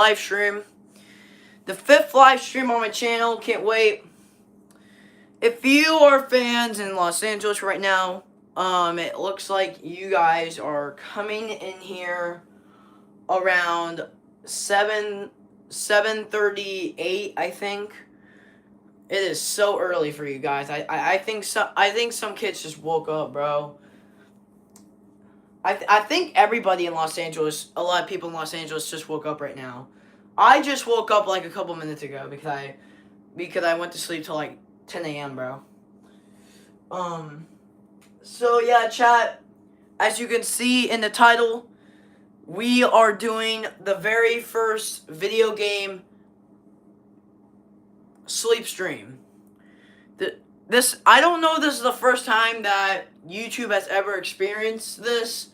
live stream. The 5th live stream on my channel. Can't wait. If you are fans in Los Angeles right now, it looks like you guys are coming in here around 7:38, I think. It is so early for you guys. I think some kids just woke up, bro. I think everybody in Los Angeles, a lot of people in Los Angeles just woke up right now. I just woke up like a couple minutes ago because I went to sleep till like 10 a.m., bro. So yeah, chat, as you can see in the title, we are doing the very first video game sleep stream. I don't know if this is the first time that YouTube has ever experienced this,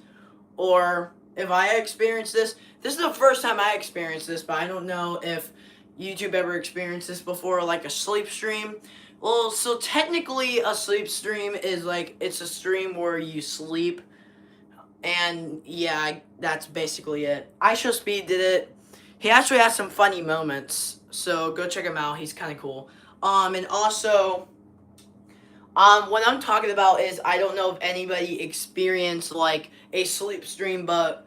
or if I experienced this. This is the first time I experienced this, but I don't know if YouTube ever experienced this before, like a sleep stream. Well, so technically a sleep stream is like, it's a stream where you sleep, and yeah, that's basically it. IShowSpeed did it. He actually has some funny moments, so go check him out. He's kind of cool. And also, what I'm talking about is, I don't know if anybody experienced like a sleep stream, but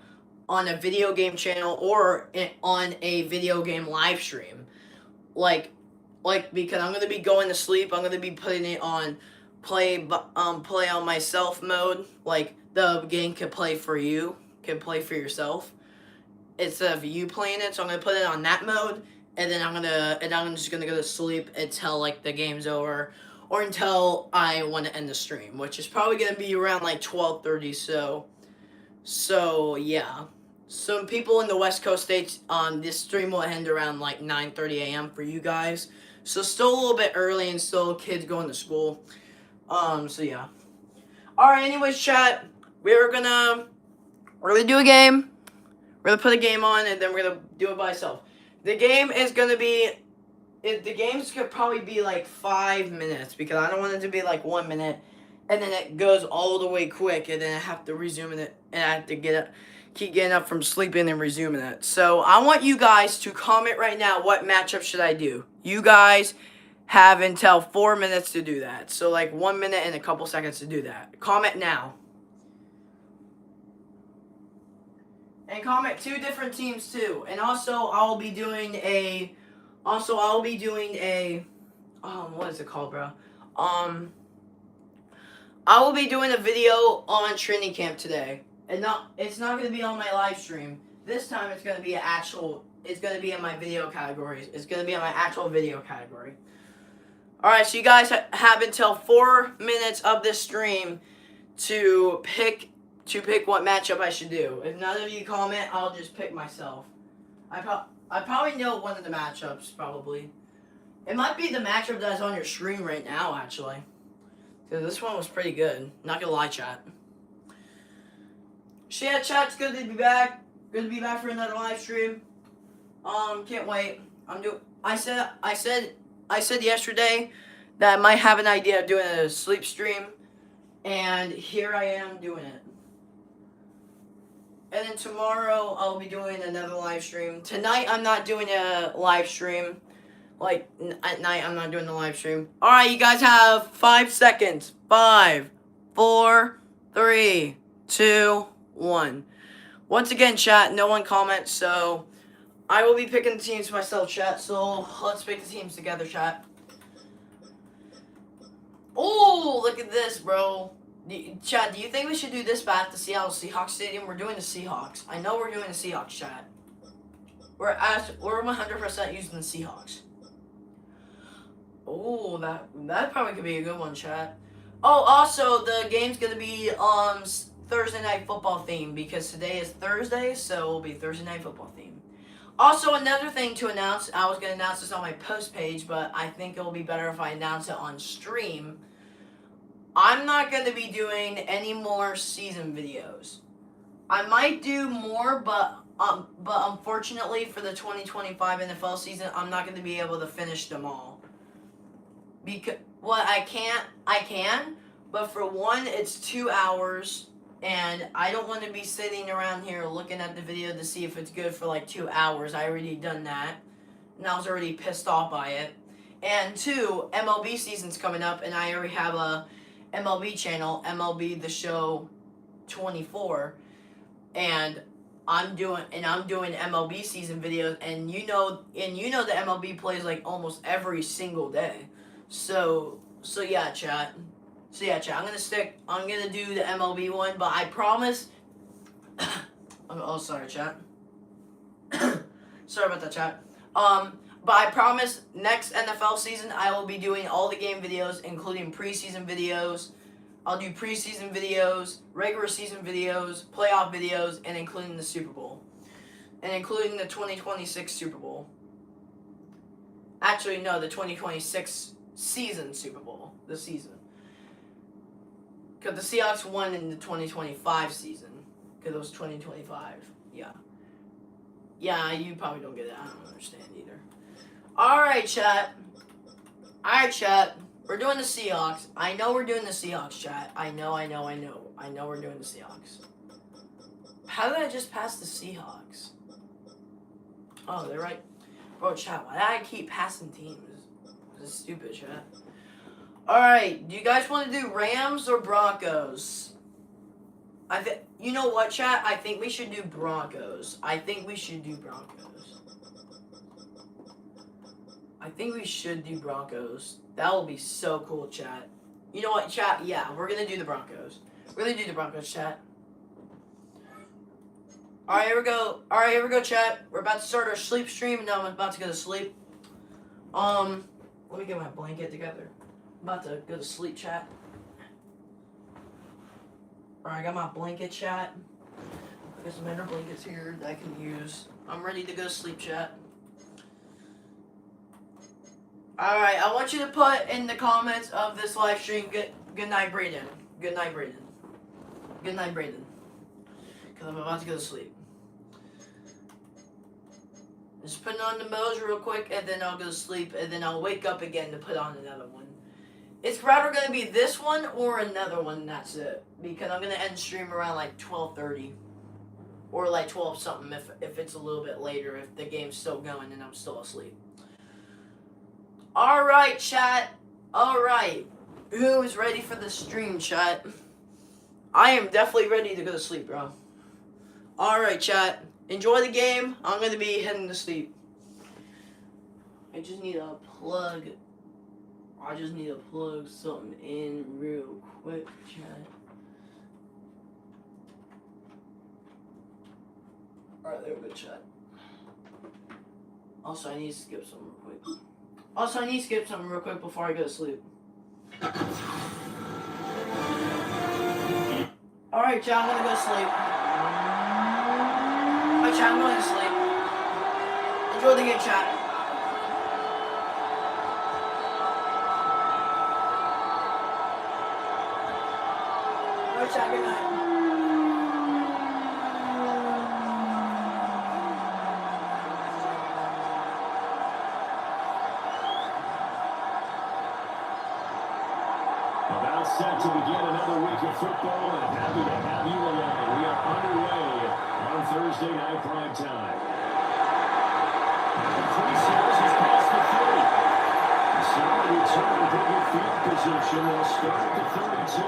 on a video game channel or on a video game live stream. Like because I'm gonna be going to sleep, I'm gonna be putting it on play on myself mode. Like the game can play for you, can play for yourself instead of you playing it. So I'm gonna put it on that mode, and then I'm just gonna go to sleep until like the game's over, or until I want to end the stream, which is probably gonna be around like 12:30. So yeah. Some people in the West Coast states, this stream will end around like 9:30 a.m. for you guys. So still a little bit early and still kids going to school. So yeah. Alright, anyways, chat, we're gonna do a game. We're gonna put a game on, and then we're gonna do it by itself. The game is gonna be, the games could probably be like 5 minutes, because I don't want it to be like 1 minute and then it goes all the way quick, and then I have to resume it, and I have to keep getting up from sleeping and resuming it. So I want you guys to comment right now, what matchup should I do? You guys have until 4 minutes to do that. So like 1 minute and a couple seconds to do that. Comment now. And comment 2 different teams too. And also I'll be doing a what is it called, bro? I will be doing a video on training camp today. And it's not going to be on my live stream. This time it's going to be it's going to be in my video categories. It's going to be in my actual video category. Alright, so you guys have until 4 minutes of this stream to pick what matchup I should do. If none of you comment, I'll just pick myself. I probably know one of the matchups, probably. It might be the matchup that's on your screen right now, actually. Because this one was pretty good. Not gonna lie, chat. So yeah, chat's good to be back. Good to be back for another live stream. Can't wait. I said yesterday that I might have an idea of doing a sleep stream, and here I am doing it. And then tomorrow I'll be doing another live stream. Tonight I'm not doing a live stream. Like, at night I'm not doing the live stream. Alright, you guys have 5 seconds. 5, 4, 3, 2, 1. Once again, chat, no one comments, so I will be picking the teams myself, chat. So let's pick the teams together, chat. Oh, look at this, bro. Chat, do you think we should do this back at the Seattle Seahawks Stadium? We're doing the Seahawks. I know we're doing the Seahawks, chat. We're 100% using the Seahawks. Oh, that probably could be a good one, chat. Oh, also, the game's gonna be Thursday Night Football theme, because today is Thursday, so it'll be Thursday Night Football theme. Also, another thing to announce, I was gonna announce this on my post page, but I think it'll be better if I announce it on stream. I'm not gonna be doing any more season videos. I might do more, but unfortunately for the 2025 NFL season, I'm not gonna be able to finish them all. Because, well, I can, but for one, it's 2 hours, And I don't want to be sitting around here looking at the video to see if it's good for like 2 hours. I already done that. And I was already pissed off by it. And 2, MLB season's coming up, and I already have a MLB channel, MLB The Show 24, and I'm doing MLB season videos, and you know the MLB plays like almost every single day. So yeah, chat. I'm gonna do the MLB one, but I promise. Oh, sorry, chat. Sorry about that, chat. But I promise next NFL season I will be doing all the game videos, including preseason videos. I'll do preseason videos, regular season videos, playoff videos, and including the Super Bowl. And including the 2026 Super Bowl. Actually, no, the 2026 season Super Bowl. The season. Because the Seahawks won in the 2025 season. Because it was 2025. Yeah. Yeah, you probably don't get it. I don't understand either. Alright, chat. We're doing the Seahawks. I know we're doing the Seahawks, chat. I know we're doing the Seahawks. How did I just pass the Seahawks? Oh, they're right. Bro, chat, why did I keep passing teams? This is stupid, chat. Alright, do you guys want to do Rams or Broncos? You know what, chat? I think we should do Broncos. That will be so cool, chat. You know what, chat? Yeah, we're going to do the Broncos. Chat. Alright, here we go, chat. We're about to start our sleep stream. Now I'm about to go to sleep. Let me get my blanket together. I'm about to go to sleep, chat. Alright, I got my blanket, chat. I got some inner blankets here that I can use. I'm ready to go to sleep, chat. Alright, I want you to put in the comments of this live stream, good night, Brayden. Good night, Brayden. Because I'm about to go to sleep. Just putting on the modes real quick, and then I'll go to sleep, and then I'll wake up again to put on another one. It's rather going to be this one or another one, and that's it. Because I'm going to end stream around like 12:30. Or like 12 something if it's a little bit later, if the game's still going and I'm still asleep. Alright, chat. Alright. Who is ready for the stream, chat? I am definitely ready to go to sleep, bro. Alright, chat. Enjoy the game. I'm going to be heading to sleep. I just need to plug something in real quick, chat. Alright, there we go, chat. Also, I need to skip something real quick before I go to sleep. Alright, chat, I'm gonna go to sleep. Alright, chat, I'm going to sleep. Enjoy the game, chat. Alright, chat, good night. Set to begin another week of football, and happy to have you along. We are underway on Thursday night prime time. The 3 series has passed the 30. So return to good field position. They'll start at the 32.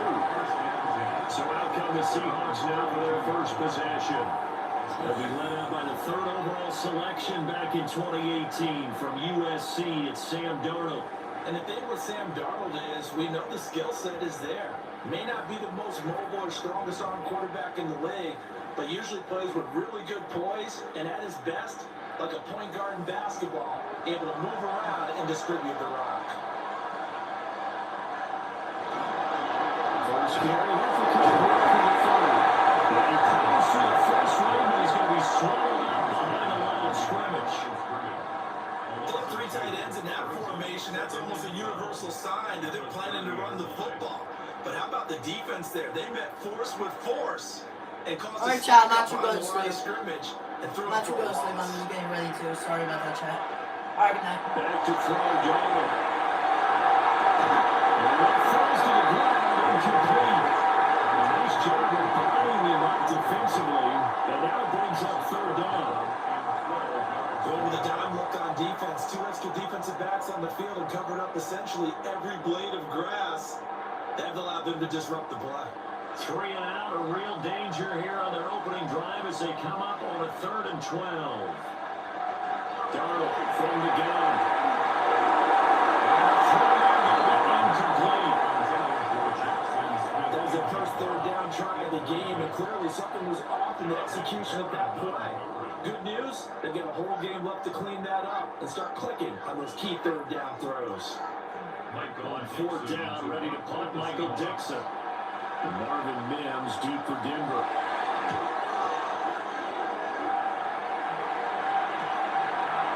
So out come the Seahawks now for their first possession. They'll be led out by the 3rd overall selection back in 2018 from USC. It's Sam Darnold. And the thing with Sam Darnold is, we know the skill set is there. May not be the most mobile or strongest arm quarterback in the league, but usually plays with really good poise, and at his best, like a point guard in basketball, able to move around and distribute the rock. First carry, difficult work in the 30. And close to the first one, but he's going to be swallowed up behind the line of scrimmage. Well, 3 tight ends in that formation, that's almost a universal sign that they're planning to run the football. But how about the defense there? They met force with force and caused Alright, chat, I'm not too good to sleep. I'm not too good to sleep. I'm just getting ready to. Sorry about that, chat. Alright, good night. Back to throw, Darnold. And that falls to the ground, incomplete. Nice job of game look on defense. 2 extra defensive backs on the field and covered up essentially every blade of grass. They've allowed them to disrupt the play. 3 and out, a real danger here on their opening drive as they come up on a 3rd and 12. Darnold from the gun. Incomplete. That was their first 3rd down try of the game, and clearly something was off in the execution of that play. Good news, they get a whole game left to clean that up and start clicking on those key 3rd down throws. On 4th down, ready to punt, Michael Dixon. And Marvin Mims deep for Denver.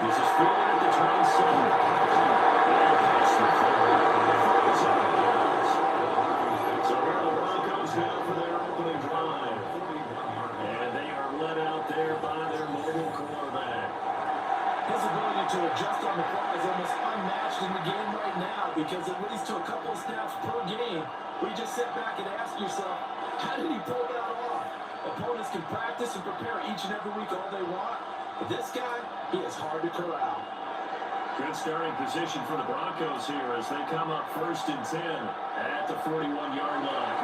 This is forward at the 27. So here are the Broncos now for their opening drive. And they are led out there by their mobile quarterback. His ability to adjust on the fly is almost unmatched in the game right now because it leads to a couple of snaps per game where you just sit back and ask yourself, how did he pull that off? Opponents can practice and prepare each and every week all they want, but this guy, he is hard to corral. Good starting position for the Broncos here as they come up 1st and 10 at the 41-yard line.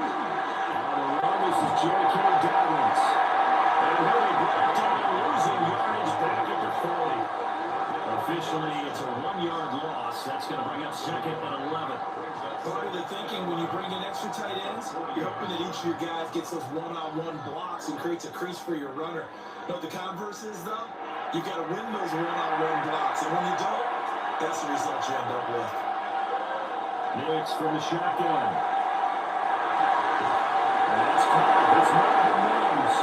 This is J.K. Dobbins. And he'll be brought down, losing yardage back at the 40. Officially, it's a 1-yard loss. That's going to bring up 2nd and 11. Part of the thinking when you bring in extra tight ends, you're hoping that each of your guys gets those one-on-one blocks and creates a crease for your runner. But the converse is, though, you've got to win those one-on-one blocks. And when you don't, that's the result you end up with. Knicks from the shotgun. And that's caught. It's Marvin Mims.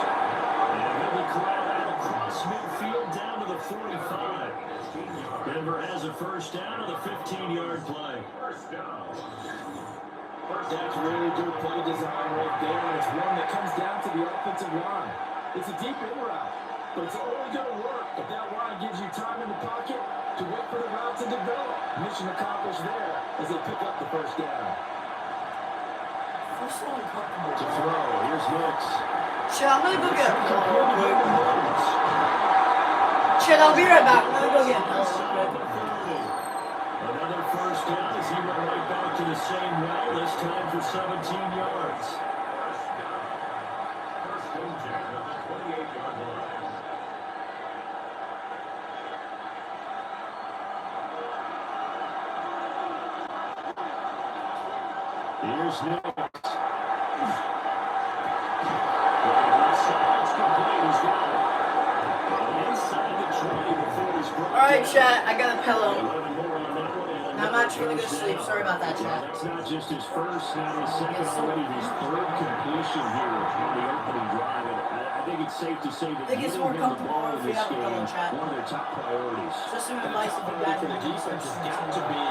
And he'll be corralled out across midfield down to the 45. Denver has a 1st down on the 15-yard play. That's really good play design right there, and it's one that comes down to the offensive line. It's a deep in route, but it's only going to work if that line gives you time in the pocket to wait for the route to develop. Mission accomplished there as they pick up the 1st down. To throw, here's Hicks. Shit, I'm gonna go get a pillow real quick. Shit, I'll be right back. I'm gonna go get a pillow real quick. Another 1st down as he went right back to the same well, this time for 17 yards. First down at the 28-yard line. Here's Nick. Alright, chat, I got a pillow. Now I'm actually gonna go to sleep. Sorry about that, chat. That's not just his first, not his second, already his 3rd completion here on the opening drive. And I think it's safe to say that I think it's more comfortable if we have a pillow, chat. One of their top priorities. Just some advice if you guys For are the doing defense some has got to be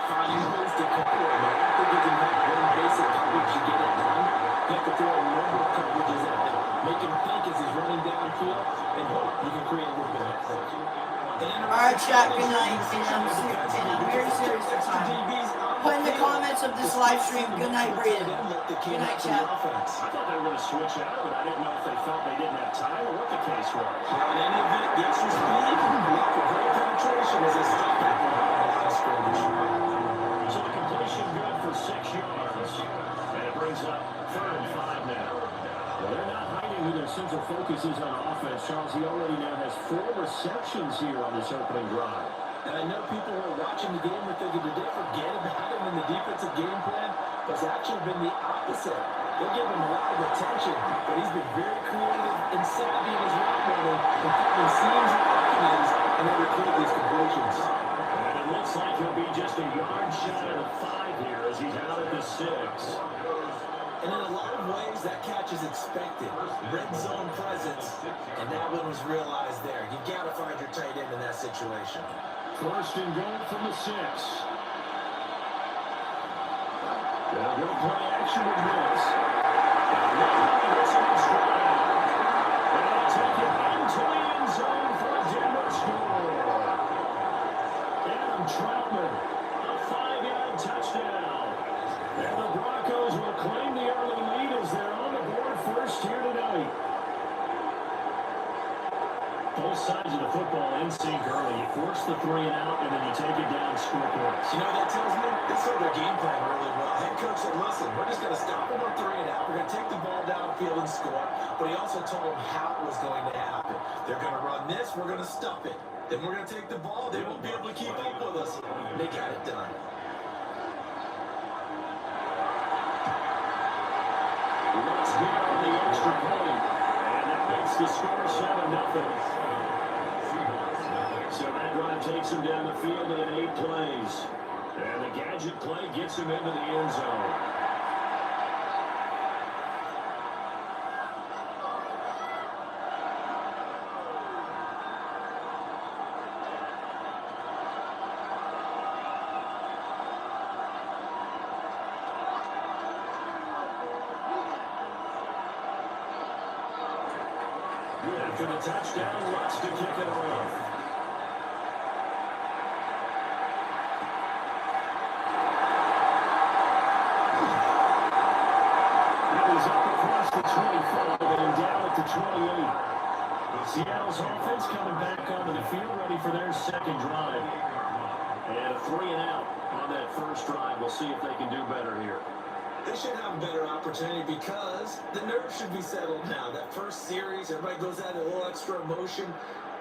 finding ways to cover. I don't think you can have one basic coverage to get it done. You have to throw a number of coverages at him. Make him think as he's running downfield, and hope you can create a little bit of effort. Alright, chat, good night. And I'm very serious this time. Put in the comments of this live stream, good night, Braden. Good night, chat. I thought they were going to switch out, but I didn't know if they felt they didn't have time or what the case was. Well, in any event, the extra speed, look for great penetration as they stop back on the line of scrimmage. So the completion good for 6 yards. And it brings up 3rd and 5 now. Well, they're not hiding who their central focus is on offense. Charles, he already now has 4 receptions here on this opening drive. And I know people who are watching the game are thinking, did they forget about him in the defensive game plan? But it's actually been the opposite. They give him a lot of attention, but he's been very creative and savvy in his route running and finding seams and openings in order to create these completions. And it looks like he'll be just a yard shy of 5 here as he's out at the 6. And in a lot of ways, that catch is expected. Red zone presence, and that one was realized there. You've got to find your tight end in that situation. 1st and goal from the 6. They'll go play action with this. And it's on stride. And they'll take it into the end zone for a Denver score. Adam Troutman, a 5-yard touchdown. And the Broncos will claim the early lead as they're on the board first here tonight. Both sides of the football in sync early. You force the 3 and out, and then you take it down, score points. You know what that tells me? They saw their game plan really well. Head coach said, listen, we're just going to stop them on 3 and out. We're going to take the ball downfield and score. But he also told them how it was going to happen. They're going to run this. We're going to stuff it. Then we're going to take the ball. They won't be able to keep up with us. They got it done. Let's get on the extra point. And that makes the score 7-0. So that drive takes him down the field in 8 plays. And the gadget play gets him into the end zone. After the touchdown, Lutz to kick it off. The 25 and down at the 28. Seattle's offense coming back onto the field, ready for their second drive. And a 3 and out on that first drive. We'll see if they can do better here. They should have a better opportunity because the nerves should be settled now. That first series, everybody goes out a little extra emotion.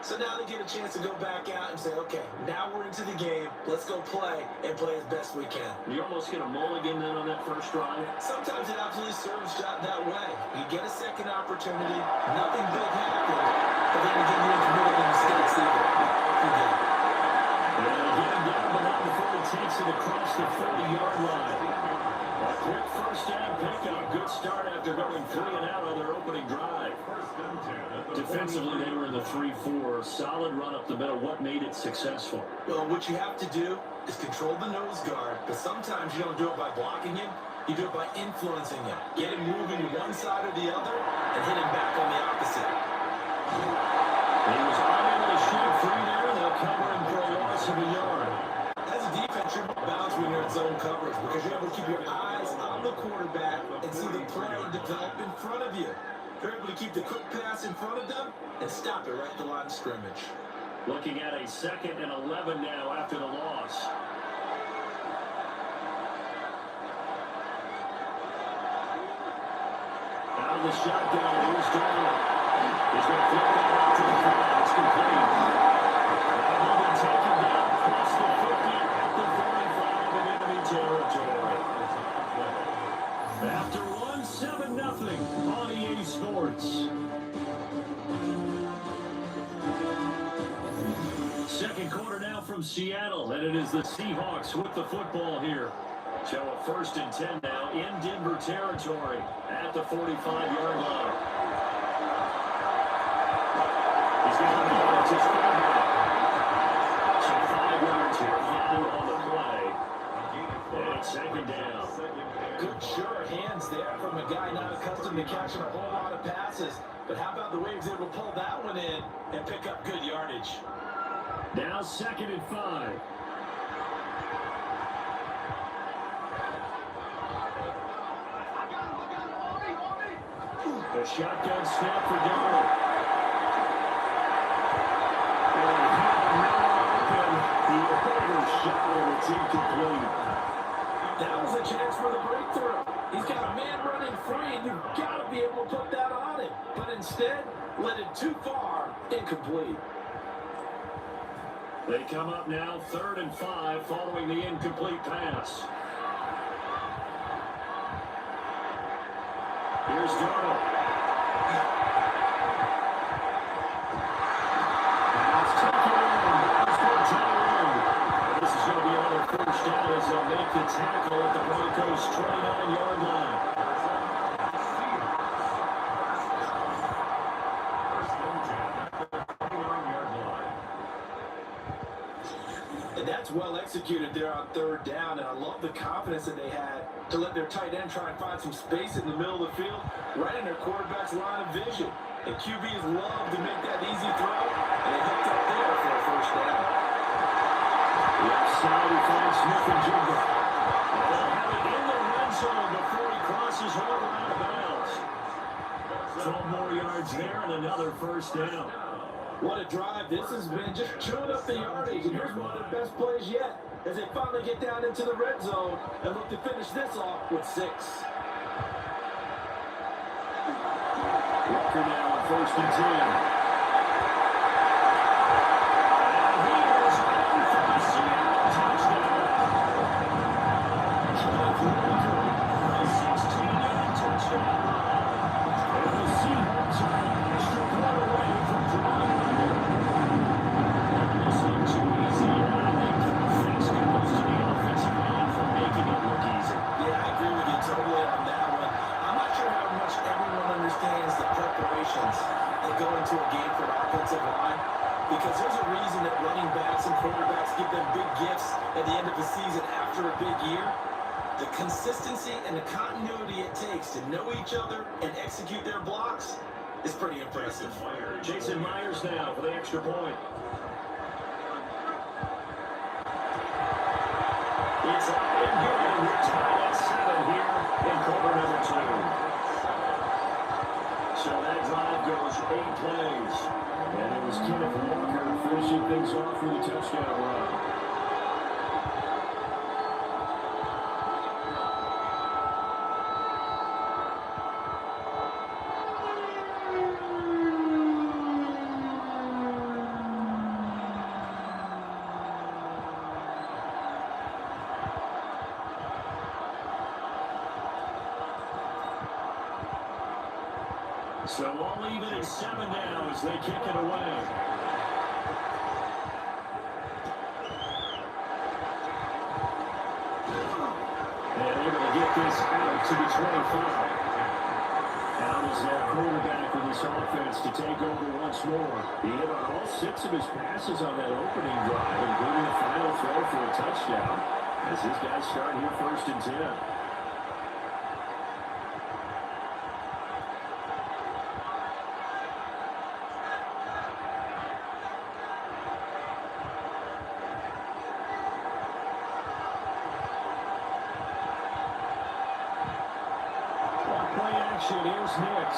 So now they get a chance to go back out and say, okay, now we're into the game. Let's go play and play as best we can. You almost get a mulligan then on that first drive. Sometimes it absolutely serves that way. You get a second opportunity, nothing big happens, but then again, you don't commit any mistakes either. And getting down, but not before he takes it across the 40-yard line. A quick first down pickup. Good start after going 3 and out on their opening drive. Defensively, they were in the 3-4. Solid run up the middle. What made it successful? Well, what you have to do is control the nose guard, but sometimes you don't do it by blocking him. You do it by influencing him. Get him moving to one side or the other and hit him back on the opposite. He was unable to shoot free there. They'll cover him for a loss of a yard. As a defense, you're balanced when you're in zone coverage because you're able to keep your eyes on the quarterback and see the play develop in front of you. You're able to keep the quick pass in front of them and stop it right at the line of scrimmage. Looking at a 2nd and 11 now after the loss. Out of the shotgun, here's Donald. He's going to flip that out to the flat. It's complete. And he'll be taken down across the 50 at the 45 in enemy territory. After 7-0 on EA Sports. Second quarter now from Seattle, and it is the Seahawks with the football here. So a 1st and 10 now in Denver territory at the 45-yard line. He's going to go to his fullback. So 5 yards here, final on the play. And 2nd down. Good sure hands there from a guy not accustomed to catching a whole lot of passes. But how about the way he was able to pull that one in and pick up good yardage? Now 2nd and 5. A shotgun snap for Donald. The overshot and it's incomplete. That was a chance for the breakthrough. He's got a man running free, and you've got to be able to put that on him. But instead, led it too far, incomplete. They come up now 3rd and 5 following the incomplete pass. Here's Darnold. This is going to be another 1st down as they'll make the tackle at the Broncos' 29-yard line. And that's well executed there on 3rd down, and I love the confidence that they had to let their tight end try and find some space in the middle of the field, right in their quarterback's line of vision. And QBs love to make that easy throw, and they hooked up there for a 1st down. Left side, he finds Smith and Jigba. They'll have it in the red zone before he crosses over out of bounds. 12 more yards there and another 1st down. What a drive this has been, just chewing up the yardage. And here's one of the best plays yet as they finally get down into the red zone and look to finish this off with 6. Walker now on 1st and 10. That go into a game for an offensive line, because there's a reason that running backs and quarterbacks give them big gifts at the end of the season after a big year. The consistency and the continuity it takes to know each other and execute their blocks is pretty impressive. Jason Myers now for the extra point. It's up and good. We're tied at 7 here in quarter number 2. So that drive goes 8 plays. And it was Kenneth Walker finishing things off with a touchdown run. So all even at 7 now as they kick it away. And able to get this out to the 25. Now is that quarterback with this offense to take over once more. He hit on all 6 of his passes on that opening drive, including the final throw for a touchdown. As his guys start here 1st and 10. Here's Nix.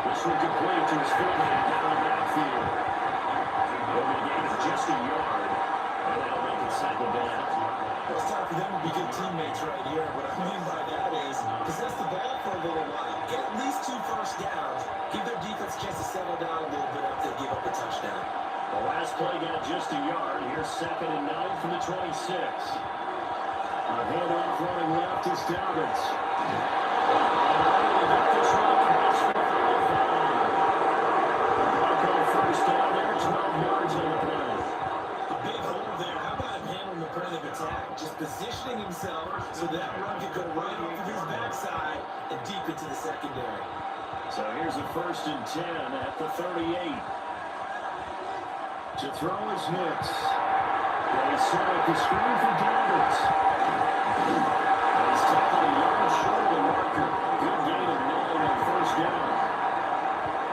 This one complete to his fullback down the backfield. Over the game of just a yard. And that'll make it 2nd down. Well, it's time for them to be good teammates right here. What I mean by that is possess the ball for a little while. Get at least 2 first downs. Give their defense a chance to settle down a little bit after they give up a touchdown. The last play got just a yard. Here's 2nd and 9 from the 26. A handoff running left is Dobbins. First down there, 12 yards on the play. A big hole there. How about him handling the point of attack? Just positioning himself so that run could go right off of his backside and deep into the secondary. So here's a 1st and 10 at the 38. To throw is Nix. They set up the screen for Dobbins. He's taken a yard short of the marker. Good gain of 9 on 1st down.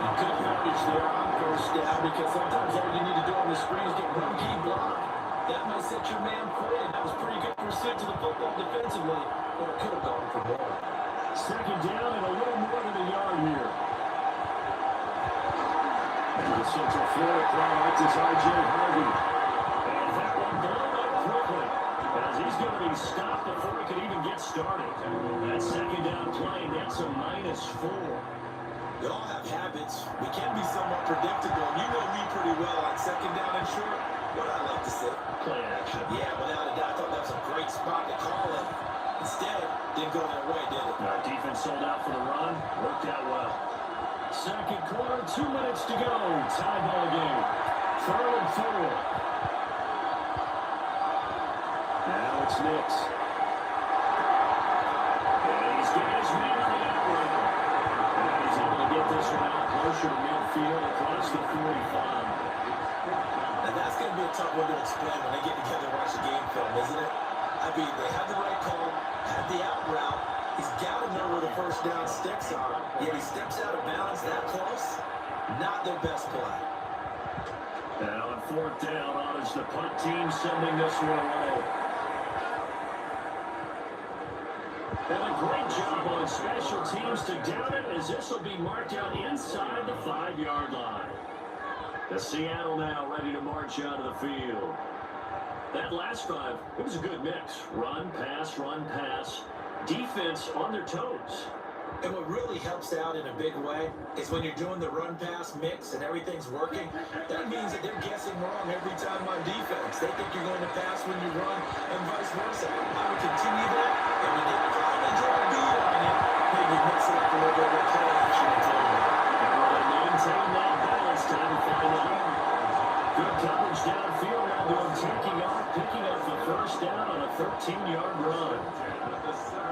And good yardage there on 1st down, because sometimes all you need to do on the screen is get one key block. That might set your man free. That was pretty good pursuit to the football defensively, or it could have gone for more. 2nd down and a little more than a yard here. And the Central Florida product is R.J. Harvey. And that one blown up quickly, as he's going to be stopped before he can even get started. That 2nd down play, that's a -4. We all have habits. We can be somewhat predictable. You know me pretty well on 2nd down and short. What I like to say? Play action. Yeah, without a doubt. I thought that was a great spot to call it. Instead, didn't go their way, did it? Our defense sold out for the run. Worked out well. 2nd quarter, 2 minutes to go. Tie ball game. 3rd and 4. Now it's Nix. And he's got his man on the outrun. And he's able to get this one out closer to midfield across the 45. And that's going to be a tough one to explain when they get together and watch the game film, isn't it? I mean, they had the right call, had the out route. He's got to know where the 1st down sticks are. Yet he steps out of bounds that close. Not their best play. Now on 4th down, on is the punt team sending this one away. And a great job on special teams to down it, as this will be marked out inside the 5-yard line. The Seattle now ready to march out of the field. That last drive, it was a good mix. Run, pass, defense on their toes. And what really helps out in a big way is when you're doing the run-pass mix and everything's working, that means that they're guessing wrong every time on defense. They think you're going to pass when you run and vice versa. I would continue that, and when they finally draw a beat on you, maybe mix it up a little bit with play action and tailback. And will they maintain that balance? Time to find out. Good coverage downfield now to him taking off, picking up the first down on a 13-yard run.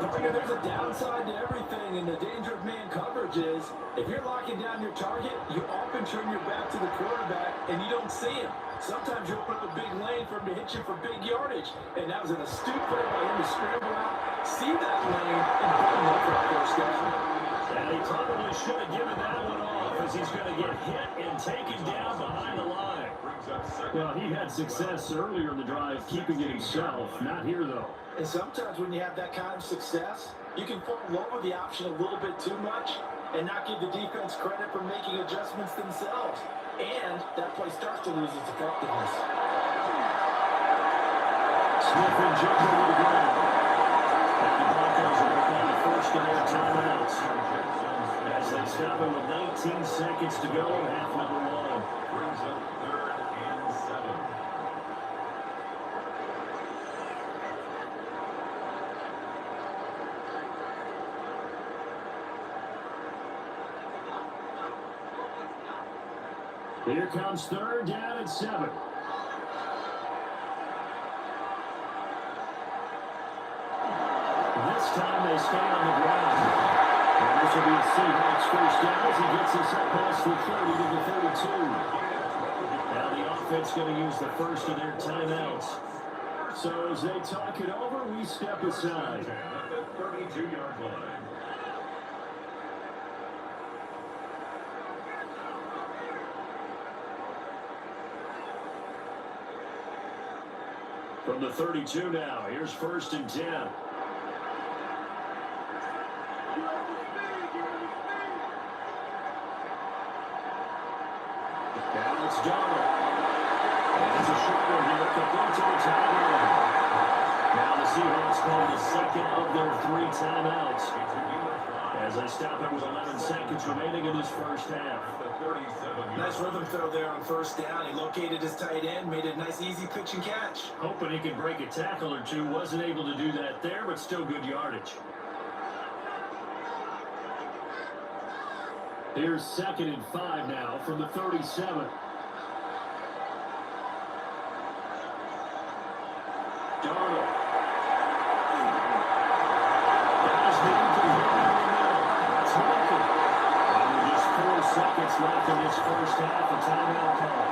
There's a downside to everything, and the danger of man coverage is if you're locking down your target, you often turn your back to the quarterback and you don't see him. Sometimes you open up a big lane for him to hit you for big yardage, and that was an astute play by him to scramble out, see that lane, and button up for a first down. And he probably should have given that one off, as he's going to get hit and taken down behind the line. Well, he had success earlier in the drive keeping it himself. Not here, though. And sometimes when you have that kind of success, you can fall in love with the option a little bit too much and not give the defense credit for making adjustments themselves. And that play starts to lose its effectiveness. Smith and Jumbo to the ground. And the Broncos are going to find the first of their timeouts, as they stop it with 19 seconds to go, half number one. Brings up 3rd and 7. Here comes 3rd down and 7. This time they stay on the ground. And this will be a Seahawks first down as he gets us up past the 30 to the 32. Now the offense going to use the first of their timeouts. So as they talk it over, we step aside. At the 32-yard line. From the 32 now, here's 1st and 10. Now it's Donald. And it's a short one here, complete to the tight end. Now the Seahawks call the second of their 3 timeouts, as they stop it with 11 seconds remaining in this first half. Nice rhythm throw there on 1st down. He located his tight end, made a nice easy pitch and catch. Hoping he could break a tackle or two. Wasn't able to do that there, but still good yardage. Here's 2nd and 5 now from the 37. Darnold. Guys, that's working. And with just 4 seconds left in this first half, a timeout call.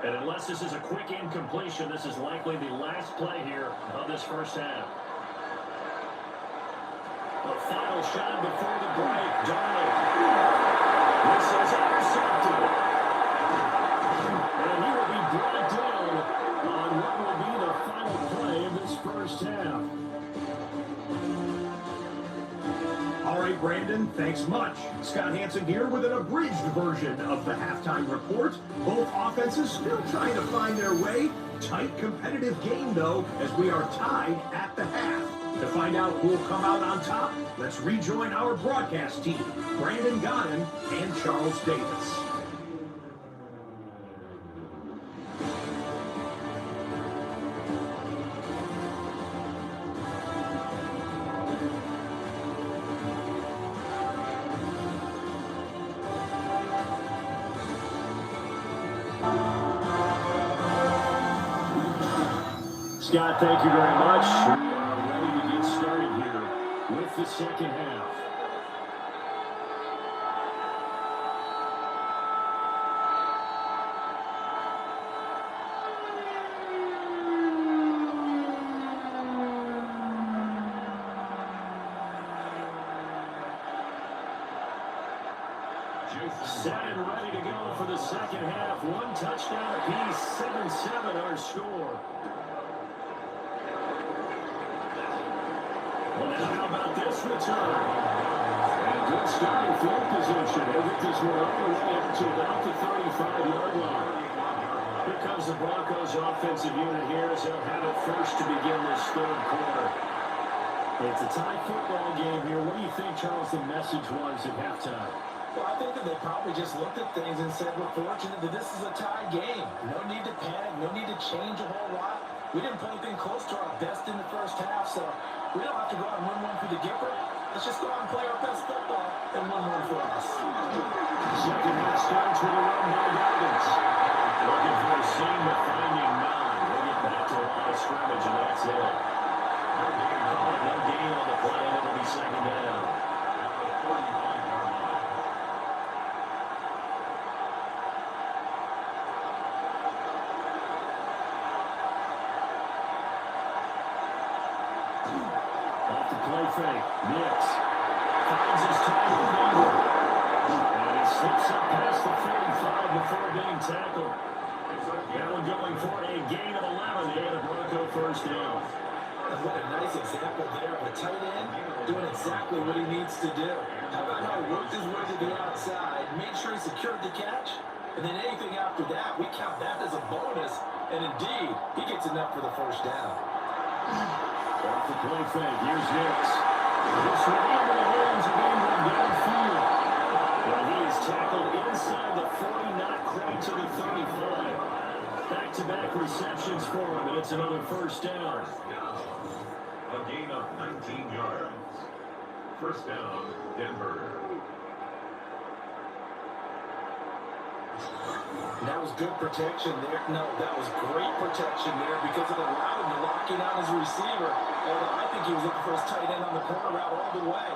And unless this is a quick incompletion, this is likely the last play here of this first half. A final shot before the break. Darnold. This is intercepted. And he will be brought down on what will be the final play of this first half. All right, Brandon, thanks much. Scott Hansen here with an abridged version of the halftime report. Both offenses still trying to find their way. Tight, competitive game, though, as we are tied at the half. To find out who will come out on top, let's rejoin our broadcast team, Brandon Godden and Charles Davis. Scott, thank you very much. We are ready to get started here with the second half. set and ready to go for the second half. One touchdown apiece, 7-7 our score. Well, now how about this return? And good starting field position. They'll get this one all the way up to about the 35-yard line. Here comes the Broncos offensive unit here as they'll have it first to begin this third quarter. It's a tie football game here. What do you think, Charles, the message was at halftime? Well, I think that they probably just looked at things and said, we're fortunate that this is a tie game. No need to panic, no need to change a whole lot. We didn't play anything close to our best in the first half, so we don't have to go out and win one for the Gipper. Let's just go out and play our best football and win one for us. Second half starts with a run by Dobbins. Looking for a seam but finding none. We'll get back to a line of scrimmage, and that's it. No gain on the play, and it'll be second down. Off the play fake, Nix finds his tackle number, and he slips up past the 45 before being tackled. Now going for a gain of 11 and a Bronco first down. And what a nice example there of a tight end doing exactly what he needs to do. How about how he worked his way to the outside, made sure he secured the catch, and then anything after that, we count that as a bonus, and indeed, he gets enough for the first down. Off the play fake, here's Nix. This one into the hands of Ingram downfield. Well, he is tackled inside the 40, not quite to the 35. Back-to-back receptions for him, and it's another first down. A gain of 19 yards. First down, Denver. That was good protection there. No, that was great protection there because it allowed him to lock in on his receiver. Although I think he was looking for his tight end on the corner route all the way.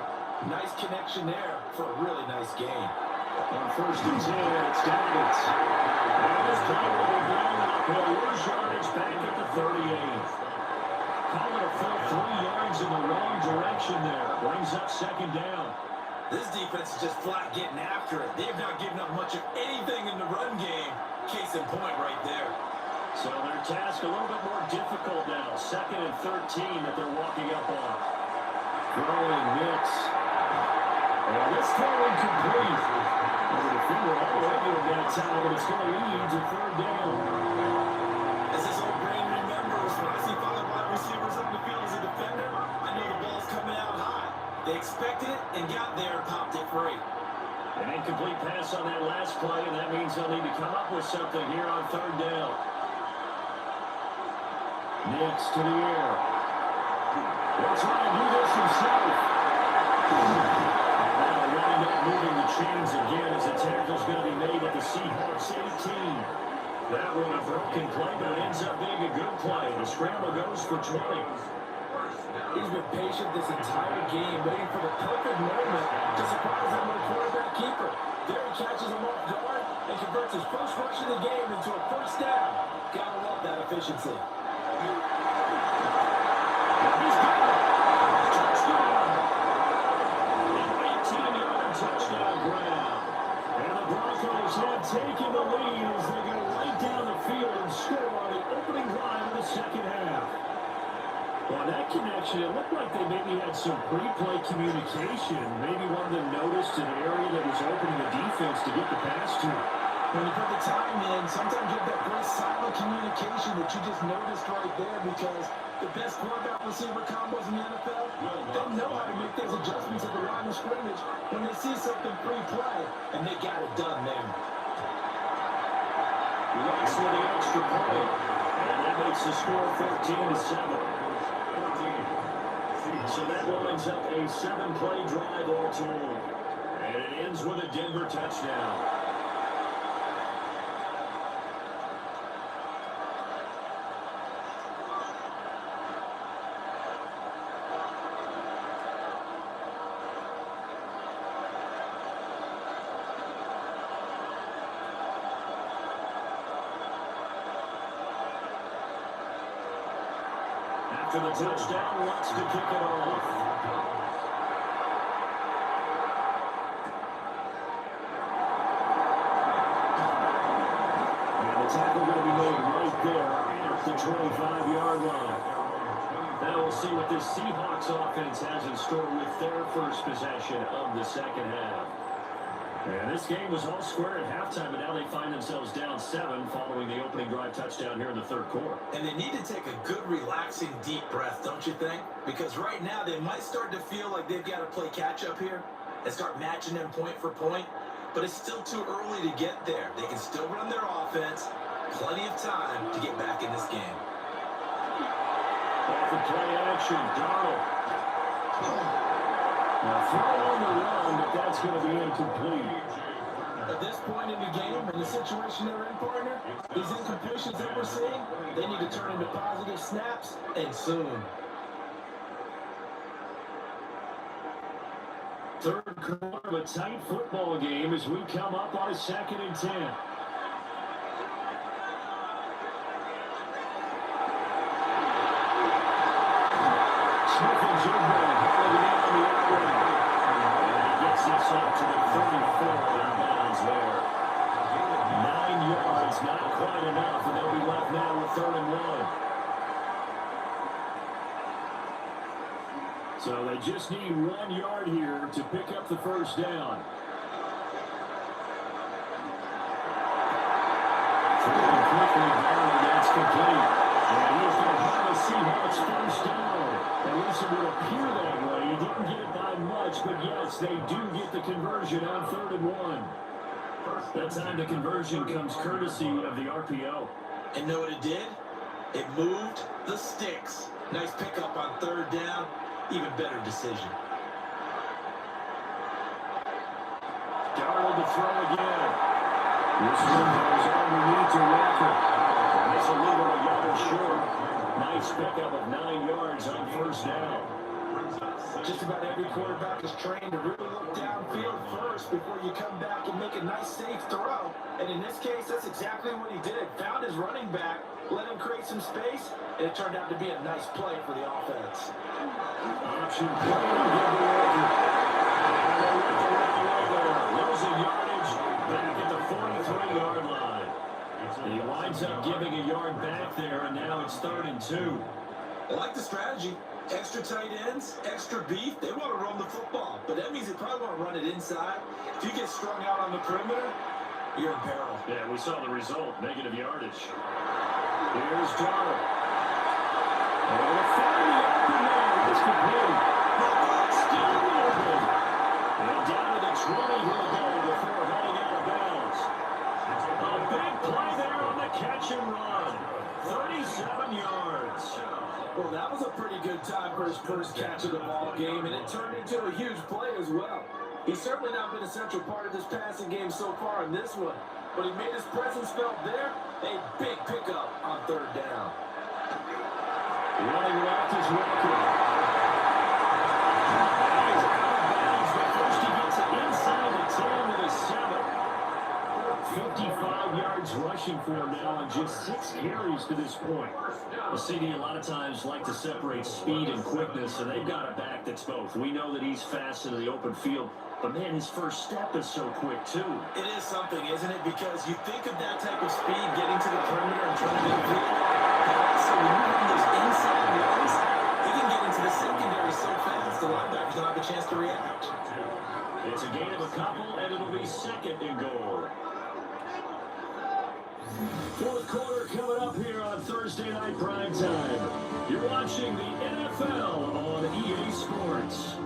Nice connection there for a really nice gain. On first and 10, it's Dobbins. And this time will be blown up. Well, worse yardage back at the 38. Call it a full 3 yards in the wrong direction there. Brings up second down. This defense is just flat getting after it. They've not given up much of anything in the run game. Case in point right there. So their task a little bit more difficult now. Second and 13 that they're walking up on. Throwing Nix. And this throw incomplete. The defender all over that time, but it's going to lead to third down. As this old brain remembers, when I see 5 wide receivers on the field as a defender, I know the ball's coming out high. They expected it and got there and popped it free. An incomplete pass on that last play, and that means they'll need to come up with something here on third down. Nix to the air. They'll try and do this himself. Now wind up moving the chains again as the tackle's going to be made at the Seahawks 18. That one a broken play, but it ends up being a good play. The scramble goes for 20. He's been patient this entire game, waiting for the perfect moment to surprise him with a quarterback keeper. There he catches him off guard and converts his first rush of the game into a first down. Gotta love that efficiency. He's got it. Touchdown. An 18-yard touchdown grab. And the Broncos have taken the lead as they go right down the field and score on the opening drive of the second half. Well, that connection, it looked like they maybe had some pre-play communication. Maybe one of them noticed an area that was open in the defense to get the pass to. When you put the time in, sometimes you have that great silent communication that you just noticed right there because the best quarterback receiver combos in the NFL, they know how to make those adjustments at the line of scrimmage when they see something pre-play, and they got it done there. Waits for the extra point, and that makes the score 14-7. So that lines up a 7-play drive all told. And it ends with a Denver touchdown. After the touchdown, wants to kick it off. tackle going to be made right there at the 25-yard line. Now we'll see what this Seahawks offense has in store with their first possession of the second half. And this game was all square at halftime, but now they find themselves down 7 following the opening drive touchdown here in the third quarter. And they need to take a good, relaxing, deep breath, don't you think? Because right now they might start to feel like they've got to play catch-up here and start matching them point for point. But it's still too early to get there. They can still run their offense. Plenty of time to get back in this game. Off the play action, Darnold. Now throw on the run, but that's going to be incomplete. At this point in the game, in the situation they're in, partner, these incompletions that we're seeing, they need to turn into positive snaps, and soon. Third quarter of a tight football game as we come up on a 2nd and 10. Smith and Jigba holding it on the outrun. And he gets this up to the 34 out of bounds there. 9 yards, not quite enough, and they'll be left now with 3rd and 1. So they just need 1 yard here to pick up the first down. Throwing quickly down, and that's complete. And he's going to have a Seahawks first down. At least it would appear that way. He didn't get it by much, but yes, they do get the conversion on 3rd and 1. That time the conversion comes courtesy of the RPO. And know what it did? It moved the sticks. Nice pickup on 3rd down. Even better decision. Darnold to throw again. This one goes underneath to Walker. And this will leave him a yard short. Nice pickup of 9 yards on 1st down. Just about every quarterback is trained to really look downfield first before you come back and make a nice safe throw. And in this case, that's exactly what he did. Found his running back, let him create some space, and it turned out to be a nice play for the offense. Option play to give the Walker. And they went the wrong way there. Losing yardage back at the 43-yard line. He winds up giving a yard back there, and now it's 3rd and 2. I like the strategy. Extra tight ends, extra beef. They want to run the football, but that means they probably want to run it inside. If you get strung out on the perimeter, you're in peril. Yeah, we saw the result. Negative yardage. Here's Darnold. And a finally open there. It's complete. Still open. And down to the 20 he'll go before heading out of bounds. A big play there on the catch and run. 37 yards. Well, that was a pretty good time for his first catch of the ball game, and it turned into a huge play as well. He's certainly not been a central part of this passing game so far in this one, but he made his presence felt there. A big pickup on 3rd down. Running left is Walker. He's out of bounds, but first he gets it inside the 10 to the 7. 55 yards rushing for him now and just 6 carries to this point. The CD a lot of times like to separate speed and quickness, and they've got a back that's both. We know that he's fast in the open field, but man, his first step is so quick too. It is something, isn't it? Because you think of that type of speed getting to the perimeter and trying to get but also when you run those inside runs, he can get into the secondary so fast the linebackers don't have a chance to react. It's a gain of a couple, and it'll be 2nd and goal. 4th quarter coming up here on Thursday Night Primetime. You're watching the NFL on EA Sports.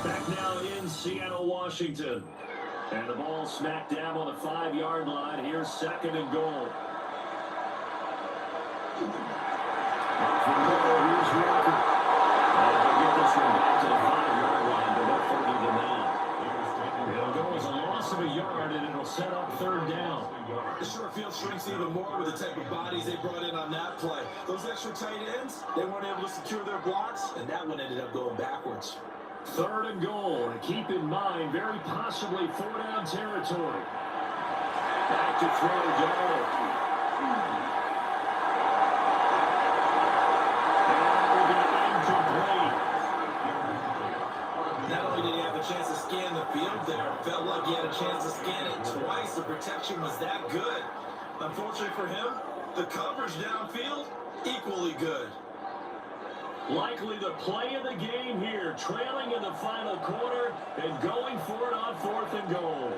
Back now in Seattle, Washington. And the ball smacked down on the 5-yard line. Here's 2nd and goal. From there, here's Walker. And they'll get this one back to the 5-yard line, but no further than that. It'll go as a loss of a yard, and it'll set up 3rd down. The short field shrinks even more with the type of bodies they brought in on that play. Those extra tight ends, they weren't able to secure their blocks, and that one ended up going backwards. 3rd and goal. And keep in mind, very possibly 4-down territory. Back to throw Darnold. Not only did he have a chance to scan the field there, felt like he had a chance to scan it twice. The protection was that good. Unfortunately for him, the coverage downfield, equally good. Likely the play of the game here, trailing in the final quarter and going for it on 4th and goal.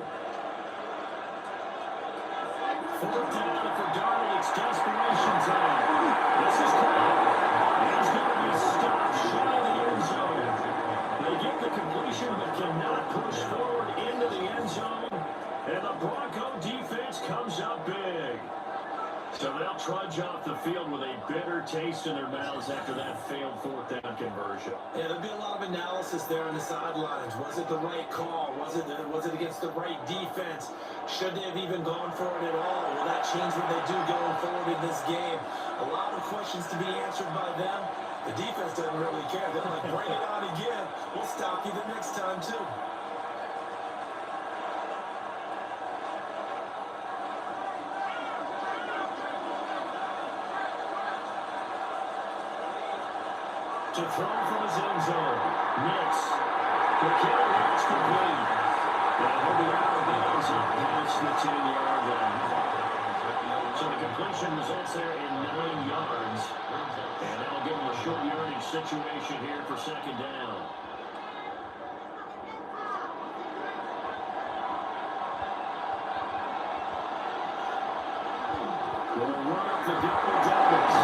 4th down for Darnold. It's desperation time. This is caught. He's going to be stopped shy of the end zone. They get the completion but cannot push forward into the end zone. And the Bronco defense comes up big. So they'll trudge off the field with a bitter taste in their mouths after that failed 4th down conversion. Yeah, there'll be a lot of analysis there on the sidelines. Was it the right call? Was it against the right defense? Should they have even gone for it at all? Will that change what they do going forward in this game? A lot of questions to be answered by them. The defense doesn't really care. They're like, bring it on again. We'll stop you the next time, too. To throw from his end zone. Nix. The carry is complete. And he'll be out of bounds past the 10-yard line. So the completion results there in 9 yards. And that'll give him a short yardage situation here for 2nd down. Will run up the double doubles.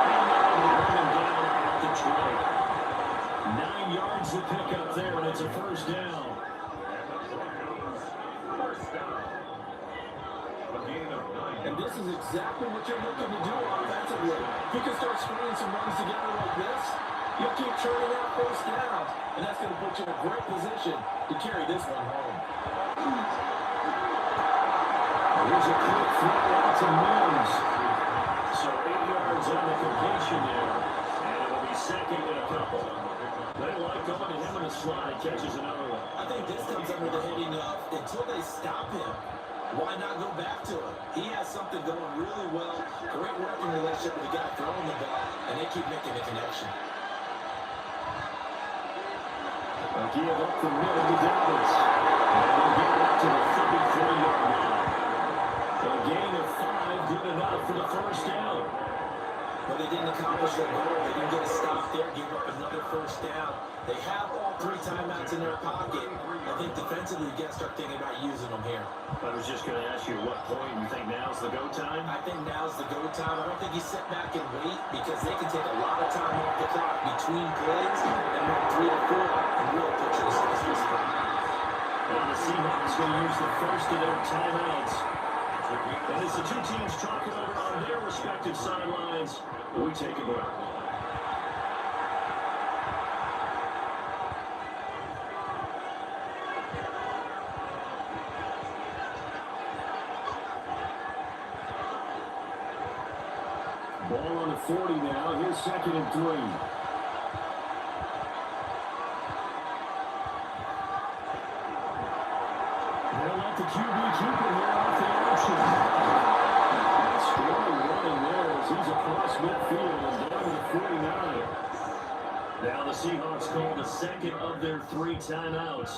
And they'll run him down at the 20. 9 yards to pick up there, and it's a 1st down. And this is exactly what you're looking to do offensively. If you can start stringing some runs together like this, you'll keep churning out 1st downs, and that's going to put you in a great position to carry this one home. Here's a quick throw out to Mills. So 8 yards on the completion there, and it'll be 2nd and a couple. They like going to him in the slot. Catches another one. I think this comes under the heading of until they stop him, why not go back to him? He has something going really well. Great working relationship with the guy throwing the ball, and they keep making the connection. A give up the middle to Dallas. And they'll get it up to the 34-yard line. A gain of 5, good enough for the 1st down. But they didn't accomplish their goal. They didn't get a stop there, give up another 1st down. They have all 3 timeouts in their pocket. I think defensively, you got to start thinking about using them here. I was just going to ask you, at what point you think now's the go time? I think now's the go time. I don't think you sit back and wait because they can take a lot of time off the clock between plays and run 3 to 4 and really put you in this spot. Well, the Seahawks going to use the first of their timeouts. And as the 2 teams talk it over on their respective sidelines, we take a break. Ball on the 40 now. Here's 2nd and 3. They'll let the QB keep it here off the option. Scoring running there as he's across midfield and down to the 49. Now the Seahawks call the 2nd of their 3 timeouts.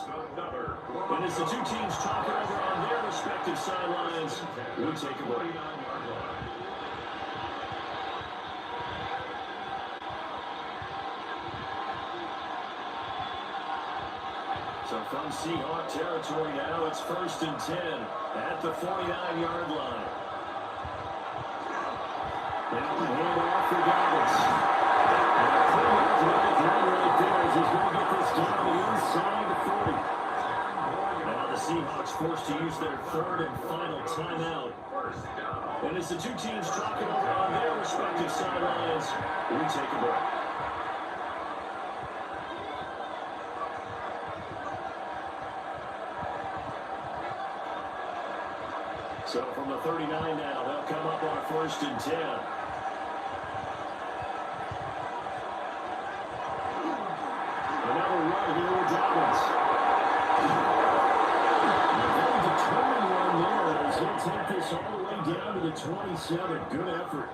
And as the 2 teams talk it over on their respective sidelines, we take a break. So from Seahawk territory now, it's 1st and 10 at the 49-yard line. Now the handoff for Dallas. And a pretty athletic run right there as he's going to get this down inside the 40. Now the Seahawks forced to use their 3rd and final timeout. And as the 2 teams talk it over on their respective sidelines, we take a break. So from the 39 now, they'll come up on a 1st and 10. Another run here with Dobbins. A very determined one there as he'll take this all the way down to the 27. Good effort.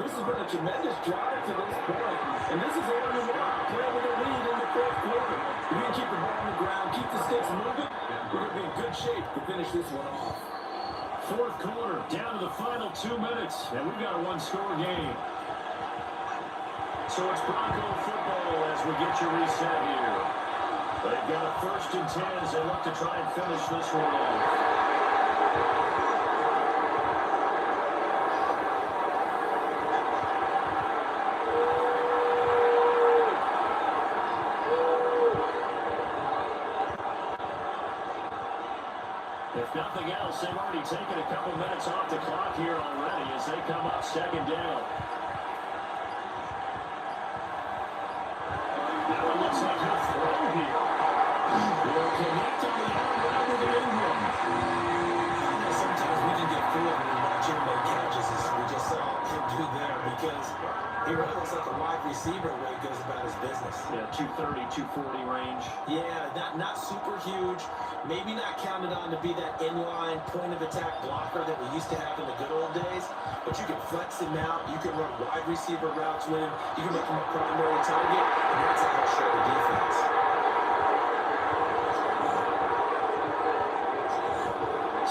This has been a tremendous drive to this point, and this is all you want, playing with a lead in the fourth quarter. If you can keep the ball on the ground, keep the sticks moving, we're going to be in good shape to finish this one off. Fourth quarter, down to the final 2 minutes, and we've got a one-score game. So it's Bronco football as we get your reset here. They've got a 1st and 10 as they look to try and finish this one off. If nothing else, they've already taken a couple minutes off the clock here already as they come up 2nd down. Now it looks like he'll throw here. He'll connect on the arm rather than in one. Sometimes we can get fooled when we watch him make catches as we just saw him do there because he really looks like a wide receiver the way he goes about his business. Yeah, 230, 240 range. Yeah, not super huge. Maybe not counted on to be that inline point-of-attack blocker that we used to have in the good old days. But you can flex him out. You can run wide receiver routes with him. You can make him a primary target. And that's how he'll show the defense.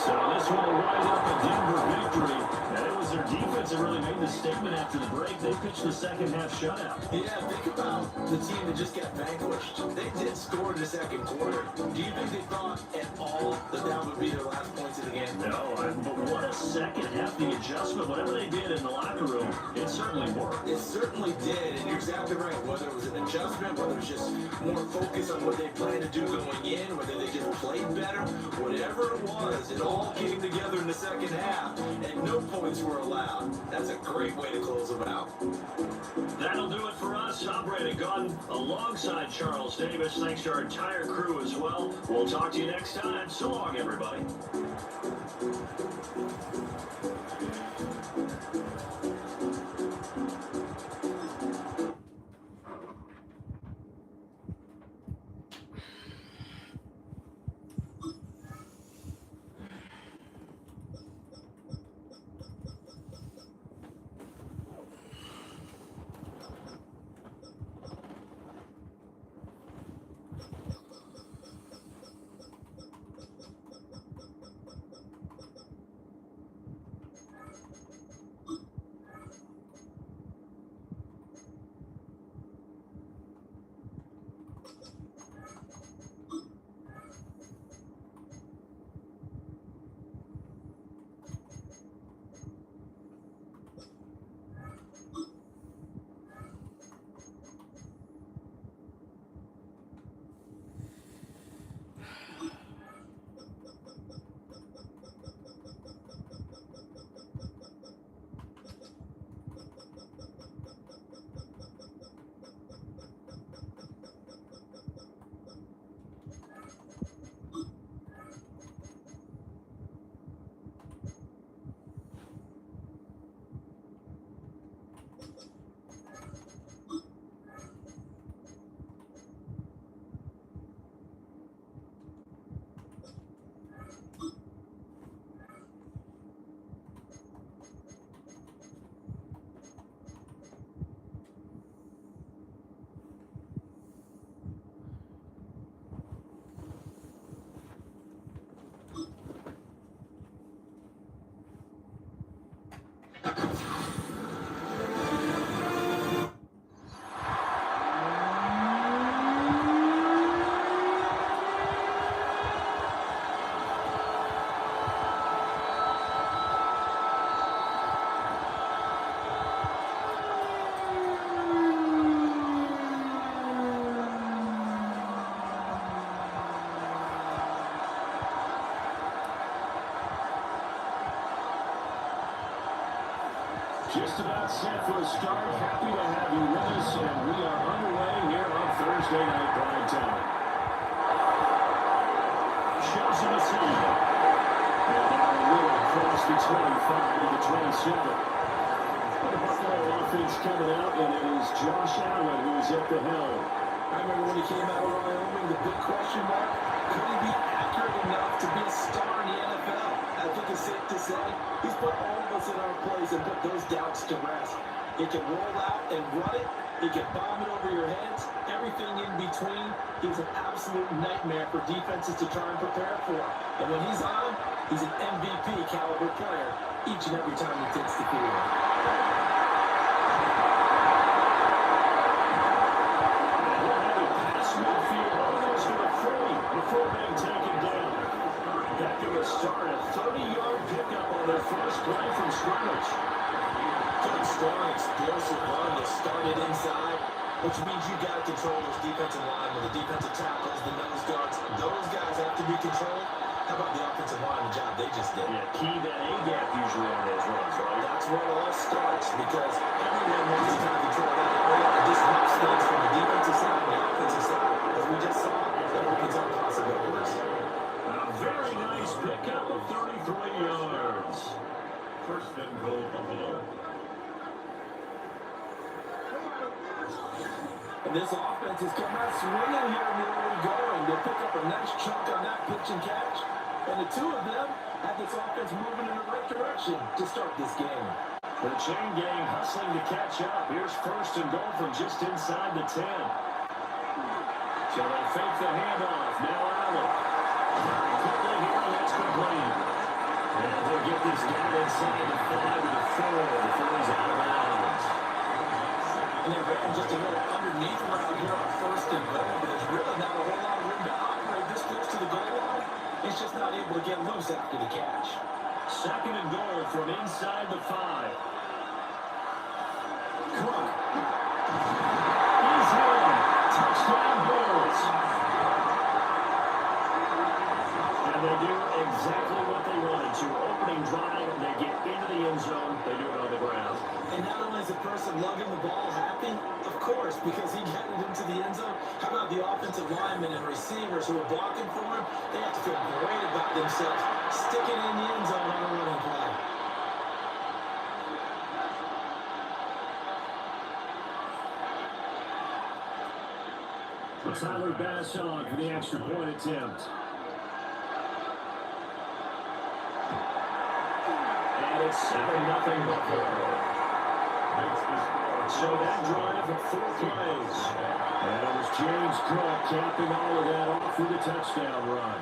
So this one will rise up a Denver victory. And it was their defense that really made the statement after the break. They pitched the second half shutout. Yeah, think about the team that just got vanquished. They did score in the second quarter. Do you think they thought at all that that would be their last points of the game? No, but what a second half. The adjustment, whatever they did in the locker room, it certainly worked. It certainly did, and you're exactly right. Whether it was an adjustment, whether it was just more focus on what they planned to do going in, whether they just played better, whatever it was, it all came together in the second half, and no points were allowed. That's a great way to close them out. That'll do it for us. I'm Brandon Gordon alongside Charles Davis. Thanks to our entire crew as well. We'll talk to you next time. So long, everybody. Just about set for a start. Happy to have you with us, and we are underway here on Thursday Night Prime Time. Shows him a seam. And now a little across the 25 to the 27. The Buffalo offense coming out, and it is Josh Allen who's at the helm. I remember when he came out of Wyoming, the big question mark, could he be accurate enough to be a star in the NFL? I think it's safe smart plays and put those doubts to rest. He can roll out and run it. He can bomb it over your heads. Everything in between. He's an absolute nightmare for defenses to try and prepare for. And when he's on, he's an MVP caliber player each and every time he takes the field. Before being taken down. That could start a 30-yard pickup on their first play from scrimmage. Good, strong, explosive run that started inside, which means you got to control those defensive linemen, the defensive tackles, the nose guards. Those guys have to be controlled. How about the offensive line, the job they just did? Yeah, key that A-gap usually on those runs, right? That's where it all starts, because everyone wants to kind of control that area. It disrupts things from the defensive side and the offensive side. As we just saw, that opens up possibilities. A very nice pickup of 33 yards. First and goal, Buffalo. And this offense has come out swinging here in the early going. They pick up a nice chunk on that pitch and catch. And the two of them have this offense moving in the right direction to start this game. The chain gang hustling to catch up. Here's first and goal from just inside the 10. So they fake the handoff. Now Allen. Quickly here, and that's complete. And they'll get this guy inside the 5 to the 4 before he's out of bounds. And they ran just a little underneath around here on first and goal, but there's really not a whole lot of room to operate this close to the goal line. He's just not able to get loose after the catch. Second and goal from inside the 5. Cook. He's in. Touchdown Bills. And they do exactly what they wanted to. Opening drive, they get into the end zone. They do it on the ground. And not only is the person lugging the ball happy, of course, because he got it into the end zone, how about the offensive linemen and receivers who are blocking for him? They have to feel great about themselves, sticking in the end zone on a running play. Tyler Bass on for the extra point attempt. And it's 7-0 Buffalo. So that drive of 4 plays. And it was James Cook capping all of that off with a touchdown run.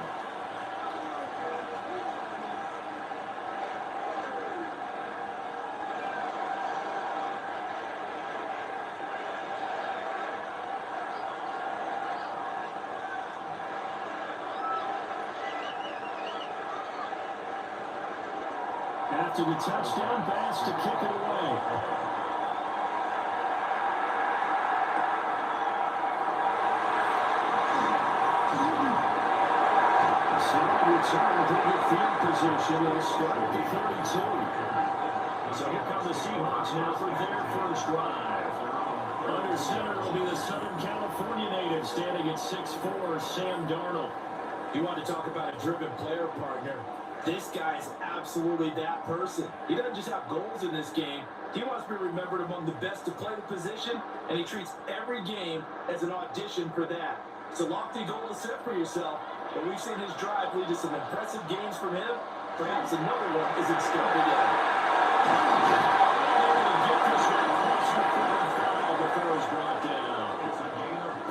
After the touchdown, Bass to kick it away. Return to the field position and start at the 32. So here come the Seahawks now for their first drive. Under center will be the Southern California native standing at 6'4", Sam Darnold. You want to talk about a driven player, partner. This guy is absolutely that person. He doesn't just have goals in this game. He wants to be remembered among the best to play the position, and he treats every game as an audition for that. It's a lofty goal to set for yourself, but we've seen his drive lead to some impressive games from him. Perhaps another one is in store today.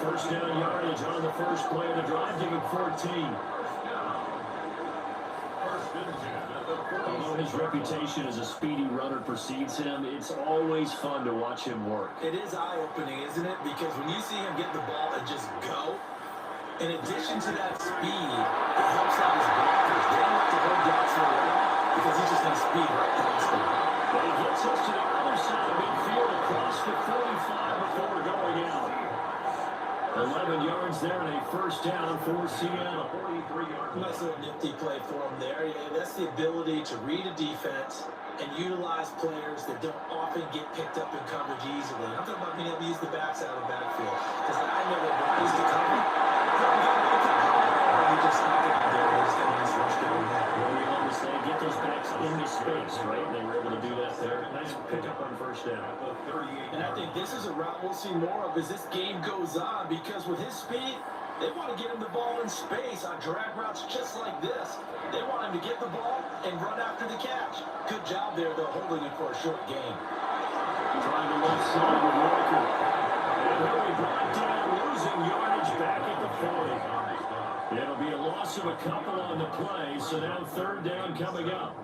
First down yardage on the first play of the drive, giving 14. Although his reputation as a speedy runner precedes him, it's always fun to watch him work. It is eye-opening, isn't it? Because when you see him get the ball and just go, in addition to that speed, it helps out his blockers. They don't have to hold down so long because he's just going to speed right past them. But he gets us to the other side of midfield across the 45 before going out. 11 yards there and a first down for Seattle. 43-yard. Nice little nifty play for him there. Yeah, that's the ability to read a defense and utilize players that don't often get picked up in coverage easily. I'm talking about being able to use the backs out of the backfield. Because I know that when I used to cover, you just not going to do it. Just got a nice rush down there. Well, we love to say, get those backs into space, right? They were able to do that there. Nice pickup on first down. And I think this is a route we'll see more of as this game goes on, because with his speed, They want to get him the ball in space on drag routes just like this. They want him to get the ball and run after the catch. Good job there, though, holding it for a short gain. Trying to left side with Walker. And really brought down, losing yardage back at the 40. It'll be a loss of a couple on the play, so now third down coming up.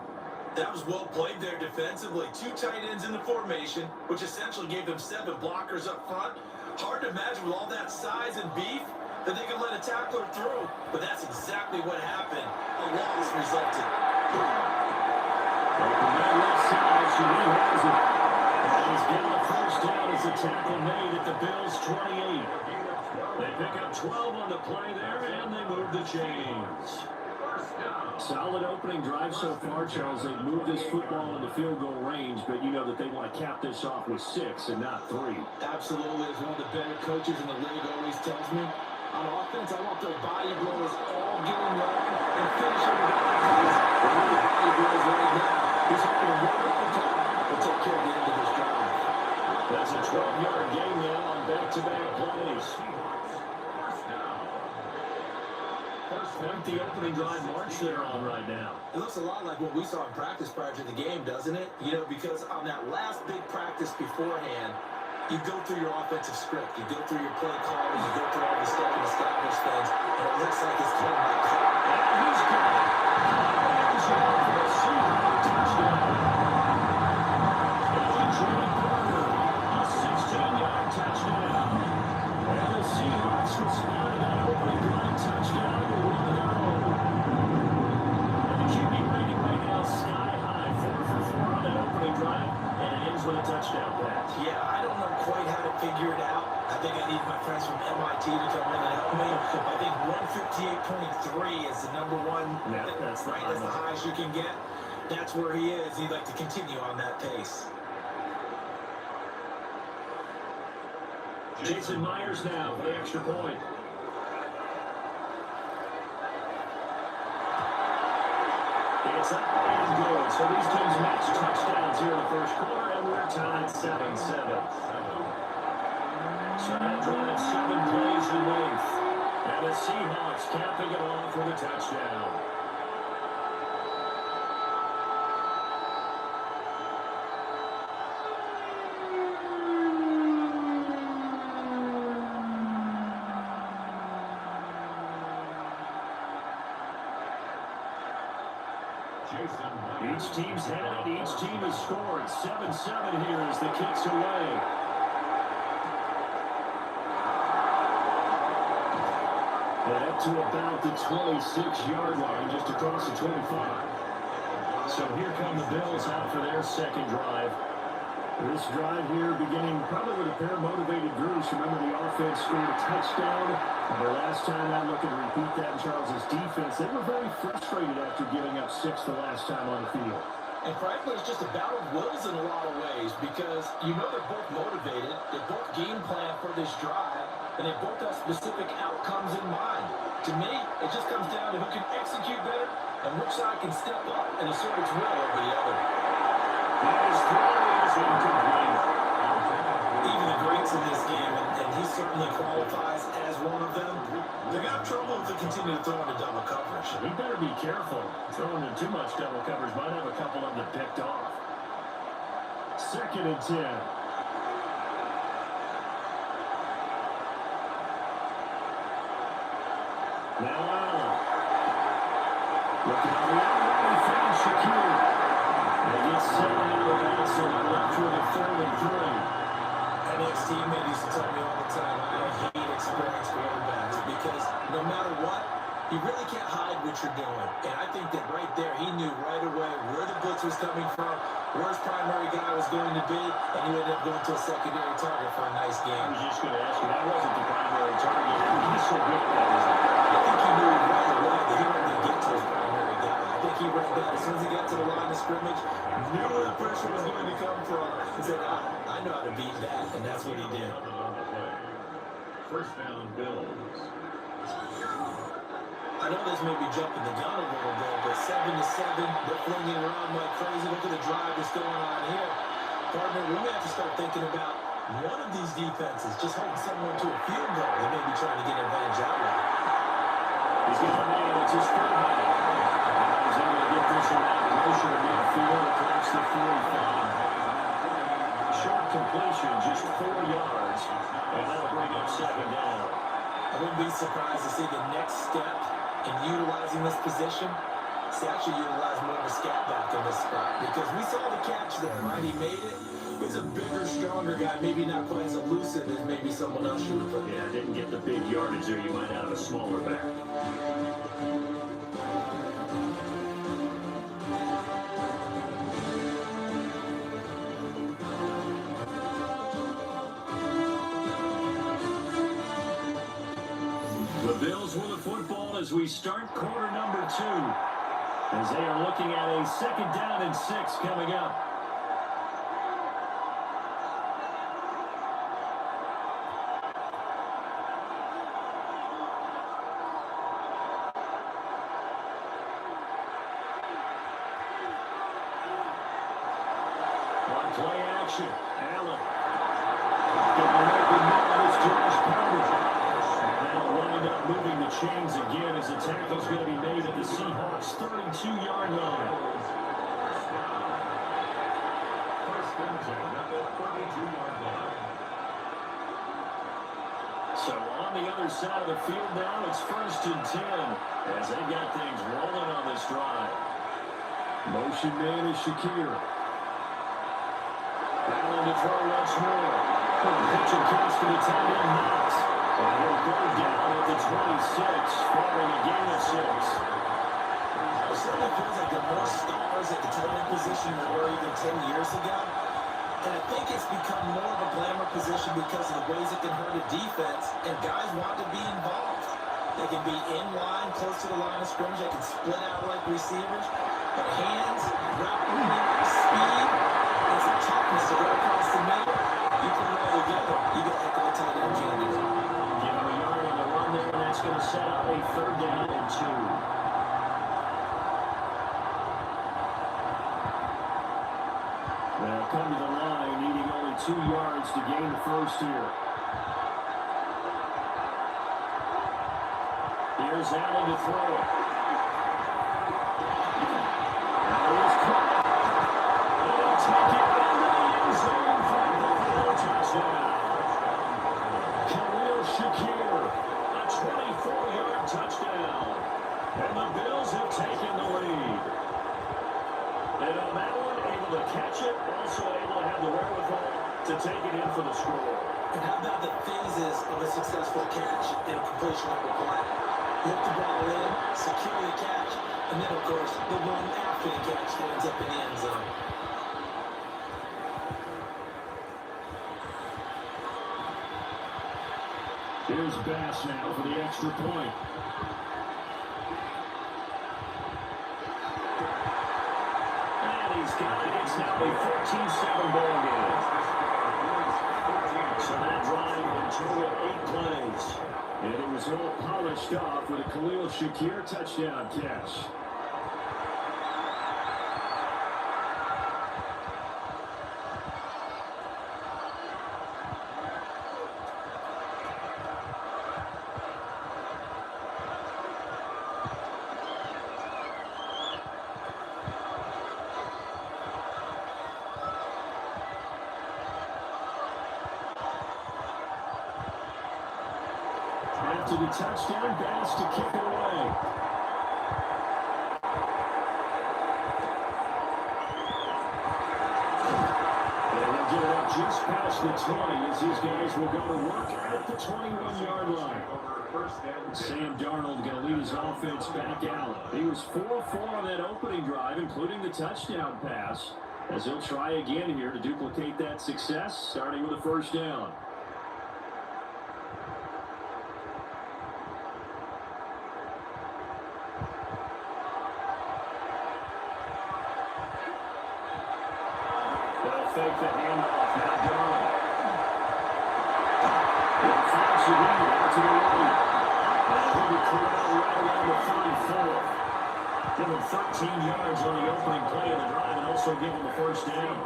That was well played there defensively. 2 tight ends in the formation, which essentially gave them 7 blockers up front. Hard to imagine with all that size and beef that they could let a tackler through, but that's exactly what happened. A loss resulted. Open that left side, Sharif has it. And he's getting the first down as a tackle made at the Bills' 28. They pick up 12 on the play there, and they move the chains. Solid opening drive so far, Charles. They've moved this football into field goal range, but you know that they want to cap this off with 6 and not 3. Absolutely, as one of the better coaches in the league always tells me, on offense, I want their body blowers all getting long and finishing with guys. One of the body blowers right now, he's hoping to run up the top and take care of the end of this drive. That's a 12-yard gain now on back-to-back plays. Quite the opening drive march they're on right now. It looks a lot like what we saw in practice prior to the game, doesn't it? You know, because on that last big practice beforehand, you go through your offensive script, you go through your play calling, you go through all the stuff and establish things, and it looks like it's kind of like And he's got it. He's on for a Seahawks touchdown. Adrian Porter, a 16-yard touchdown. And the Seahawks respond to that opening drive touchdown to 1-0. And the QB rating right now sky high, 4 for 4 on that opening drive, and it ends with a touchdown pass. Yeah, I don't know quite how to figure it out. I think I need my friends from MIT to come in and help me. I think 158.3 is the number one. Yeah, that's right. That's the highest you can get. That's where he is. He'd like to continue on that pace. Jason Myers now for the extra point. It's up and good. So these teams match touchdowns here in the first quarter, and we're tied 7-7. So that drive 7 plays in length. And the Seahawks capping it off with a touchdown. Each team's had it. Each team has scored. 7-7 here as the kick's away. And up to about the 26-yard line, just across the 25. So here come the Bills out for their second drive. This drive here beginning probably with a pair of motivated groups. Remember, the offense scored a touchdown. The last time I look and repeat that in Charles's defense, they were very frustrated after giving up 6 the last time on the field. And frankly, it's just a battle of wills in a lot of ways because you know they're both motivated, they both game plan for this drive, and they both have specific outcomes in mind. To me, it just comes down to who can execute better and which side can step up and assert its will over the other. His throw is incomplete. Even the greats in this game, and he certainly qualifies as one of them, they're going to have trouble if they continue to throw into double coverage. He better be careful. Throwing in too much double coverage might have a couple of them picked off. 2nd and 10. Now Allen. Looking on the outside, he finds Shakir. And gets 7 out of bounds, so they're left with a 3rd and 3. An ex-teammate used to tell me all the time, I hate experienced quarterbacks because no matter what, you really can't hide what you're doing. And I think that right there, he knew right away where the blitz was coming from, where his primary guy was going to be, and he ended up going to a secondary target for a nice game. I was just going to ask you, that wasn't the primary target. He's so good at that, isn't he? I think he knew right away that he wasn't going to get to his primary guy. I think he read that as soon as he got to the line of scrimmage, knew where the pressure was going to come from, and said, I know how to beat that, and that's what he did. First down, Bills. I know this may be jumping the gun a little bit, but 7-7, they're flinging around like crazy. Look at the drive that's going on here. Partner, we may have to start thinking about One of these defenses just holding someone to a field goal. They may be trying to get advantage that way. He's got a man. It's his fullback. He's able to get this one out of motion to midfield across the 45. Short completion, just 4 yards. And that'll bring up second down. I wouldn't be surprised to see the next step in utilizing this position. It's actually utilize more of a scat back in this spot. Because we saw the catch there, right? He made it. He's a bigger, stronger guy. Maybe not quite as elusive as maybe someone else should have put. Yeah, didn't get the big yardage there. You might have a smaller back. The Bills with the football as we start quarter number 2. As they are looking at a 2nd down and 6 coming up. On play action, Allen. Getting an open man is Josh Powell. Now wind up moving the chains again as the tackle's going to be made at the Seahawks' 32-yard line. First and 10 at the 32-yard line. So on the other side of the field now, it's 1st and 10 as they got things rolling on this drive. Motion man is Shakir. Allen to throw once more. Pitch and catch to the tight end Knox. And he'll go down at the 26, following a gain of 6. It certainly feels like there are more stars at the tight end position than there were even 10 years ago. And I think it's become more of a glamour position because of the ways it can hurt a defense, and guys want to be involved. They can be in line, close to the line of scrimmage. They can split out like receivers. But hands, route running, speed, and some toughness to go across the middle. You put it all together, you got heck of a tight end candidate. Give him a yard on the run there, and that's going to set up a 3rd down and 2. They'll come to the line, needing only 2 yards to gain the first here. Here's Allen to throw it. Now he's caught. He'll take it into the end zone for a Buffalo touchdown. Khalil Shakir, a 24-yard touchdown. And the Bills have taken the lead. And on that one, able to catch it, also able to have the wherewithal to take it in for the score. And how about the phases of a successful catch and completion of a play? Lift the ball in, secure the catch, and then, of course, the one after the catch ends up in the end zone. Here's Bass now for the extra point. And he's got it. It's now a 14-7 ball game. So that drive in total 8 plays. And it was all polished off with a Khalil Shakir touchdown catch. After the touchdown, Bass to kick it away. And they'll get it up just past the 20 as these guys will go to work at the 21-yard line. Sam Darnold going to lead his offense back out. He was 4-4 on that opening drive, including the touchdown pass, as he'll try again here to duplicate that success, starting with a 1st down. Fake the handoff, now Darnold. He'll flash it in out to the right. He'll be corralled right around the 34. Give him 13 yards on the opening play of the drive and also give him the 1st down.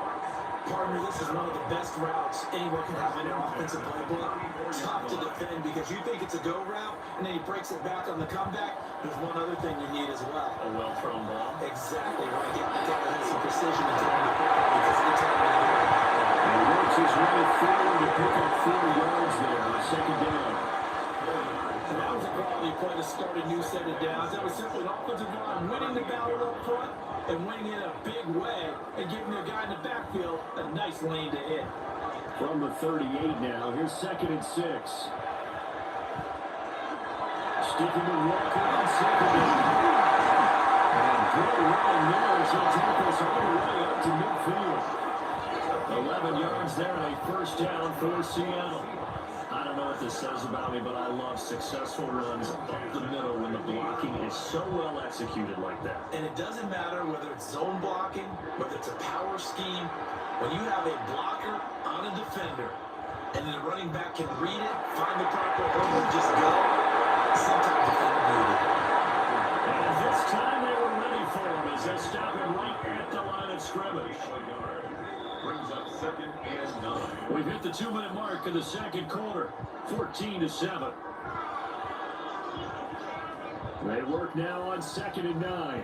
Partner, this is one of the best routes anyone can have in an offensive playbook. Tough to defend because you think it's a go route, and then he breaks it back on the comeback. There's one other thing you need as well. A well-thrown ball. Exactly. You want to get the guy that has some precision in throwing the football because of the time of the year. And he works his way forward to pick up 4 yards there on 2nd down. And that was a quality play to start a new set of downs. That was simply an offensive line winning the battle up front and winning in a big way and giving the guy in the backfield a nice lane to hit. From the 38 now, here's 2nd and 6. Sticking with Walker on 2nd down. And good run there as he'll take us all the way up to midfield. 11 yards there and a 1st down for Seattle. I don't know what this says about me, but I love successful runs up the middle when the blocking is so well executed like that. And it doesn't matter whether it's zone blocking, whether it's a power scheme. When you have a blocker on a defender, and then the running back can read it, find the proper hole, and just go, sometimes it's unmuted. And this time they were ready for him as they stop him right at the line of scrimmage. Brings up 2nd and 9. We've hit the 2-minute mark in the 2nd quarter, 14-7. They work now on 2nd and 9.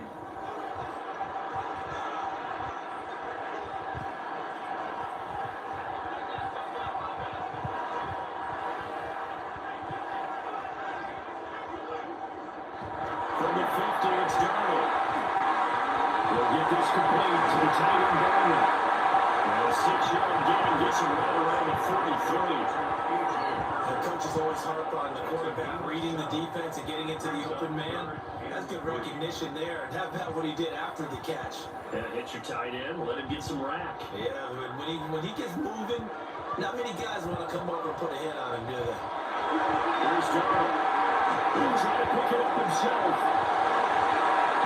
From the 50, it's Darnold. They'll get this complete to the tight end Bowman. And a 6-yard gain gets him right around the 43. The coaches always harp on the quarterback reading the defense and getting into the open man. That's good recognition there. And how about what he did after the catch? Yeah, hit your tight end, let him get some rack. Yeah, when he gets moving, not many guys want to come over and put a hit on him, do they? Here's Darnold. He'll try to pick it up himself.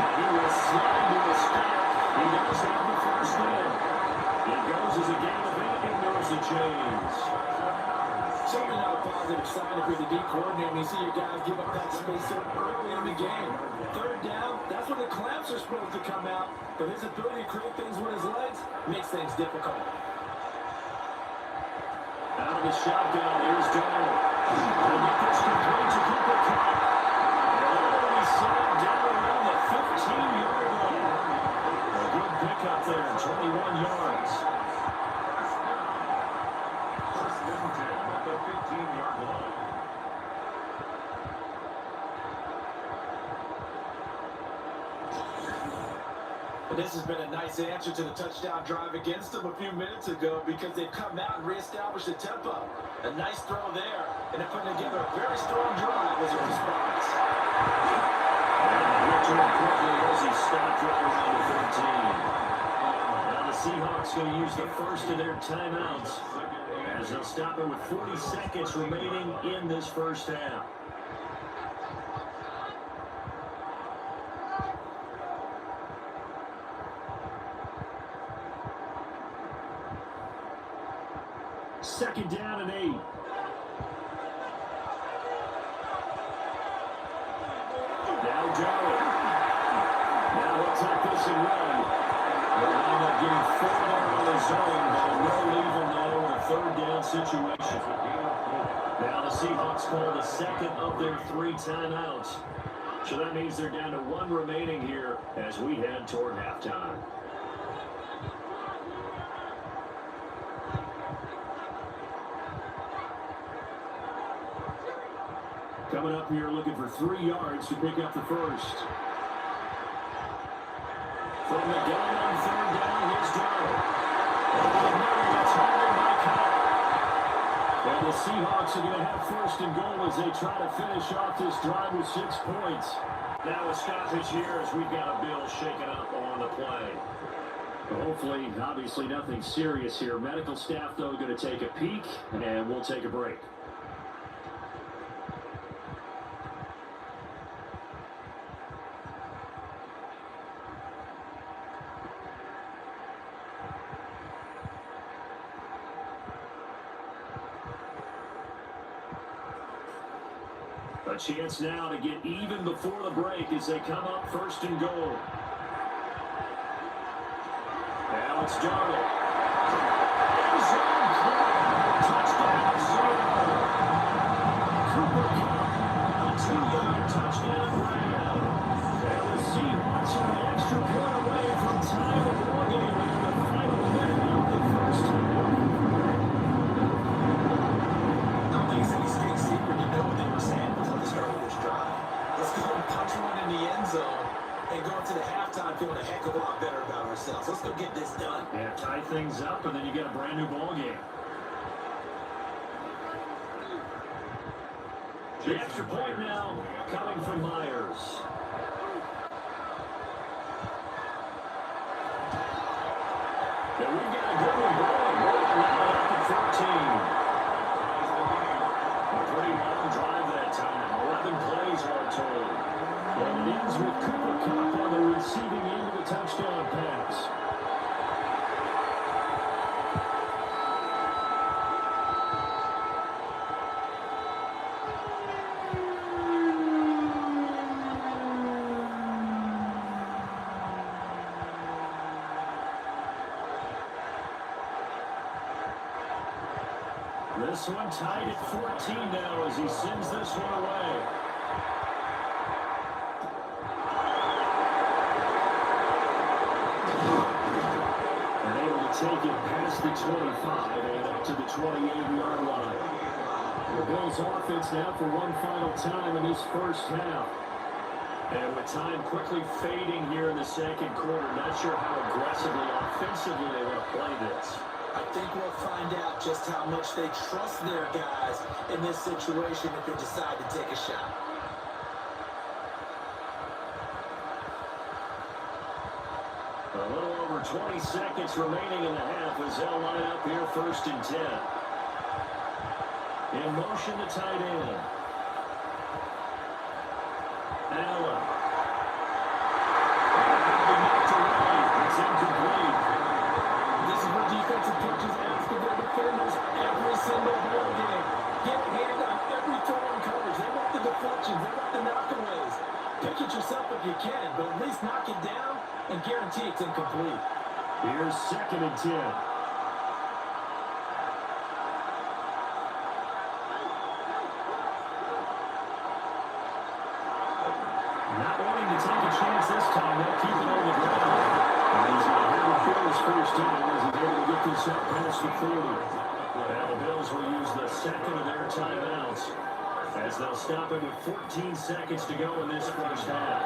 And he will slide to a stop. He does have the 1st down. It goes as a gain of 8 and there's the chains. Certainly not a positive sign if you're the D coordinator and you see your guys give up that space so early in the game. 3rd down, that's when the clamps are supposed to come out, but his ability to create things with his legs makes things difficult. Out of the shotgun, here's Darnold. He'll get this complete to Cooper Kupp. And he's slid down around the 15-yard line. A good pickup there, 21 yards. 1st and 10 at the 15-yard line. But this has been a nice answer to the touchdown drive against them a few minutes ago because they've come out and reestablished the tempo. A nice throw there, and they're putting together a very strong drive as a response. And Richard quickly as he stopped right around the 13. Now the Seahawks going to use the first of their timeouts as they'll stop it with 40 seconds remaining in this 1st half. Second down and 8. Now Darnold. Now he'll take this and run. They'll wind up getting 4 there on his own, but will leave him now in a 3rd down situation. Now the Seahawks call the 2nd of their 3 timeouts. So that means they're down to 1 remaining here as we head toward halftime. Coming up here looking for 3 yards to pick up the 1st. From the gun on 3rd down, here's Darnold. It's handled by Kupp. And the Seahawks are going to have 1st and goal as they try to finish off this drive with 6 points. Now a stoppage here as we've got a bill shaken up on the play. Hopefully, obviously nothing serious here. Medical staff, though, going to take a peek, and we'll take a break. A chance now to get even before the break as they come up 1st and goal. Now it's Darnold. lot better about ourselves. Let's go get this done. Yeah, tie things up, and then you get a brand new ball game. The extra point now coming from Myers. And we've got a good one going. Now up at 14. A pretty long drive that time. 11 plays all told. And it ends with Cooper Kupp on the receiving end of the touchdown pass. This one tied at 14 now as he sends this one away. And able to take it past the 25 and up to the 28-yard line. The Bills offense now for one final time in this first half. And with time quickly fading here in the second quarter, not sure how aggressively, offensively they want to play this. I think we'll find out just how much they trust their guys in this situation if they decide to take a shot. A little over 20 seconds remaining in the half as they'll line up here first and 10. In motion to tight end. Allen. It's incomplete. This is what defensive coaches ask of their defenders every single ball game. Get a hand on every throw in coverage. They want the deflections. They want the knockaways. Pick it yourself if you can, but at least knock it down and guarantee it's incomplete. Here's second and 10. Not wanting to take a chance this time. They'll keep it on the ground. And he's going to have a Bills first time as he's able to get this up past the 40. Now the Bills will use the second of their timeouts as they'll stop it with 14 seconds to go in this first half.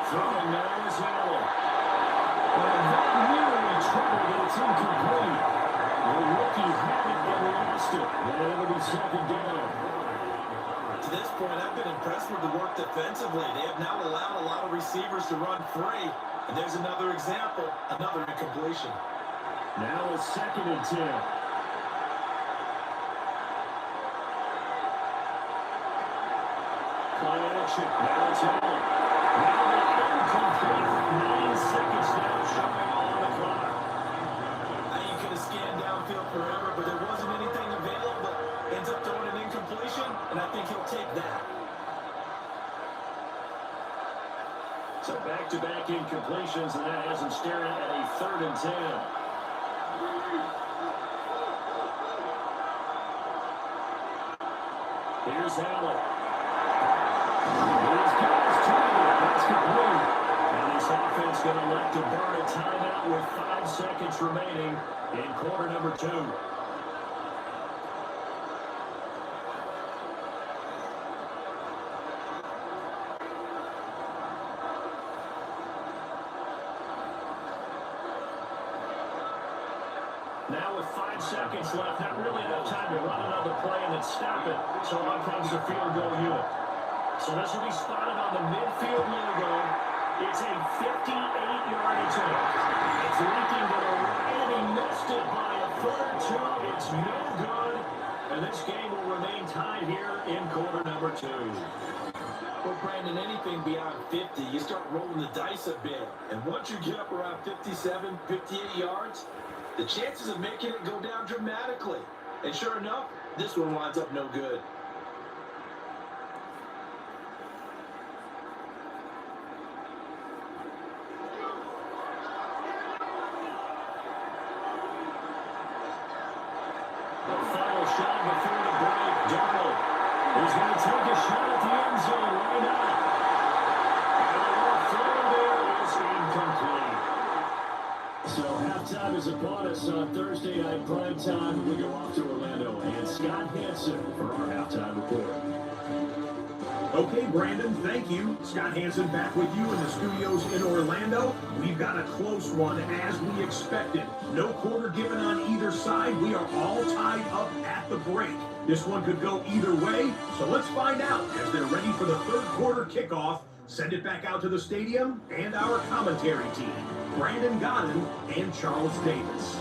Throwing now is Allen. And that nearly troubled, but it's incomplete. The rookie had it and lost it. And it'll be second down. To this point, I've been impressed with the work defensively. They have now allowed a lot of receivers to run free. And there's another example, another incompletion. Now a second and 10. Play action. Now it's Allen. Now the incomplete. 9 seconds now showing on the clock. You could have scanned downfield forever, but there wasn't anything available. Ends up throwing an incompletion, and I think he'll take that. So back-to-back incompletions, and that has him staring at a third and 10. Here's Allen. He's got his target. That's complete. And this offense going to elect to burn a timeout with 5 seconds remaining in quarter number 2. Now with 5 seconds left, not really enough time to run another play and then stop it. So on comes the field goal unit. So this will be spotted on the midfield logo. It's a 58-yard attempt. It's leaking to the right, and he missed it by a foot or two. It's no good. And this game will remain tied here in quarter number 2. Well, Brandon, anything beyond 50, you start rolling the dice a bit. And once you get up around 57, 58 yards, the chances of making it go down dramatically. And sure enough, this one winds up no good. The final shot before the break. Darnold is going to take a shot at the end zone. Why not? And it works is upon us on Thursday night prime time. We go off to Orlando and Scott Hansen for our halftime report. Okay, Brandon, thank you. Scott Hansen back with you in the studios in Orlando. We've got a close one as we expected. No quarter given on either side. We are all tied up at the break. This one could go either way, so let's find out as they're ready for the third quarter kickoff. Send it back out to the stadium and our commentary team, Brandon Godden and Charles Davis.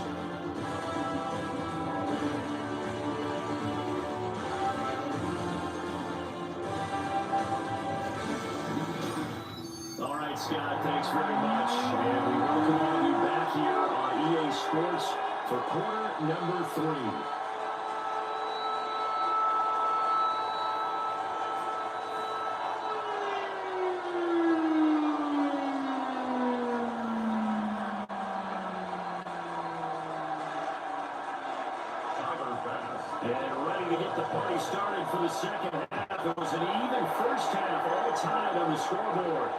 All right, Scott, thanks very much. And we welcome all of you back here on EA Sports for quarter number 3. And ready to get the party started for the second half. It was an even first half, all tied on the scoreboard.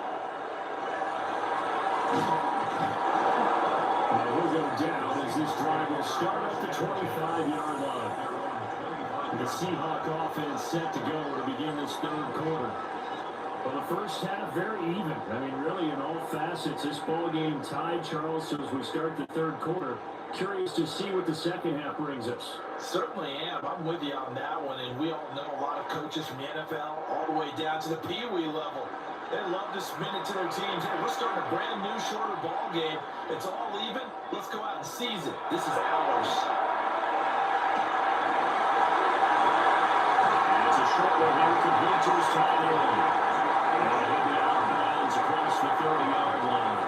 And we'll go down as this drive will start at the 25-yard line. The Seahawk offense set to go to begin this third quarter. Well, the first half, very even. I mean, really, in all facets, this ball game tied, Charles, so as we start the third quarter. Curious to see what the second half brings us. Certainly am. I'm with you on that one. And we all know a lot of coaches from the NFL all the way down to the Pee Wee level. They love to spin it to their teams. Hey, we're starting a brand new, shorter ball game. It's all even. Let's go out and seize it. This is ours. And it's a short one here. Complete to his tight end. And he'll be out of bounds across the 30-yard line.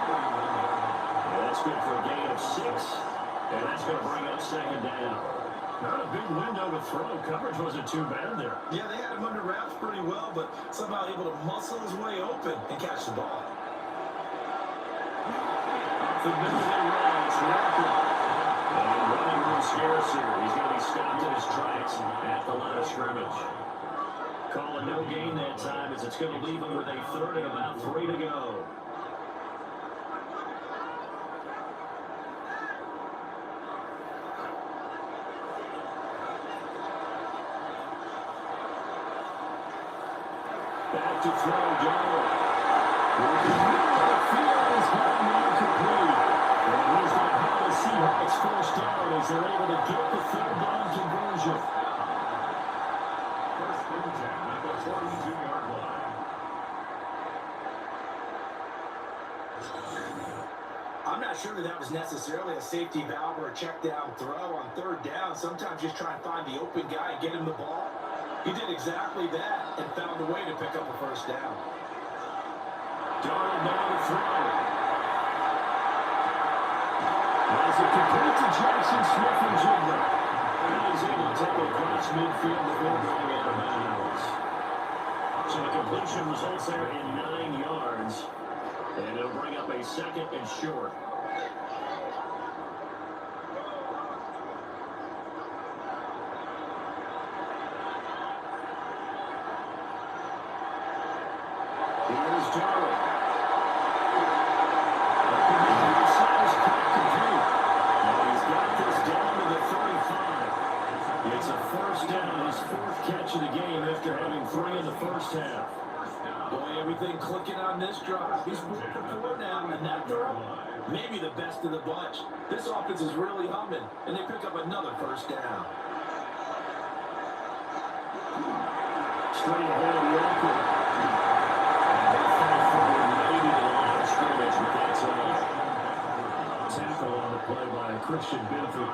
And that's good for a gain of 6. And that's going to bring up second down. Not a big window to throw. Coverage wasn't too bad there. Yeah, they had him under wraps pretty well, but somehow able to muscle his way open and catch the ball. Off the middle they run. It's Walker. And running room scarce here. He's going to be stopped in his tracks at the line of scrimmage. Call it no gain that time as it's going to leave him with a third and about 3 to go. Back to throw, Darnold. Working middle of the field is now complete. And he's going to have the Seahawks first down as they're able to get the third down conversion. First and 10 at the 22-yard line. I'm not sure that was necessarily a safety valve or a check down throw on third down. Sometimes just try and find the open guy and get him the ball. He did exactly that and found a way to pick up a first down. Darnold now to throw. As it complete to Jackson Smith-Njigba. And he's able to take it across midfield before going out of bounds. So the completion results there in 9 yards. And it'll bring up a second and short. Here's Darnold. Up in the outside is cut complete. And he's got this down to the 35. It's a first down, his 4th catch of the game after having 3 in the first half. Boy, everything clicking on this drive. He's 4 for 4 now, and that throw, maybe the best of the bunch. This offense is really humming, and they pick up another first down. Straight ahead, Walker. Maybe the line of scrimmage with that tackle on the play by Christian Benford.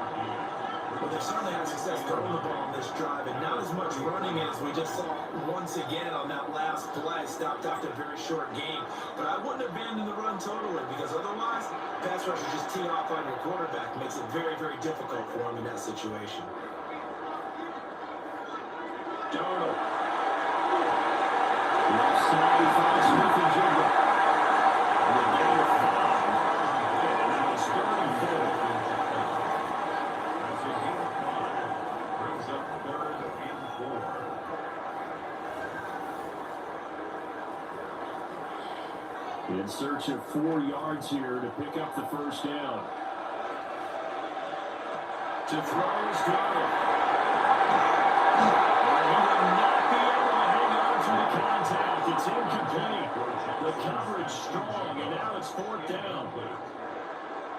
Well, they certainly had success throwing the ball on this drive, and not as much running as we just saw once again on that last play. Stopped after a very short game. But I wouldn't abandon the run totally, because otherwise, pass rush will just tee off on your quarterback. Makes it very, very difficult for him in that situation. Darnold. Left side, he finds Smith-Njigba. And the gain of 5. And now it's 34. Brings up 3rd and 4. In search of 4 yards here to pick up the first down. To throw is Darnold. He will not be able to hang on to the contact. It's incomplete. The coverage strong, and now it's 4th down.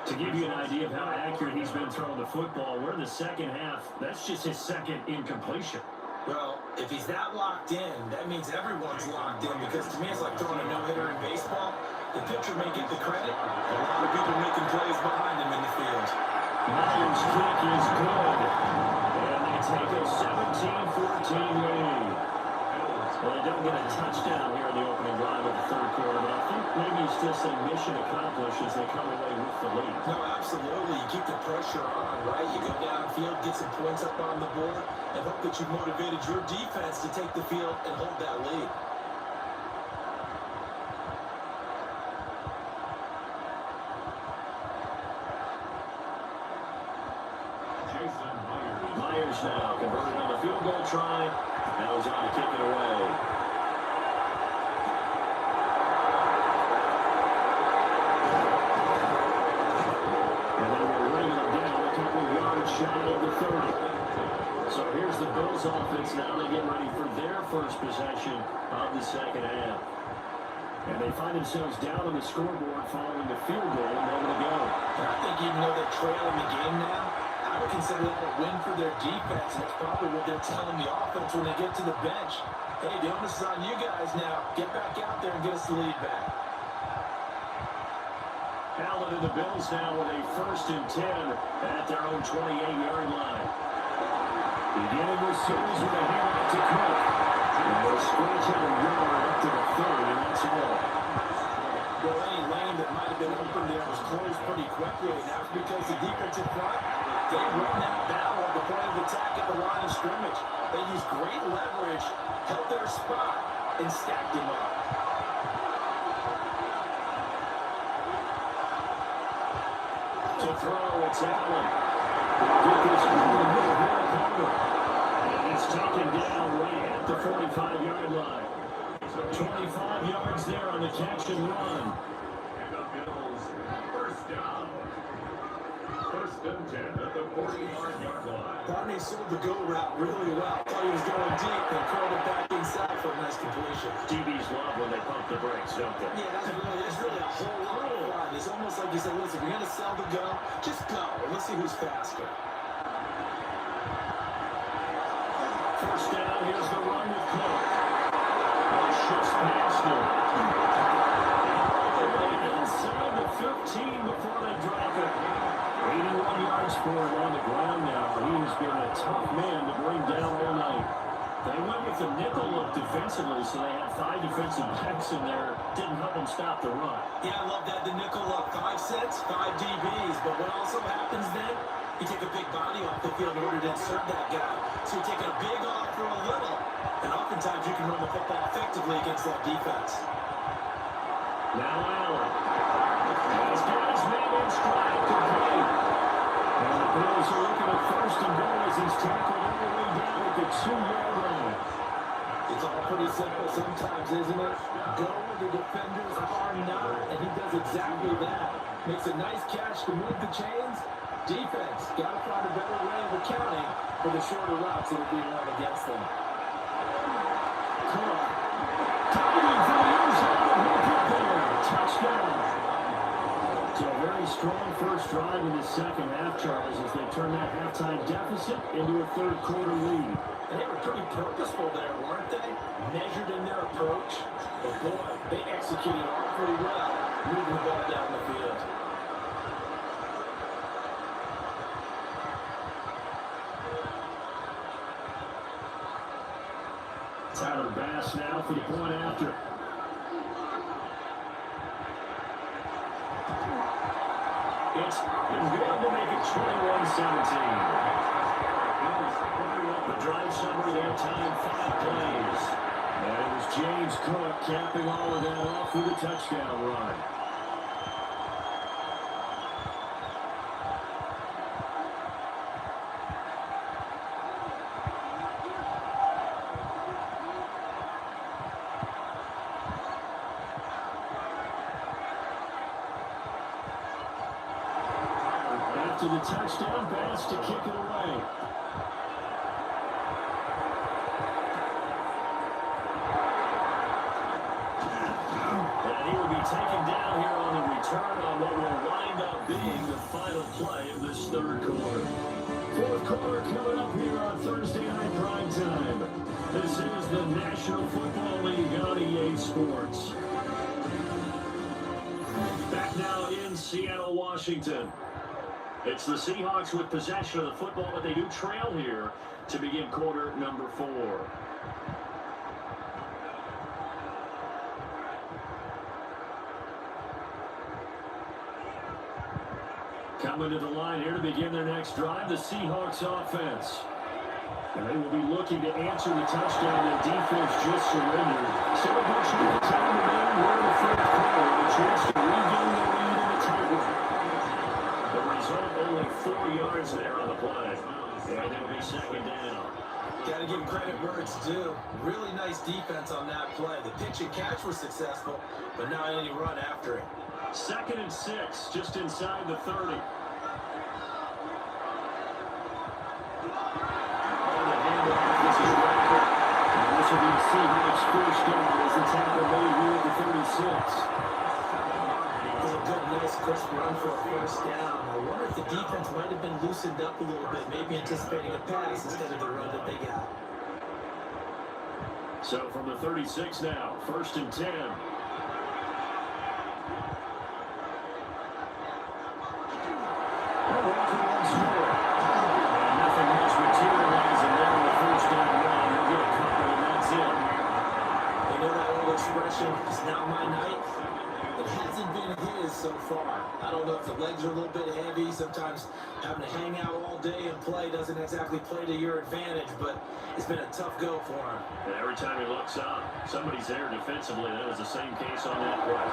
To give you an idea of how accurate he's been throwing the football, we're in the second half. That's just his second incompletion. Well, if he's that locked in, that means everyone's locked in, because to me it's like throwing a no-hitter in baseball. The pitcher may get the credit, a lot of people making plays behind him in the field. Myers' kick is good. And they take a 17-14 lead. Well, they don't get a touchdown here in the opening drive of the third quarter, but I think maybe it's just a mission accomplished as they come away with the lead. No, absolutely. You keep the pressure on, right? You go downfield, get some points up on the board, and hope that you've motivated your defense to take the field and hold that lead. Myers now converted on the field goal try. Now he's on to kick it away. And then we're running them down a couple of yards shy of the 30. So here's the Bills offense. Now they get ready for their first possession of the second half. And they find themselves down on the scoreboard following the field goal a moment ago. And I think even though they're trailing the game now, I would consider that a win for their defense. And that's probably what they're telling the offense when they get to the bench. Hey, the onus is on you guys now. Get back out there and get us the lead back. Allen and the Bills now with a 1st and 10 at their own 28-yard line. Beginning with Sims with a handoff to Cook. And they'll stretch out a yard up to the 30, and that's all. Well, any lane that might have been open there was closed pretty quickly. And that's because the defensive front, they run that battle at the point of attack at the line of scrimmage. They used great leverage, held their spot, and stacked him up. To throw, it's Allen. Get this one in the middle of the cover. And it's taken down right at the 45-yard line. 25 yards there on the catch and run. And the Bills, 1st down. 1st and 10 at the 40-yard line. Barney sold the go route really well. Thought he was going deep and curled it back inside for a nice completion. DBs love when they pump the brakes, don't they? Yeah, that's really a whole lot of fun. It's almost like you said, listen, we're going to sell the go. Just go. Let's see who's faster. 1st down, here's the run with Cook. Shifts past him. Inside the 15 before they drop it. 81 yards for him on the ground now. He has been a tough man to bring down all night. They went with the nickel look defensively, so they had 5 defensive backs in there. Didn't help them stop the run. Yeah, I love that. The nickel look. 5 sets, 5 DBs. But what also happens then, you take a big body off the field in order to insert that guy. So you're taking a big off for a little. And oftentimes you can run the football effectively against that defense. Now Allen. He's got his man in stride complete. And the Bills are looking at 1st and goal as he's tackled all the way down at the 2-yard line. It's all pretty simple sometimes, isn't it? Go where the defenders are not, and he does exactly that. Makes a nice catch to move the chains. Defense, got to find a better way of accounting for the shorter routes that are being run against them. Cook. Diving for the end zone. He'll get there. Touchdown. So a very strong first drive in the second half, Charles, as they turn that halftime deficit into a third quarter lead. And they were pretty purposeful there, weren't they? Measured in their approach. But boy, they executed awfully well, moving the ball down the field. Tyler Bass now for the point after. It's been good to make it 21-17. The drive summary that time 5 plays. And it was James Cook capping all of that off with a touchdown run. after the touchdown pass to kick it away. And he will be taken down here on the return on what will wind up being the final play of this third quarter. Fourth quarter coming up here on Thursday Night Prime Time. This is the National Football League on EA Sports. Back now in Seattle, Washington. It's the Seahawks with possession of the football, but they do trail here to begin quarter number 4. Coming to the line here to begin their next drive, the Seahawks offense. And they will be looking to answer the touchdown their defense just surrendered. Celebration of the time remaining here in the fourth quarter, a chance to regain the lead in the title. The result, only 4 yards there on the play. And it'll be second down. Got to give credit where it's due. Really nice defense on that play. The pitch and catch was successful, but not any run after it. 2nd and 6, just inside the 30. This will be the Seahawks' first down as the tackle made here at the 36. It was a good, nice, crisp run for a first down. I wonder if the defense might have been loosened up a little bit, maybe anticipating a pass instead of the run that they got. So from the 36 now, 1st and 10. Walking once more. And nothing much materializing there on the first down run. He'll get a couple, and that's it. You know that old expression, it's not my night? It hasn't been his so far. I don't know if the legs are a little bit heavy. Sometimes having to hang out all day and play doesn't exactly play to your advantage, but it's been a tough go for him. And every time he looks up, somebody's there defensively. That was the same case on that play.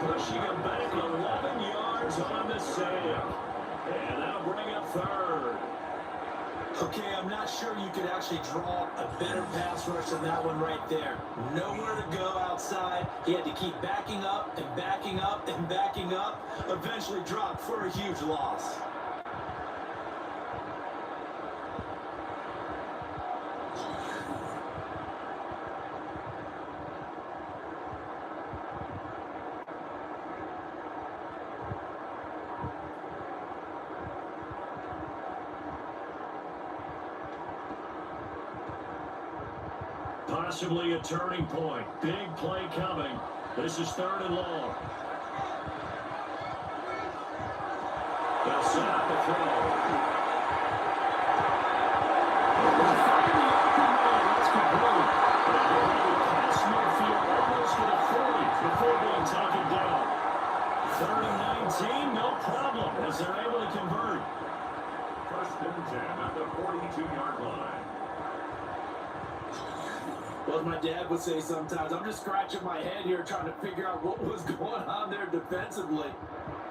Pushing him back 11 yards on the save. And that'll bring up 3rd. Okay, I'm not sure you could actually draw a better pass rush than that one right there. Nowhere to go outside. He had to keep backing up and backing up and backing up. Eventually dropped for a huge loss. Possibly a turning point. Big play coming. This is 3rd and long. They'll set up the throw. They'll find the open man. That's complete. And they'll be past midfield almost to the 40 before being taken down. 3rd and 19, no problem as they're able to convert. 1st and 10 at the 42-yard line. Well, as my dad would say sometimes, I'm just scratching my head here trying to figure out what was going on there defensively.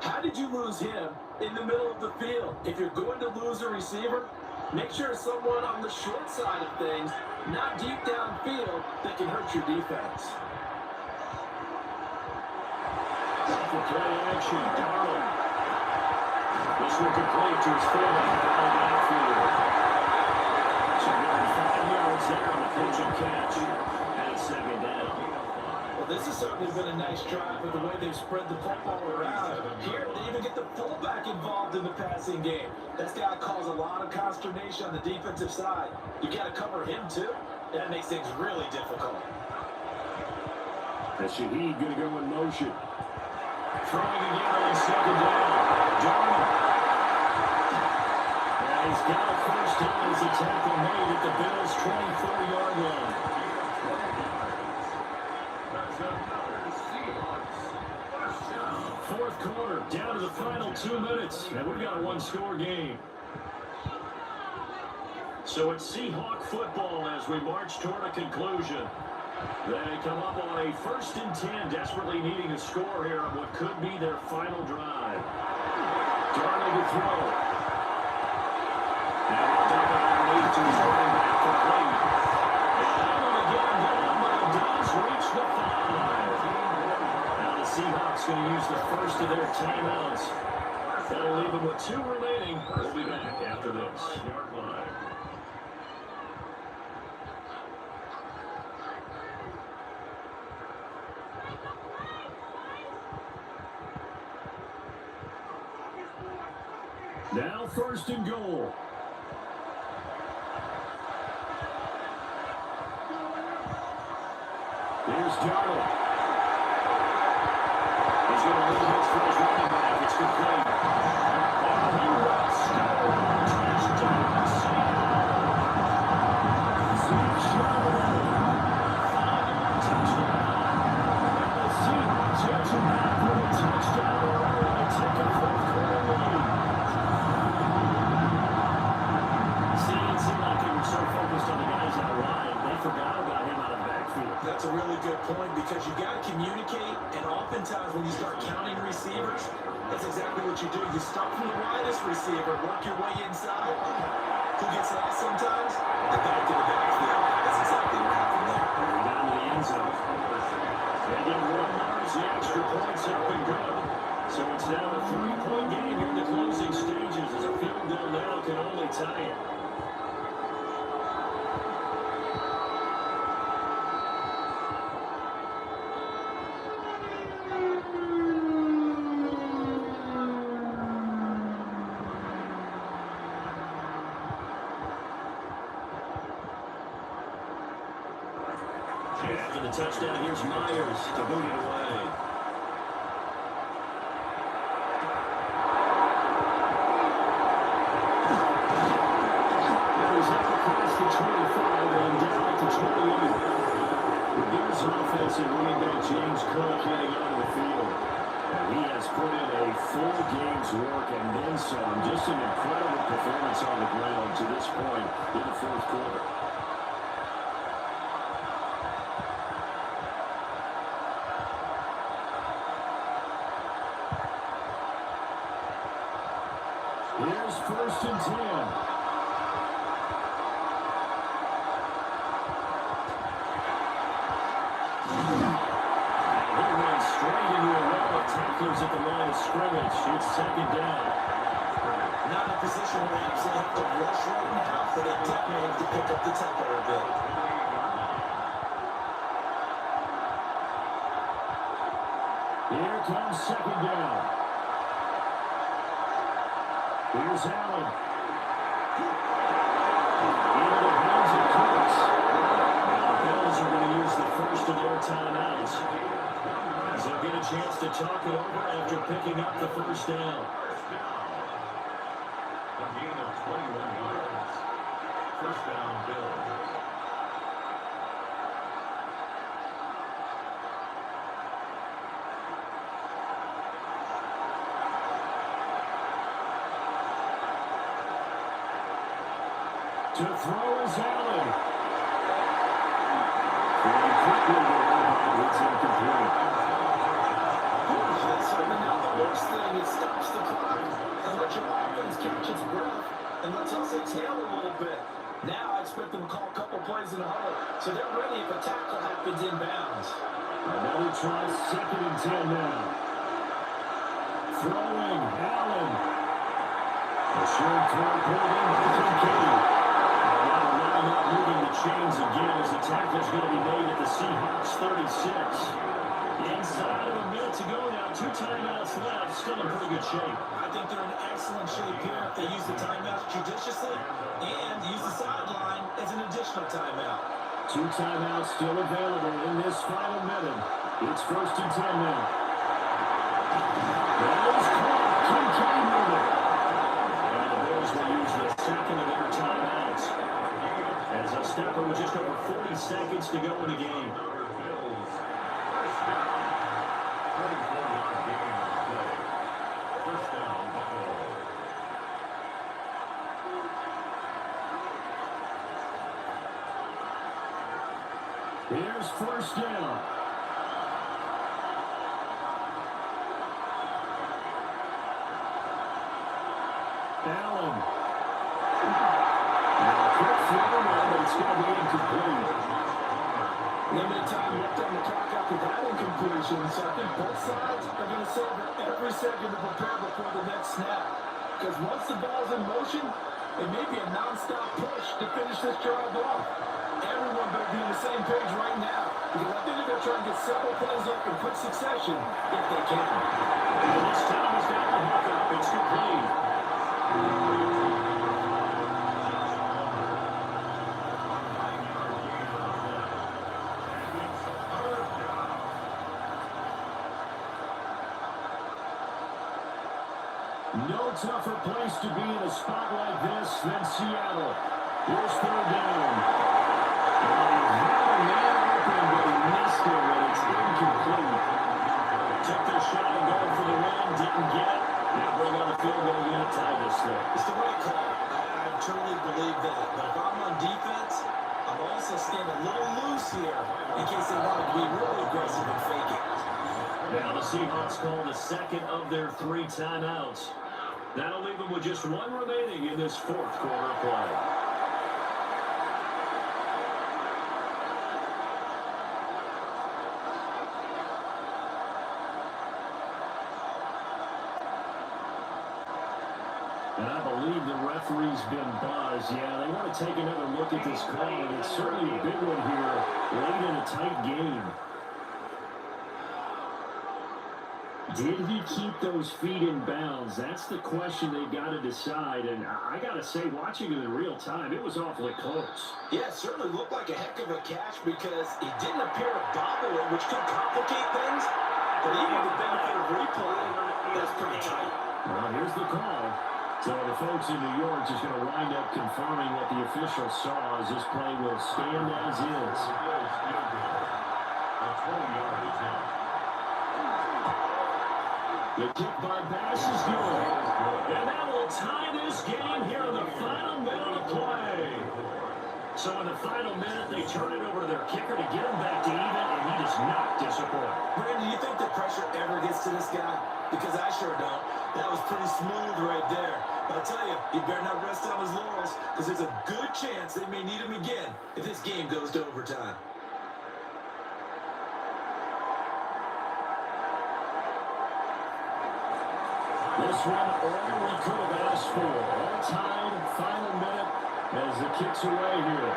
How did you lose him in the middle of the field? If you're going to lose a receiver, make sure it's someone on the short side of things, not deep downfield, that can hurt your defense. For play action, Darnold. This one complete to his fullback down the backfield. So nearly 5 yards there on the pitch and catch. And it's 2nd down. Well, this has certainly been a nice drive with the way they've spread the football around. Here, they even get the fullback involved in the passing game. That's got to cause a lot of consternation on the defensive side. You got to cover him, too. That makes things really difficult. And Shaheed going to go in motion. Throwing again on 2nd down. Darnold. And he's got a first down as a tackle made at the Bills' 24-yard line. That's another Seahawks first down. 4th quarter, down to the final 2 minutes, and we've got a one-score game. So it's Seahawk football as we march toward a conclusion. They come up on a 1st and 10, desperately needing a score here on what could be their final drive. Darnold to throw. Now he'll take it underneath to his running back complete. And again, their timeouts. That'll leave them with 2 remaining. We'll be back after this. 5-yard line. Now 1st and goal. Here's Darnold. He's going to lead this for his running back. It's complete. And he will score. Touchdown, Seattle. Zeke Charbonnet. 5-yard touchdown. And the Seahawks answer back with a touchdown early to take a 4th-quarter lead. See, it seemed like they were so focused on the guys on the line, they forgot about him out of the backfield. That's a really good point because you got to communicate, and oftentimes when you start counting receivers, that's exactly what you do. You start from the widest receiver, work your way inside. Who gets lost sometimes? The back in the backfield. That's exactly what happened there. They're down to the end zone. They get 1 yards, the extra points up and good. So it's now a 3-point game here in the closing stages as a field goal now can only tie it. After the touchdown, here's Myers to boot it away. That is up across the 25 and down at the 28. Here's offensive running back James Cook heading onto the field. And he has put in a full game's work and then some. Just an incredible performance on the ground to this point in the 4th quarter. Here's 1st and 10. He runs straight into a row of tacklers at the line of scrimmage. It's 2nd down. Not in a position where they absolutely have to rush right now, but they definitely have to pick up the tempo a bit. Here comes 2nd down. Here's Allen. Into the hands of Cooks. Now the Bills are going to use the first of their timeouts, as they'll get a chance to talk it over after picking up the 1st down. A gain of 21 yards. 1st down, Bills. To throw is Allen. Very quickly there, but it's incomplete. That's certainly not the worst thing. It stops the clock and lets your offense catch its breath and lets us exhale a little bit. Now I expect them to call a couple plays in a huddle, so they're ready if a tackle happens inbounds. Another try, 2nd and 10 now. Throwing, Allen. A short throw pulled in by Kincaid. Now not moving the chains again as the tackle's going to be made at the Seahawks 36. Inside of a minute to go now, 2 timeouts left, still in pretty good shape. I think they're in excellent shape here if they use the timeouts judiciously and use the sideline as an additional timeout. 2 timeouts still available in this final minute. It's 1st and 10 now. That is caught. Kincaid with it. And the Bills will use the 2nd of their timeouts, as a stepper with just over 40 seconds to go in the game. Bills. 1st down. 34-yard gain on play. 1st down, Buffalo. Here's 1st down. Allen. Now, quick throw now, but it's going to be incomplete. Limited time left on the clock after that incompletion, so I think both sides are going to savor every second to prepare before the next snap. Because once the ball's in motion, it may be a non-stop push to finish this drive off. Everyone better be on the same page right now, because I think they're going to try and get several plays up in quick succession if they can. And this time he's got the hookup. It's complete. No tougher place to be in a spot like this than Seattle. Here's third down. And he had a man open, but he missed him, and it's incomplete. Took their shot and going for the win, didn't get it. Now bring on the field goal unit, tie this thing. It's the right call. I truly believe that. But if I'm on defense, I'm also staying a little loose here in case they want to be really aggressive and fake it. Now the Seahawks call the second of their 3 timeouts. That'll leave them with just 1 remaining in this fourth quarter play. And I believe the referee's been buzzed. Yeah, they want to take another look at this call, and it's certainly a big one here late in a tight game. Did he keep those feet in bounds? That's the question they've got to decide. And I got to say, watching it in real time, it was awfully close. Yeah, it certainly looked like a heck of a catch because it didn't appear to bobble it, which could complicate things. But even with the benefit of replay, that's pretty tight. Well, here's the call. So the folks in New York just going to wind up confirming what the official saw as this play will stand as is. A 20-yard attempt. The kick by Bass is good. And that will tie this game here in the final minute of play. So in the final minute, they turn it over to their kicker to get him back to even, and he does not disappoint. Brandon, do you think the pressure ever gets to this guy? Because I sure don't. That was pretty smooth right there. But I'll tell you, he better not rest on his laurels, because there's a good chance they may need him again if this game goes to overtime. This one all we could have asked for. All tied, final minute as the kick's away here.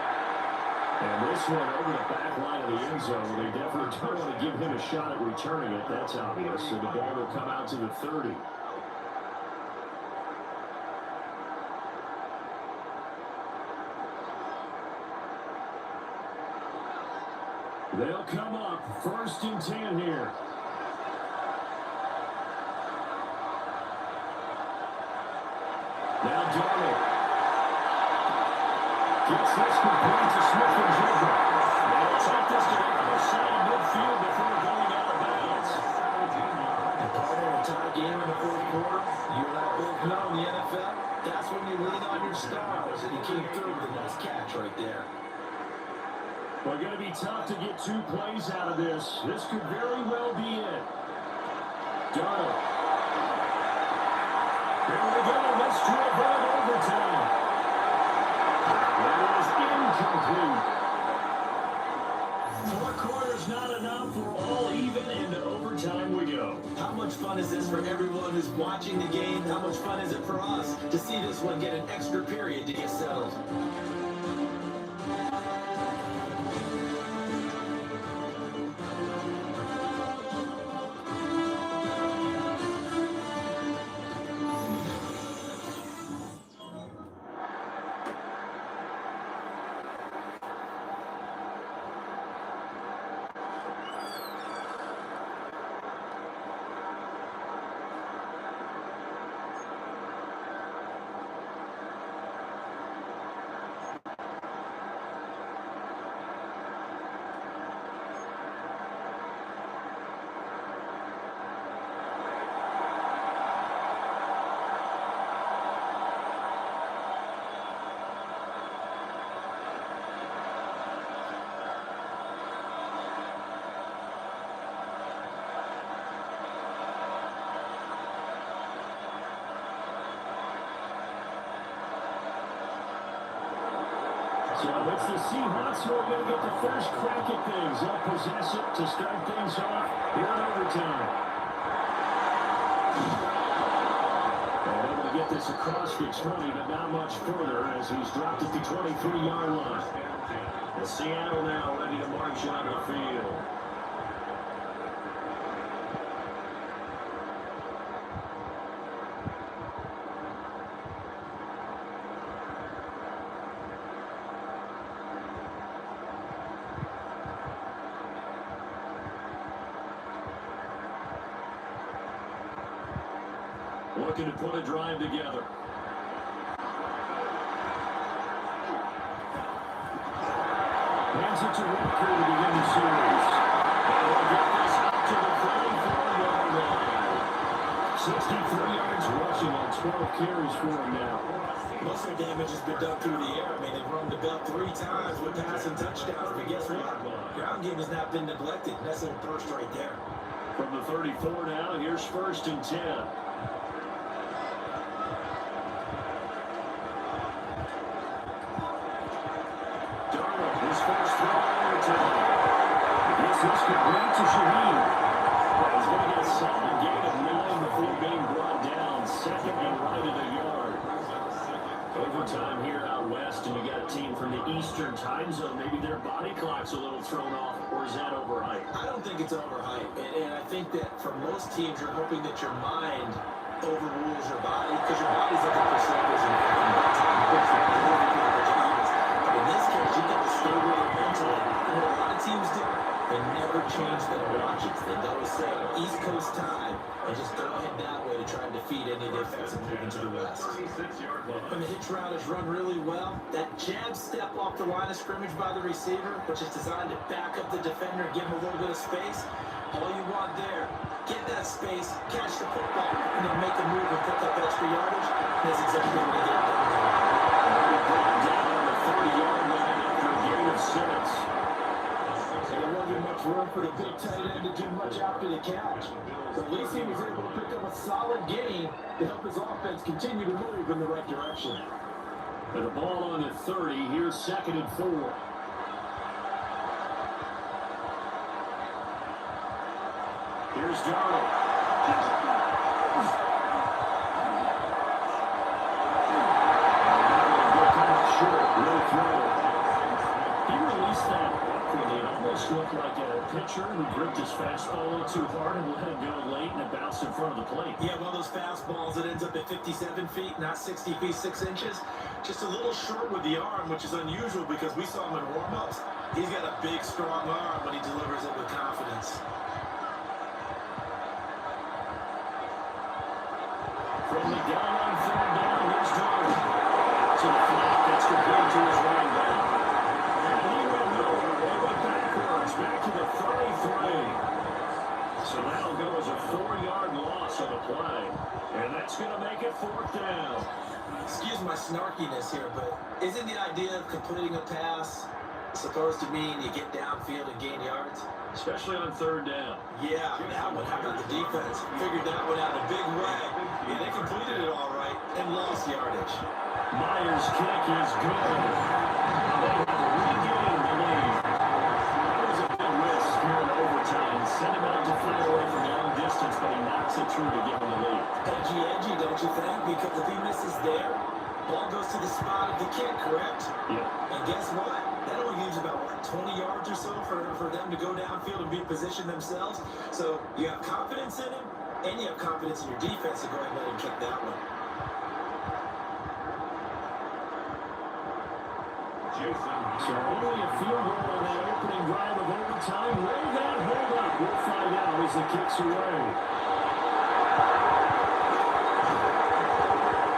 And this one over the back line of the end zone. They definitely don't want to give him a shot at returning it. That's obvious. So the ball will come out to the 30. They'll come up 1st and 10 here. Now Darnold gets this complete to Smith-Njigba. They'll take this to the other side of midfield before going out of bounds. And part of a tie game in the fourth quarter, you and I both know in the NFL, that's when you lean on your stars, and he came through with a nice catch right there. Well, going to be tough to get 2 plays out of this. This could very well be it. Darnold. Here we go. Let's to avoid overtime. That is incomplete. 4 quarters not enough. We're all even, and to overtime we go. How much fun is this for everyone who's watching the game? How much fun is it for us to see this one get an extra period to get settled? So it's the Seahawks who are going to get the first crack at things. They'll possess it to start things off here in overtime. And able to get this across the 20, but not much further as he's dropped at the 23-yard line. And Seattle now ready to march out of the field. Looking to put a drive together. Hands it to Walker to begin the series. And they'll get this up to the 34-yard line. 63 yards rushing on 12 carries for him now. Most of the damage has been done through the air. I mean, they've run the bell 3 times with passing touchdowns. But guess what? Ground game has not been neglected. That's a burst right there. From the 34 now, here's 1st and 10. First throw overtime. This is complete to Shaheen. He's going to get a solid gain of 9 before being brought down. Second and right of the yard. Overtime here out west, and you got a team from the Eastern time zone. Maybe their body clock's a little thrown off, or is that overhyped? I don't think it's overhyped. And I think that for most teams, you're hoping that your mind overrules your body, because your body's looking for circles and in this case, you got to stay with it mentally. And what a lot of teams do, they never change their watches. They always say East Coast time and just go ahead that way to try and defeat any of the effects of moving to the West. When the hitch route is run really well, that jab step off the line of scrimmage by the receiver, which is designed to back up the defender, give him a little bit of space. All you want there, get that space, catch the football, and then make a move and pick up extra yardage. That's exactly what they get done there. 30-yard line after a gain of 6. And there wasn't much room for the big tight end to do much after the catch. But at least he was able to pick up a solid gain to help his offense continue to move in the right direction. And the ball on the 30. Here's 2nd and 4. Here's Darnold. He released that awkwardly. It almost looked like a pitcher who gripped his fastball a little too hard and let it go late, and it bounced in front of the plate. Yeah, one of those fastballs that ends up at 57 feet, not 60 feet, 6 inches. Just a little short with the arm, which is unusual because we saw him in warm-ups. He's got a big, strong arm when he delivers it with confidence. From the gun on 3rd down, here's Darnold. To the flat, that's complete to his running back. And he went nowhere. They went backwards, back to the 33. So that'll go as a 4-yard loss on the play. And that's going to make it 4th down. Excuse my snarkiness here, but isn't the idea of completing a pass supposed to mean you get downfield and gain yards? Especially on 3rd down. Yeah, that one. How about the defense? Figured that one out in a big way. Yeah, they completed it all right and lost yardage. Myers' kick is good. They have regained the lead. That was a big risk here in overtime. Sent him out to fly away from long distance, but he knocks it through to give him the lead. Edgy, don't you think? Because if he misses there, ball goes to the spot of the kick, correct? Yeah. And guess what? That only leaves about, 20 yards or so for them to go downfield and be positioned themselves. So you have confidence in him, and you have confidence in your defense to go ahead and let him kick that one. So only a field goal on that opening drive of overtime. Will that hold up? We'll find out as the kick's away.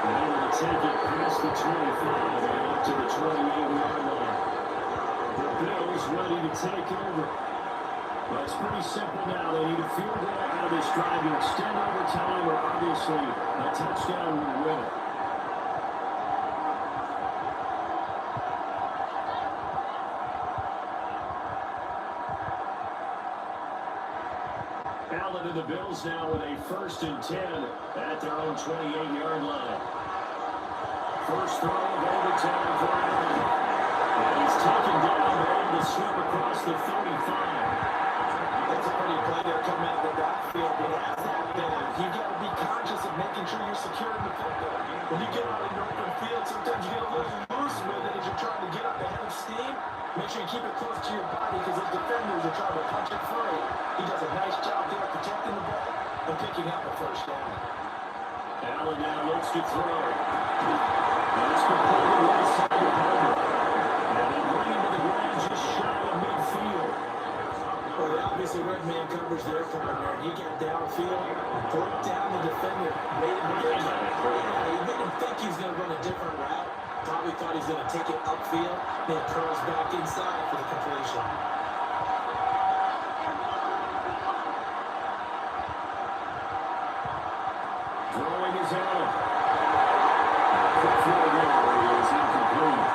And able to take it past the 25 and up to the 28-yard line. The Bills ready to take over. Well, it's pretty simple now. They need a field goal out of this drive to extend overtime, or obviously a touchdown will win it. Allen and the Bills now with a 1st and 10 at their own 28-yard line. First throw of overtime for Allen. And Make sure you keep it close to your body because those defenders are trying to punch it free. He does a nice job there protecting the ball and picking up a first down. Allen now looks to throw. That's completed right side of Palmer. And they bring him to the ground just shy of midfield. Well, they obviously red man covers their partner, and he got downfield, broke down the defender, made him think. Yeah, he made him think he was going to run a different route. Probably thought he was going to take it upfield, then curls back inside for the completion. Throwing is Allen. Quick throw there is incomplete.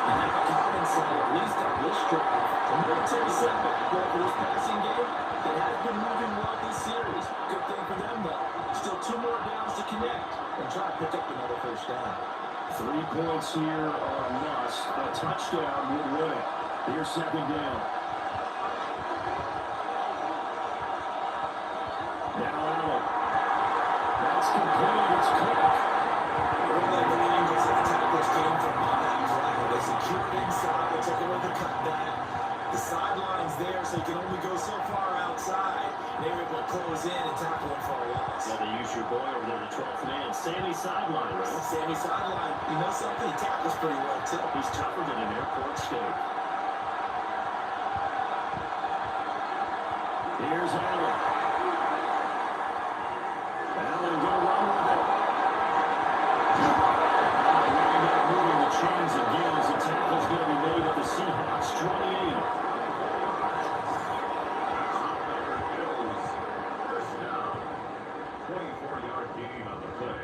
And now Common said, at least on this drive, a military setback goal for this passing game that has been moving well this series. Good thing for them, though. Still 2 more downs to connect and try to pick up another first down. 3 points here are a must. A touchdown would win it. Here's second down. Now Allen. That's complete. It's Cook. One of the angles that the tackles came from on that drive. They secured inside. They took away the cutback. The sideline's there, so you can only go so far outside. They were able to close in and tackle him for a loss. Yeah, they use your boy over there, the 12th man. Sammy sideline, right? Sammy sideline. You know something? He tackles pretty well, too. He's tougher than an airport steak. Here's Allen. Allen gonna run with it. Wind up moving the chains again as the tackle's gonna be made at the Seahawks 28. First down. 24-yard gain on the play.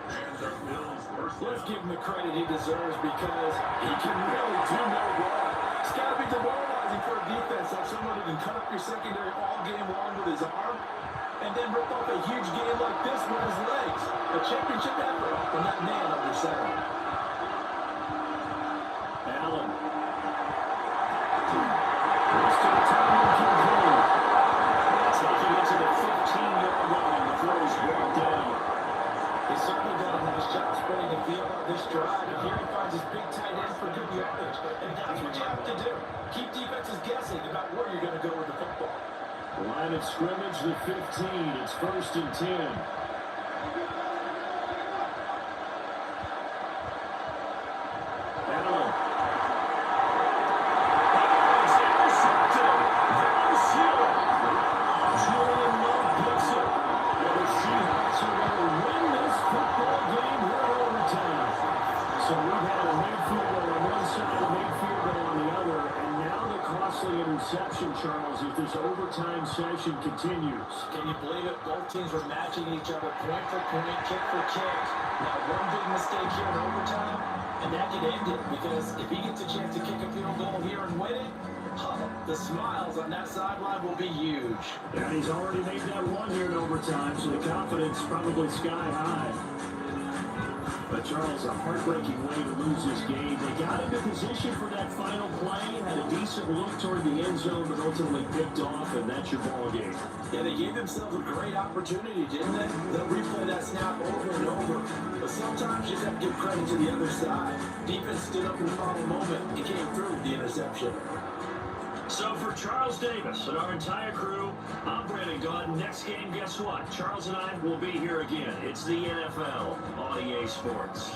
And the Bills first Let's down. give him the credit he deserves because he can really do no wrong. It's got to be demoralizing for a defense to have someone who can cut up your secondary all game long with his arm and then rip off a huge game like this with his legs. A championship effort from that man under center. Allen. Goes to the time and complete. Taking it to the 15-yard line. The throw is brought down. He's certainly done a nice job spreading the field on this drive, and here he finds his big tight end for good yardage. And that's what you have to do. Keep defenses guessing about where you're going to go with the football. Line of scrimmage, the 15. It's 1st and 10. Allen. It's intercepted. That's it. Julian Love picks it. And the Seahawks are going to win this football game here in overtime. So we've had a late field goal on one side, a late field goal on the other, and now the costly interception, Charles, if this overtime session continues. Can you believe it? Both teams were matching each other point for point, kick for kick. Now one big mistake here in overtime, and that could end it because if he gets a chance to kick a field goal here and win it, the smiles on that sideline will be huge. And he's already made that one here in overtime, so the confidence probably sky high. But Charles, a heartbreaking way to lose this game. They got into position for that final play, had a decent look toward the end zone, but ultimately picked off, and that's your ball game. Yeah, they gave themselves a great opportunity, didn't they? They'll replay that snap over and over. But sometimes you just have to give credit to the other side. Defense stood up in the final moment and came through with the interception. So for Charles Davis and our entire crew, I'm Brandon Gaudin. Next game, guess what? Charles and I will be here again. It's the NFL on EA Sports.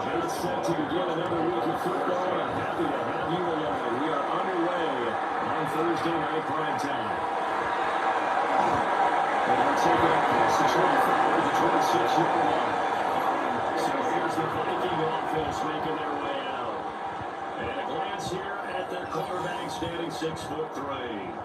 It's set to begin another week of football. I'm happy to have you along. We are underway on Thursday night prime time. And they'll take it across the 25 to the 26-yard line. So here's the Viking offense making their way out. And a glance here at their quarterback standing 6'3".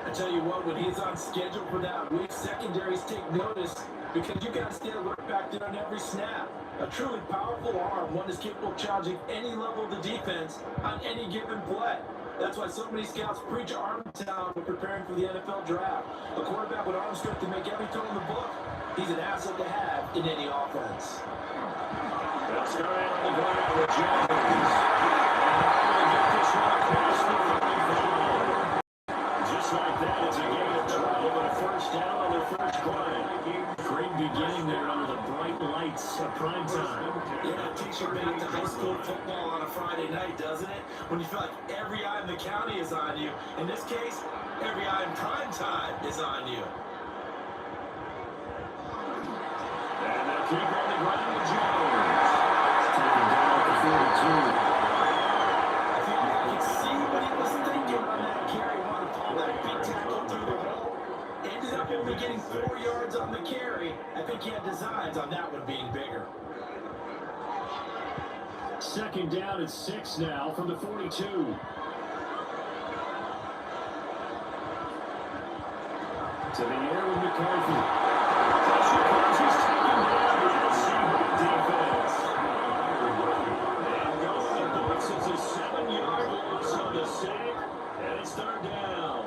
I tell you what, when he's on schedule for that week, secondaries take notice because you got to stay alert back there on every snap. A truly powerful arm, one is capable of challenging any level of the defense on any given play. That's why so many scouts preach arm talent when preparing for the NFL draft. A quarterback with arm strength to make every throw in the book. He's an asset to have in any offense. They'll start out on the ground with Jones. And get this one across the 35. Just like that, it's a gain of 12 and a first down on their first play. Great beginning there under the bright lights of prime time. Yeah, it takes you back to high school football on a Friday night, doesn't it? When you feel like every eye in the county is on you. In this case, every eye in prime time is on you. And they'll keep on the ground with Jones. Taken down at the 42. I feel like I can see what he was thinking on that carry. Wanted to pull that big tackle through the hole. Ended up only getting 4 yards on the carry. I think he had designs on that one being bigger. Second down at 6 now from the 42. To the air with McCarthy. Pressure comes, he's taken down by the Seahawks defense. And going to blitz, it's a 7-yard loss on the sack, and it's third down.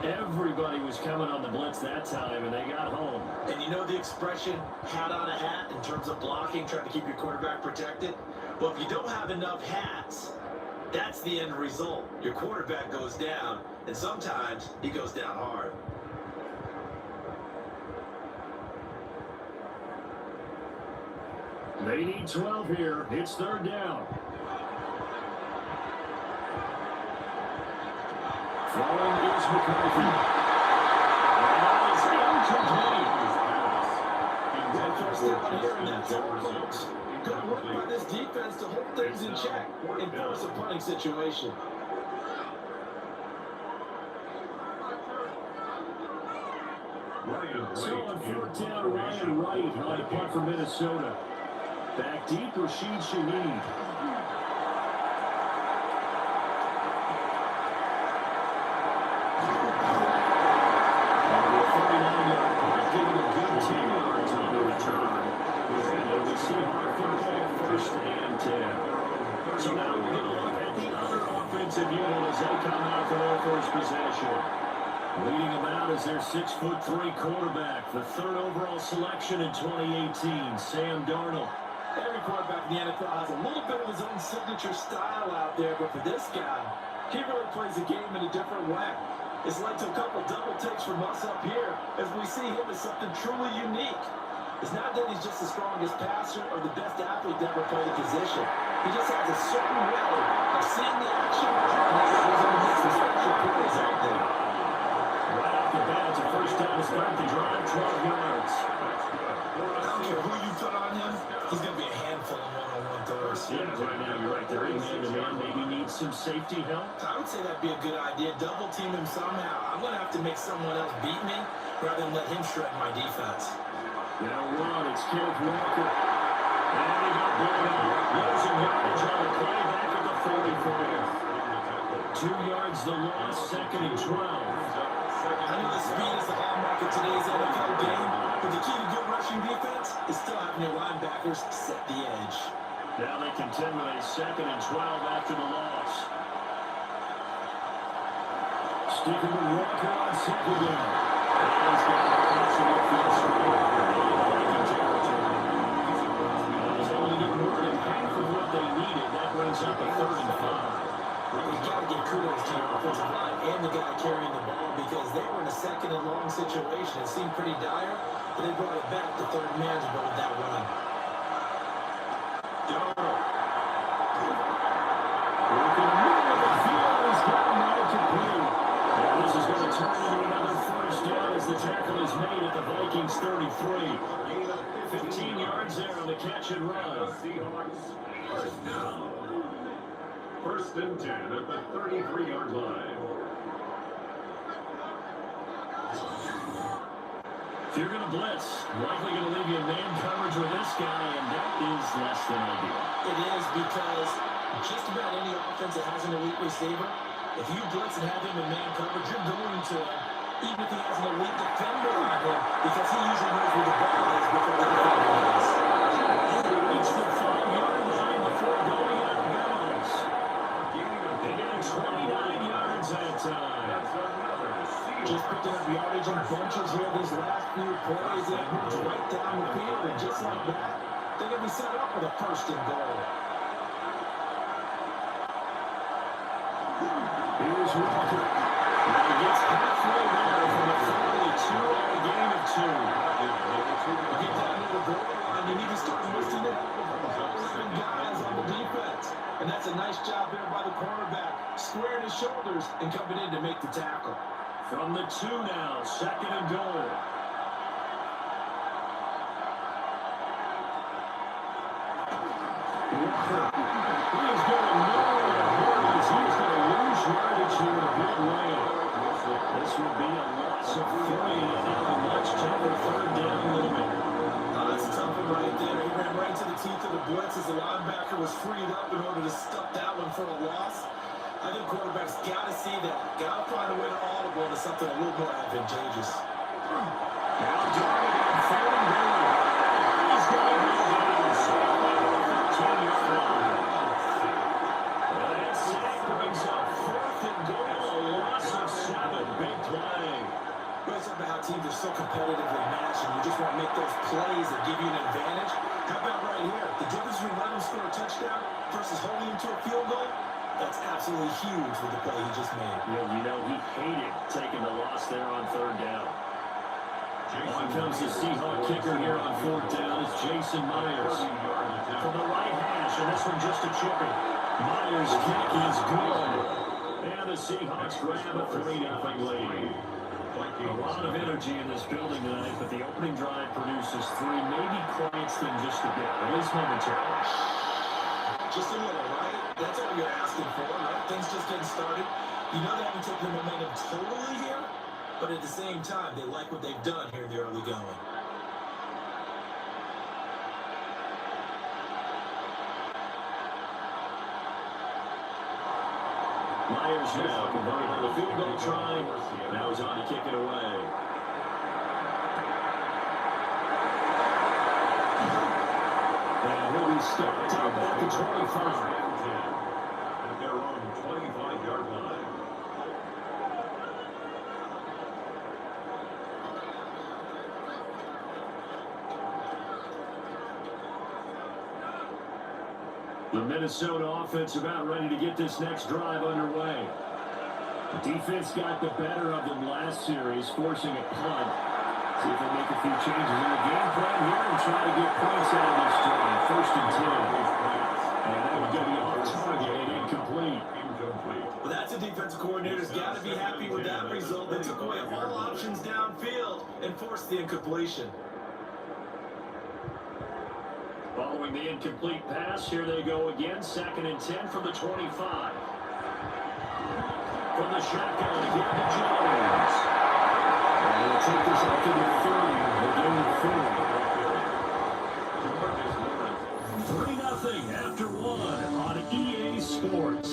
Everybody was coming on the blitz that time, and they got home. And you know the expression, hat on a hat, in terms of blocking, trying to keep your quarterback protected? Well, if you don't have enough hats, that's the end result. Your quarterback goes down, and sometimes he goes down hard. They need 12 here. It's third down. Throwing is McCarthy. And it's incomplete. Good first down here, and that's all, folks. Good work by this defense to hold things in check and force a punting situation. So on fourth down, Ryan Wright on the punt for Minnesota. Back deep, Rashid Shaheed. So now we're going to look at the other offensive unit as they come out for their first possession. Leading them out is their 6'3" quarterback, the third overall selection in 2018, Sam Darnold. Every quarterback in the NFL has a little bit of his own signature style out there, but for this guy, he really plays the game in a different way. It's led to a couple double takes from us up here as we see him as something truly unique. It's not that he's just the strongest passer or the best athlete to ever play the position. He just has a certain way of seeing the action and that goes on to make some special plays out there. Right off the bat, it's a first down to start the drive, 12 yards. I don't care who you put on him, he's going to be a handful of one-on-one throws. Yeah, right now you're right there. Man-to-man maybe needs some safety help. I would say that'd be a good idea. Double team him somehow. I'm going to have to make someone else beat me rather than let him shred my defense. Now run, it's Kenneth Walker. And he got blown out. Losing yardage on the play back at the 44. 2 yards the loss, second and 12. I know the speed is the hallmark of today's NFL game, but the key to good rushing defense is still having your linebackers set the edge. Now they contend with a second and 12 after the loss. Sticking with Walker on second down. He's got a possible field score. Only get more than half of what they needed. That brings up a 3rd and 5. You've got to give kudos to your offensive line and the guy carrying the ball because they were in a second and long situation. It seemed pretty dire, but they brought it back to third man to go with that run. Darnold. Working the middle of the field. He's got him out complete. Now this is going to turn into another first down as the tackle is made at the Vikings 33. 15 yards there there on the catch and run. Seahawks, first down. First and 10 at the 33-yard line. If you're going to blitz, likely going to leave you in man coverage with this guy, and that is less than ideal. It is because just about any offense that has an elite receiver, if you blitz and have him in man coverage, you're going to him, even if he has an elite defender on him, because he usually knows where the ball is before the defender does. He reached the 5-yard line before going out of bounds. They got 29 yards that time. That's another Seahawks. Just picking up yardage in bunches here these last few plays. It moves right down the field, and just like that, they're going to be set up for the first and goal. Here's Walker. And he gets halfway there from the 42 on a gain of 2. Get down to the goal line, you need to start lifting it up with all 11 guys on the defense. And that's a nice job there by the cornerback, squaring his shoulders and coming in to make the tackle. From the 2 now, second and goal. Walker. He is going nowhere. He's going to lose yardage here in a big way. This will be a loss of 3 and a much tougher third down limit. That's a tough one right there. He ran right to the teeth of the blitz as the linebacker was freed up in order to stuff that one for a loss. I think quarterbacks got to see that. Got to find a way to audible into something a little more advantageous. Now Darnold on third and goal. He's going to go down. Sack at the 10-yard line. That sack brings up fourth and goal. A loss of 7. Big play. It's about how teams are so competitively matched, and you just want to make those plays that give you an advantage. How about right here? The difference between letting them score a touchdown versus holding them to a field goal? That's absolutely huge with the play he just made. Yeah, you know, he hated taking the loss there on third down. On comes the Seahawk kicker here on fourth down. It's Jason Myers. From the right hash, and this one just a chipping. Myers' kick is good. And the Seahawks grab a 3-0 lead. A lot of energy in this building tonight, but the opening drive produces 3, maybe quiets them just a bit, at least momentarily. Just a little, right? That's all you're asking for, right? Things just getting started. You know they haven't taken the momentum totally here, but at the same time, they like what they've done here in the early going. Myers now converted on the field goal try. Now he's on to kick it away. And he'll be stopped out at the 25. At their own 25-yard line. The Minnesota offense about ready to get this next drive underway. The defense got the better of them last series, forcing a punt. See if they make a few changes in the game plan here and try to get points out of this drive. First and 10. And that would go off target and incomplete. Well, that's a defensive coordinator's got to be happy with that result. They took away all options downfield and forced the incompletion. Following the incomplete pass, here they go again. Second and 10 from the 25. From the shotgun, again to Jones. And they'll take this up to the 30. They're getting 3-0 after 1 on EA Sports.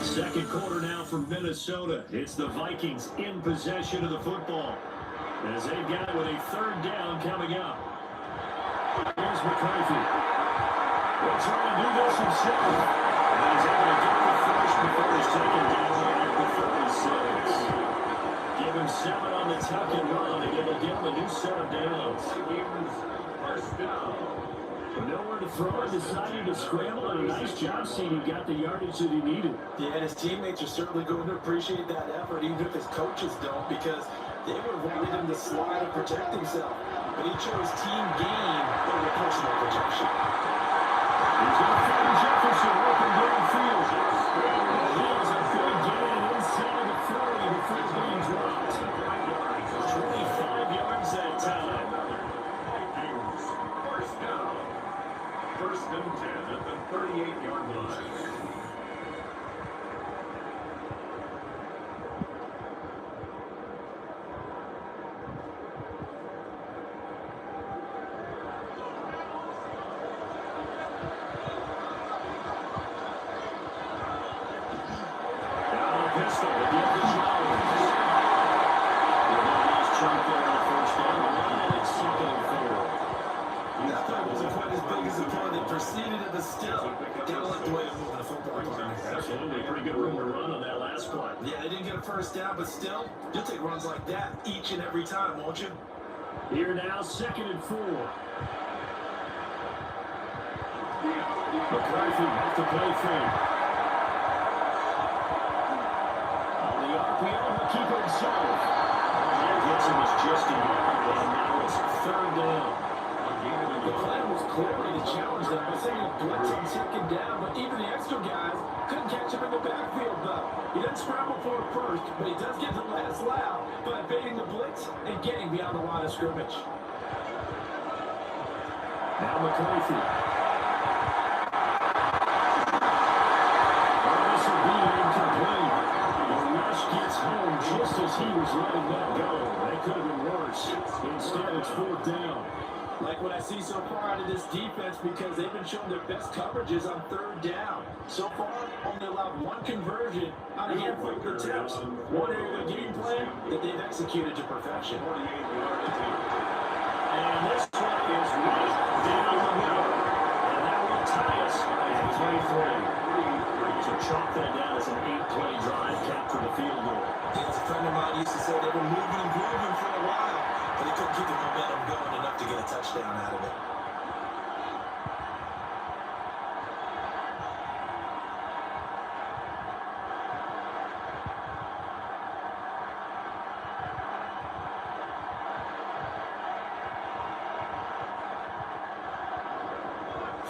Second quarter now for Minnesota. It's the Vikings in possession of the football, as they've got it with a third down coming up. Here's McCarthy. He'll try and do this himself. And he's able to get the first before he's taken down at the 36. Give him 7 on the tuck and run, and it'll give him a new set of downs. First down. Nowhere to throw, decided to scramble, and a nice job seeing he got the yardage that he needed. Yeah, and his teammates are certainly going to appreciate that effort, even if his coaches don't, because they would have wanted him to slide and protect himself. But he chose team game over personal protection. He's going to find Jefferson open downfield. He is and 10 at the 38-yard line. Yeah, they didn't get a first down, but still, you'll take runs like that each and every time, won't you? Here now, 2nd and 4. McCarthy off the play fake. On the RPO, he'll keep it himself. That gets him is just a yard, and now it's 3rd down. The plan was clearly to challenge them by sending a blitz on 2nd down, but even the extra guys couldn't catch him in the backfield, though. He doesn't scramble for it first, but he does get the last laugh by evading the blitz and getting beyond the line of scrimmage. Now McCarthy. This will be incomplete. The rush gets home just as he was letting that go. That could have been worse. Instead, it's 4th down. Like what I see so far out of this defense, because they've been showing their best coverages on 3rd down. So far, only allowed 1 conversion on a handful of attempts. One area of the game plan that they've executed to perfection. And this one is right down the middle. And that will tie us at 23. So chalk that down as an 8-play drive, capture the field goal. As a friend of mine used to say, they've been moving and grooving for a while, but they couldn't keep the momentum going enough to get a touchdown out of it.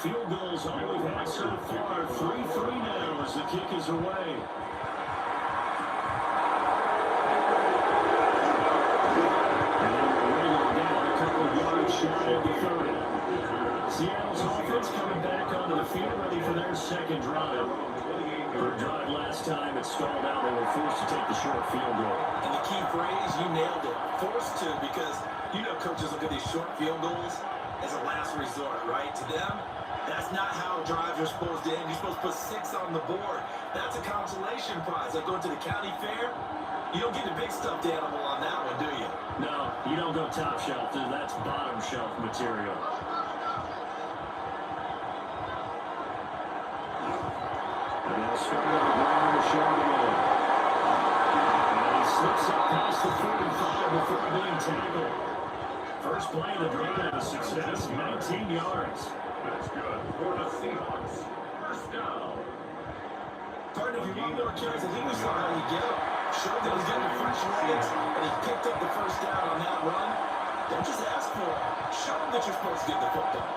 Field goals all we've had so far. 3-3 now as the kick is away. And then we're waiting down a couple of yards shy of the 30. Seattle's offense coming back onto the field, ready for their 2nd drive. Their drive last time, it stalled out. They were forced to take the short field goal. And the key phrase, you nailed it. Forced to, because you know coaches look at these short field goals as a last resort, right? To them, that's not how drives are supposed to end. You're supposed to put 6 on the board. That's a consolation prize. Like going to the county fair, you don't get the big stuffed animal on that one, do you? No, you don't go top shelf. That's bottom shelf material. And they'll start on the ground to show the way. And he slips up past the 45 before being tackled. First play of the drive, a success, 19 yards. That's good for the Seahawks. First down. Partner, if you want more carries, I think we saw how he get him. Showed that he's getting the fresh legs, and he picked up the first down on that run. Don't just ask for it. Show him that you're supposed to get the football.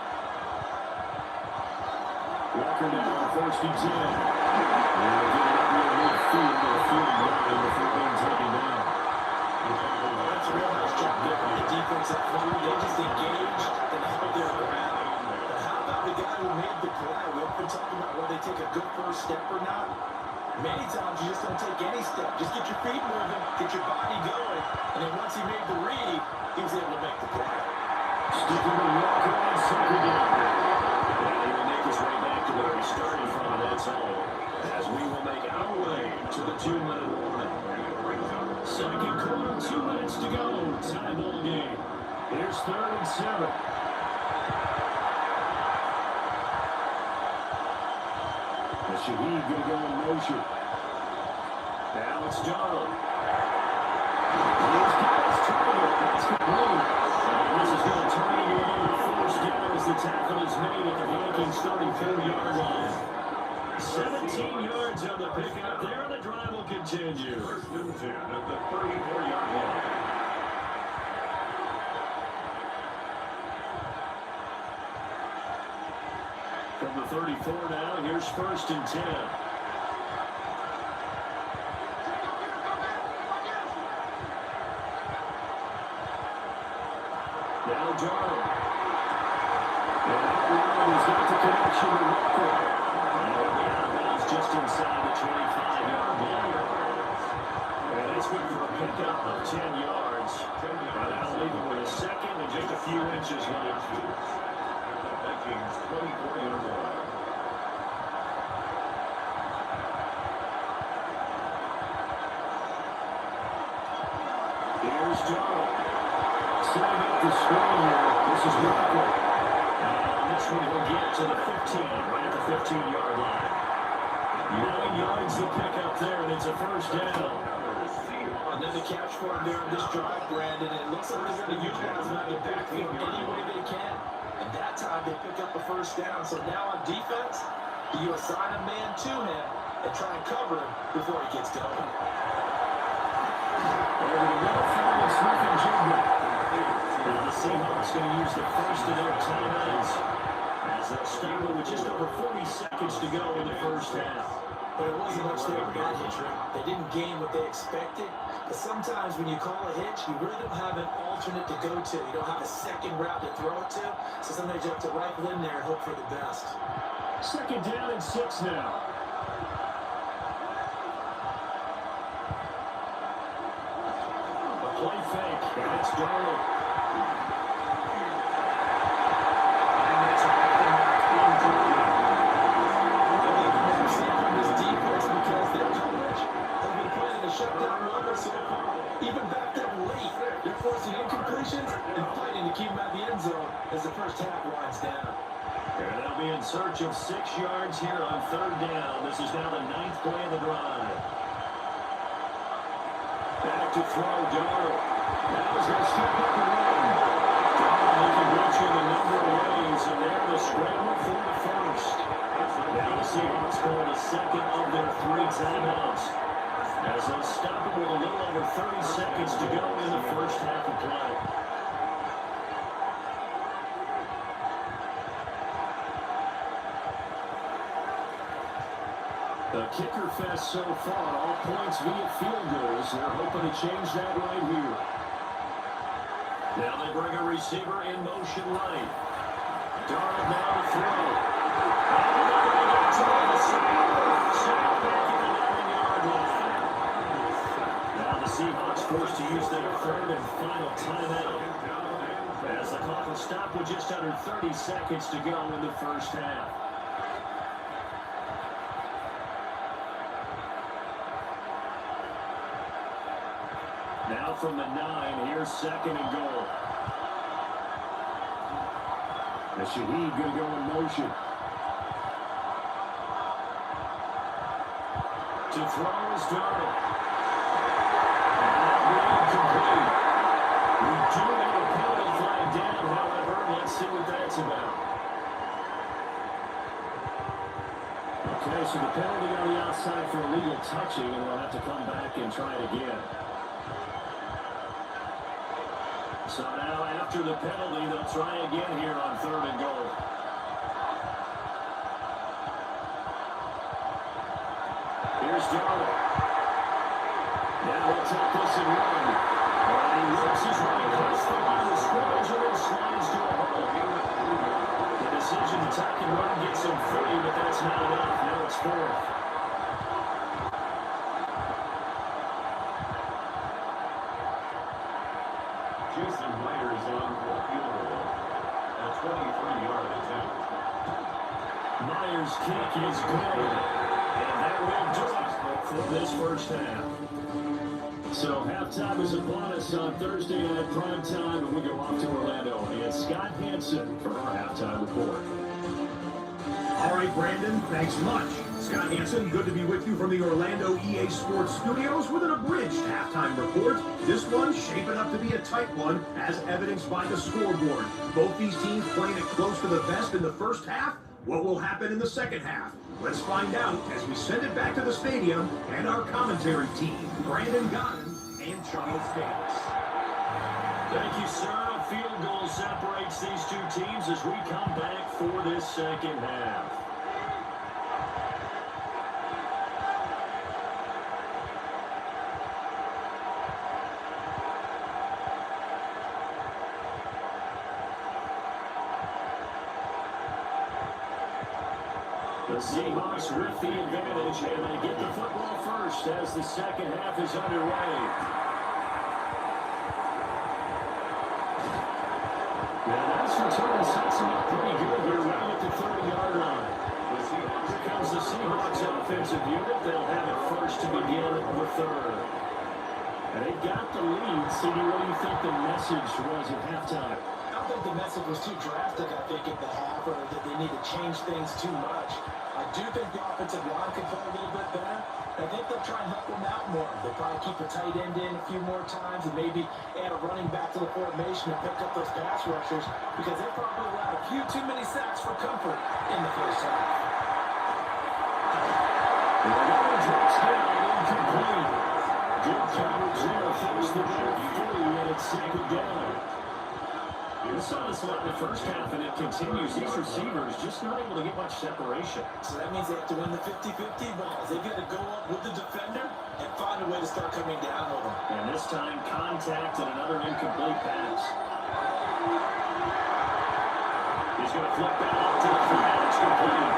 Walker now on 1st and 10. And they'll get it up near midfield or field line before being taken down. That's a real nice job there from the defense up front. They just engaged and held their ground. But how about the guy who made the play? We've been talking about whether they take a good first step or not. Many times you just don't take any step. Just get your feet moving, get your body going. And then once he made the read, he was able to make the play. Sticking with Walker on 2nd down. And he will make his way back to where he started from, and that's all. As we will make our way to the 2-minute warning. 2nd quarter, 2 minutes to go. Tie ball game. Here's 3rd and 7. The Shaheed going to go in motion. Now it's Darnold. He's got his target. That's complete. And this is going to turn into another 1st down as the tackle is made at the Vikings 34-yard line. 17 yards on the pickup there, and the drive will continue. First and 10 at the 34-yard line. From the 34 now, here's 1st and 10. Now Darnold. He's got the connection to Walker. And he's just inside the 25-yard line. And that's good for a pickup of 10 yards. And that'll leave him with a second and just a few inches left. Vikings 24-yard line. Here's Darnold. Setting up the screen here. This is Walker. And this one will get to the 15, right at the 15-yard line. 9 yards to pick up there, and it's a first down. Another catch for him there on this drive, Brandon, and it looks like they're going to utilize him out of the backfield any way they can. And that time they pick up a first down. So now on defense, you assign a man to him and try and cover him before he gets going. Over the middle field of Smith and Jigba. The Seahawks going to use the first of their timeouts as they'll start with just over 40 seconds to go in the first half. But it wasn't much there with that hitch, Rick. They didn't gain what they expected. But sometimes when you call a hitch, you really don't have an alternate to go to. You don't have a second route to throw it to. So sometimes you have to rifle in there and hope for the best. Second down and 6 now. A play fake, and it's Darnold. And it's off the mark, incomplete. Even back there late, they're forcing incompletions and fighting to keep him out of the end zone as the first half winds down. And they'll be in search of 6 yards here on third down. This is now the 9th play of the drive. Back to throw, Darnold. Now he's going to step up and run. Darnold can reach in a number of ways, and they're the scramble for the first. Now the Seahawks call the second of their 3 timeouts, as they'll stop it with a little over 30 seconds to go in the first half of play. The kicker fest so far, all points via field goals. They're hoping to change that right here. Now they bring a receiver in motion right. Darnold now to throw. And they're going to get to the sack back at the 9-yard line. Now the Seahawks forced to use their third and final timeout, as the clock will stop with just under 30 seconds to go in the first half. Now from the 9, here's second and goal. And Shaheed going to go in motion. To throw is Darnold. Incomplete. We do have a penalty flag down, however. Let's see what that's about. Okay, so the penalty on the outside for illegal touching, and we'll have to come back and try it again. So now after the penalty, they'll try again here on third and goal. Here's Darnold. Now he'll take this and run. And he works his way across the line of scrimmage and then slides to a hole. The decision to tack and run gets him free, but that's not enough. Now it's fourth. Jason Myers on for field goal. A 23-yard attempt. Myers' kick is good. And that will do it for this first half. So halftime is upon us on Thursday night prime time, and we go off to Orlando. And Scott Hansen for our halftime report. All right, Brandon, thanks much. Scott Hansen, good to be with you from the Orlando EA Sports Studios with an abridged halftime report. This one shaping up to be a tight one, as evidenced by the scoreboard. Both these teams playing it close to the vest in the first half. What will happen in the second half? Let's find out as we send it back to the stadium and our commentary team, Brandon Godden and Charles Davis. Thank you, sir. A field goal separates these two teams as we come back for this second half. The Seahawks with the advantage, and they get the football first as the second half is underway. Now that's return sets them up pretty good here right at the 30-yard line. Here comes the Seahawks offensive unit. They'll have it first to begin the third. And they've got the lead. CD, what do you think the message was at halftime? I don't think the message was too drastic, I think, at the half, or that they need to change things too much. I do think the offensive line can play a little bit better. I think they'll try and help them out more. They'll probably keep a tight end in a few more times and maybe add a running back to the formation and pick up those pass rushers, because they probably allowed a few too many sacks for comfort in the first half. Incomplete. Good coverage there. Force the ball free, and it's second down. You saw this one in the first half, and it continues. These receivers just not able to get much separation. So that means they have to win the 50-50 balls. They've got to go up with the defender and find a way to start coming down with them. And this time, contact and another incomplete pass. He's going to flip that off to the flat. It's complete.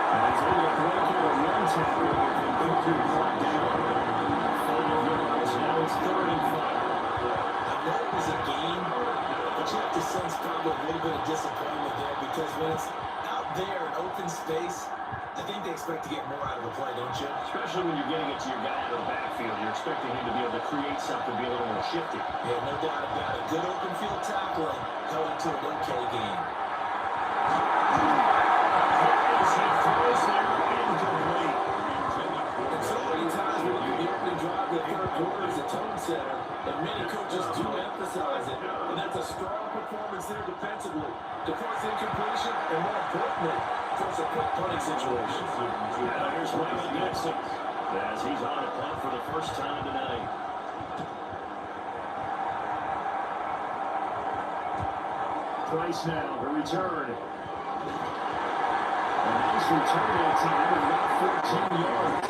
And he's able to break it a one tackle and go to the flat down. 5 yards. Now it's 3rd and 5. That was a game, but you have to sense probably a little bit of disappointment there, because when it's out there in open space, I think they expect to get more out of the play, don't you? Especially when you're getting it to your guy out of the backfield. You're expecting him to be able to create something, be a little more shifty. Yeah, no doubt about it. Good open field tackling going to an okay game. He throws there, incomplete. And so many times when you the opening drive of the third quarter is a tone setter, and many coaches do emphasize it, and that's a strong performance there defensively to force incompletion, and more importantly, force a quick punting situation. Now here's Michael Nixon as he's on a punt for the first time tonight. Price now, the return. A nice return that time of about 14 yards.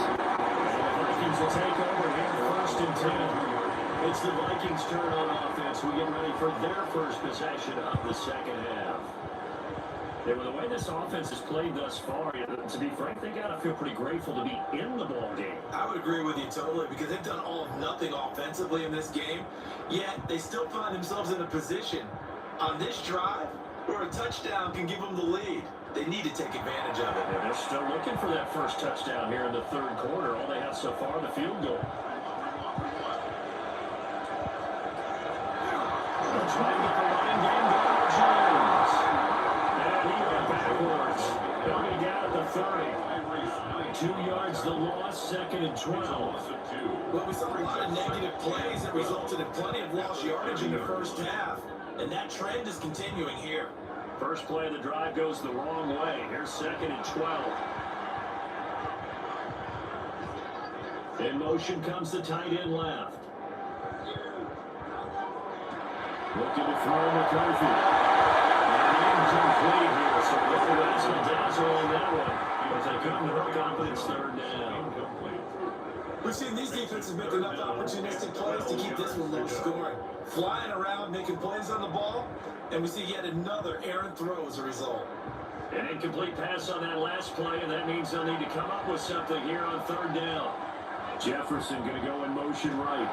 And the Vikings will take over here, 1st and 10. It's the Vikings' turn on offense. We get ready for their first possession of the second half. Yeah, with the way this offense has played thus far, to be frank, they got to feel pretty grateful to be in the ball game. I would agree with you totally, because they've done all of nothing offensively in this game, yet they still find themselves in a position on this drive where a touchdown can give them the lead. They need to take advantage of it. Yeah, they're still looking for that first touchdown here in the third quarter. All they have so far, the field goal. They'll try to get the running game going. Jones. And he went backwards. They'll be down at the 30. 2 yards the loss, 2nd and 12. Well, we saw a lot of negative plays that resulted in plenty of lost yardage in the first half, and that trend is continuing here. First play of the drive goes the wrong way. Here's 2nd and 12. In motion comes the tight end left. Looking to throw McCarthy. And incomplete here, so no razzle-dazzle on that one. But they couldn't hook up, and it's 3rd down. We've seen these defenses make enough opportunistic plays to keep this one low scoring. Flying around, making plays on the ball, and we see yet another errant throw as a result. An incomplete pass on that last play, and that means they'll need to come up with something here on 3rd down. Jefferson going to go in motion right.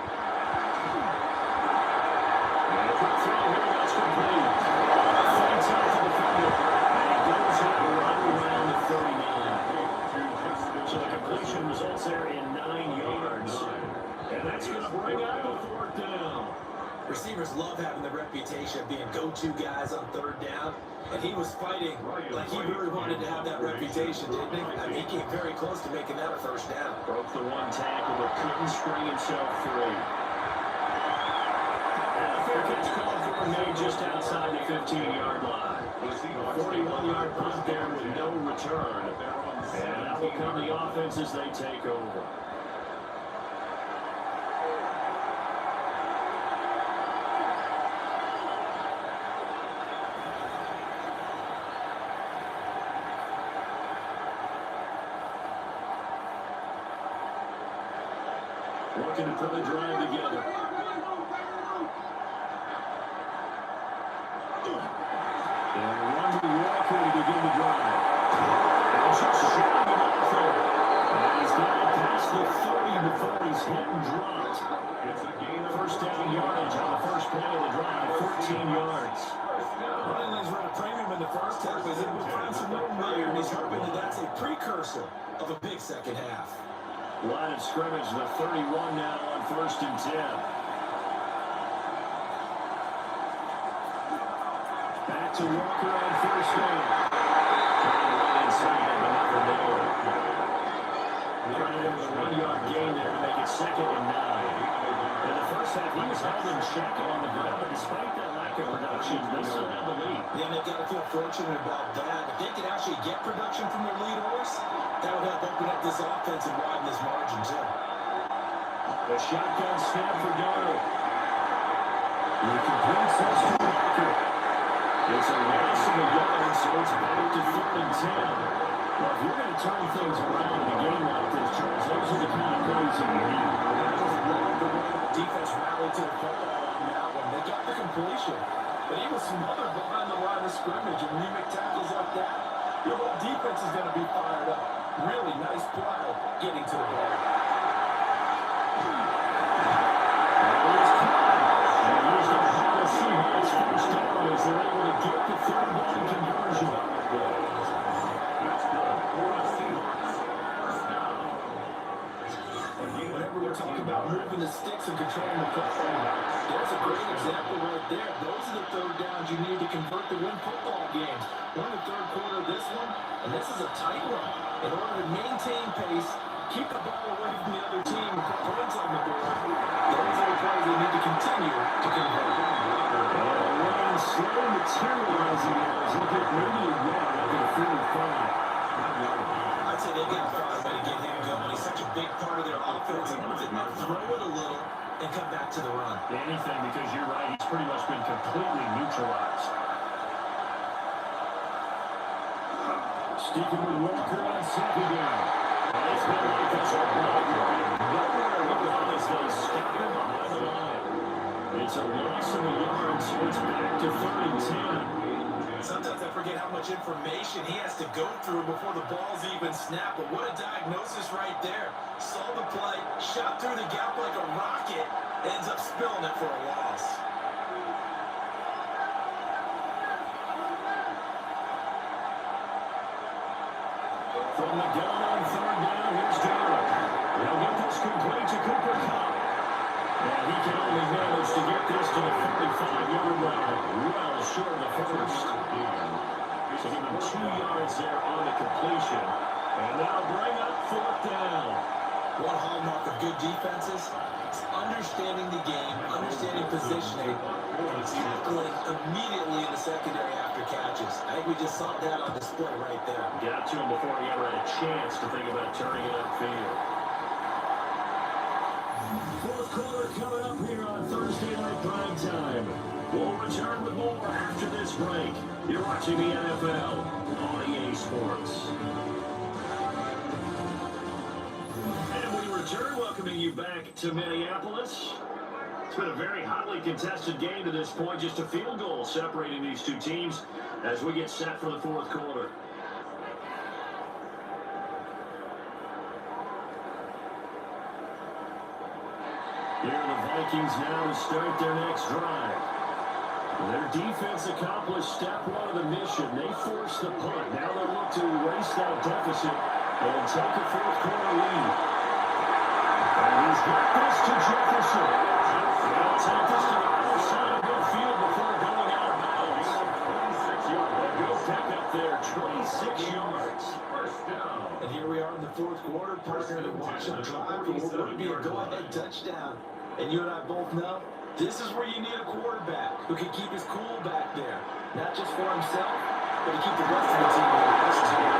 And a quick throw here, that's complete. Fights out the defender, and he goes right around the 39. So the completion results there in 9 yards. And that's going to bring up a 4th down. Receivers love having the reputation of being go-to guys on 3rd down, and he was fighting like he really wanted to have that reputation, didn't he? I mean, he came very close to making that a 1st down. Broke the one tackle, but couldn't spring himself free. And a fair catch called for, made just outside the 15-yard line. A 41-yard punt there with no return. And out will come the offense as they take over. Looking to put the drive together. And one Walker to begin the drive. And just showing it off there. And he's got it past the 30 before he's hit and dropped. It's a gain of First down yardage on the first play of the drive, 14 yards. Running lanes ran a premium in the first half. He's able to find some room there, and he's hoping that that's a precursor of a big second half. Line of scrimmage, the 31 now on 1st and 10. Back to Walker on first down. Trying to run inside, but nothing there. Running over the 1-yard gain there to make it 2nd and 9. In the first half, he was held in check on the ground, but despite that lack of production, they still have the lead. Yeah, and they've got to feel fortunate about that. If they could actually get production from their lead horse, that would help open up this offense and widen this margin, too. The shotgun snap for Darnold. He completes this to Walker. It's a loss of a yard, so it's back to 3rd and 10. Well, if you're going to turn things around in a game like this, Charles, those are the kind of plays that you need. Defense rallied to the football on that one. They got the completion, but he was smothered behind the line of scrimmage. And when you make tackles like that, your whole defense is going to be fired up. Really nice play getting to the ball. And here's the Seattle Seahawks first down as they're able to get the 3rd-down conversion. Whenever we're talking about moving the sticks and controlling the football, there's a great example right there. Those are the 3rd downs you need to convert to win football games. We're in the 3rd quarter of this one, and this is a tight one. In order to maintain pace, keep the ball away from the other team, and put points on the board, those are the plays they need to continue to convert. Ryan slow materializing there as he get maybe a yard at the 45. I'd say they got to find a way to get him going. He's such a big part of their offense. He wants it to throw it a little and come back to the run. Anything, because you're right, he's pretty much been completely neutralized. Sticking with Walker on 2nd down. And it's been like this all night long. Nowhere to go as they scatter behind the line. It's a loss of a yard, so it's back to 3rd and 10. Sometimes I forget how much information he has to go through before the ball's even snapped. But what a diagnosis right there. Saw the play, shot through the gap like a rocket, ends up spilling it for a loss. From the gun on 3rd down, here's Darnold. They'll get this complete to Cooper Kupp. And he can only manage to get this to the 45-yard line. Well short of the first. So give him 2 yards there on the completion. And now bring up 4th down. One hallmark of good defenses is understanding the game, understanding positioning, and tackling immediately in the secondary after catches. I think we just saw that on display right there. Got to him before he ever had a chance to think about turning it upfield. 4th quarter coming up here on Thursday Night Prime Time. We'll return with more after this break. You're watching the NFL on EA Sports. And we return, welcoming you back to Minneapolis. It's been a very hotly contested game to this point. Just a field goal separating these two teams as we get set for the 4th quarter. Here are the Vikings now to start their next drive. Their defense accomplished step 1 of the mission. They forced the punt. Now they'll look to erase that deficit and take a 4th quarter lead. And he's got this to Jefferson. They'll take this to the other side of midfield before going out of bounds. They'll go back up there, 26 yards. And here we are in the 4th quarter, partner to watch them drive for what would be a go-ahead touchdown. And you and I both know, this is where you need a quarterback who can keep his cool back there. Not just for himself, but to keep the rest of the team honest too.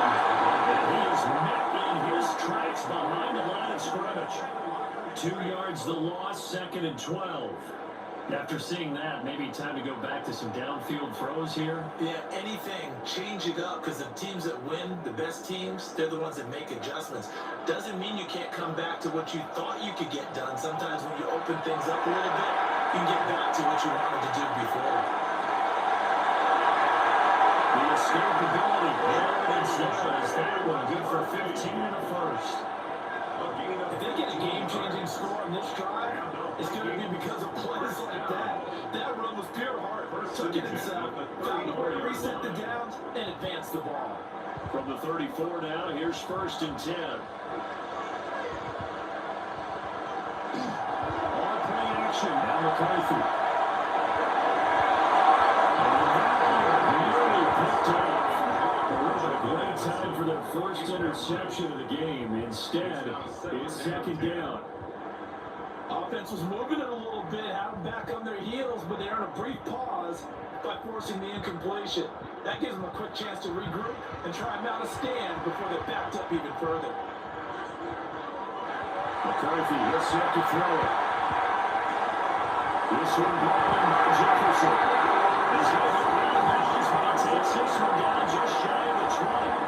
He is met in his tracks behind the line of scrimmage. 2 yards the loss, 2nd and 12. After seeing that, maybe time to go back to some downfield throws here. Yeah, anything. Change it up, because the teams that win, the best teams, they're the ones that make adjustments. Doesn't mean you can't come back to what you thought you could get done. Sometimes when you open things up a little bit, you can get back to what you wanted to do before. The escape great one. Good for 15 and a first. If they get a game-changing score on this drive, it's going to be because of plays like that. That run was pure heart. Took it inside, found a way to reset the downs, and advance the ball. From the 34 now, here's first and 10. On play action, now McCarthy. Nearly picked off. What a great time for their first interception of the game. Instead, it's second down. Offense was moving it a little bit, had them back on their heels, but they earned a brief pause by forcing the incompletion. That gives them a quick chance to regroup and try and mount a stand before they're backed up even further. McCarthy is set to throw it. This one blocked by Jefferson. He's going to go out of bounds, but he takes this one down just shy of the 20.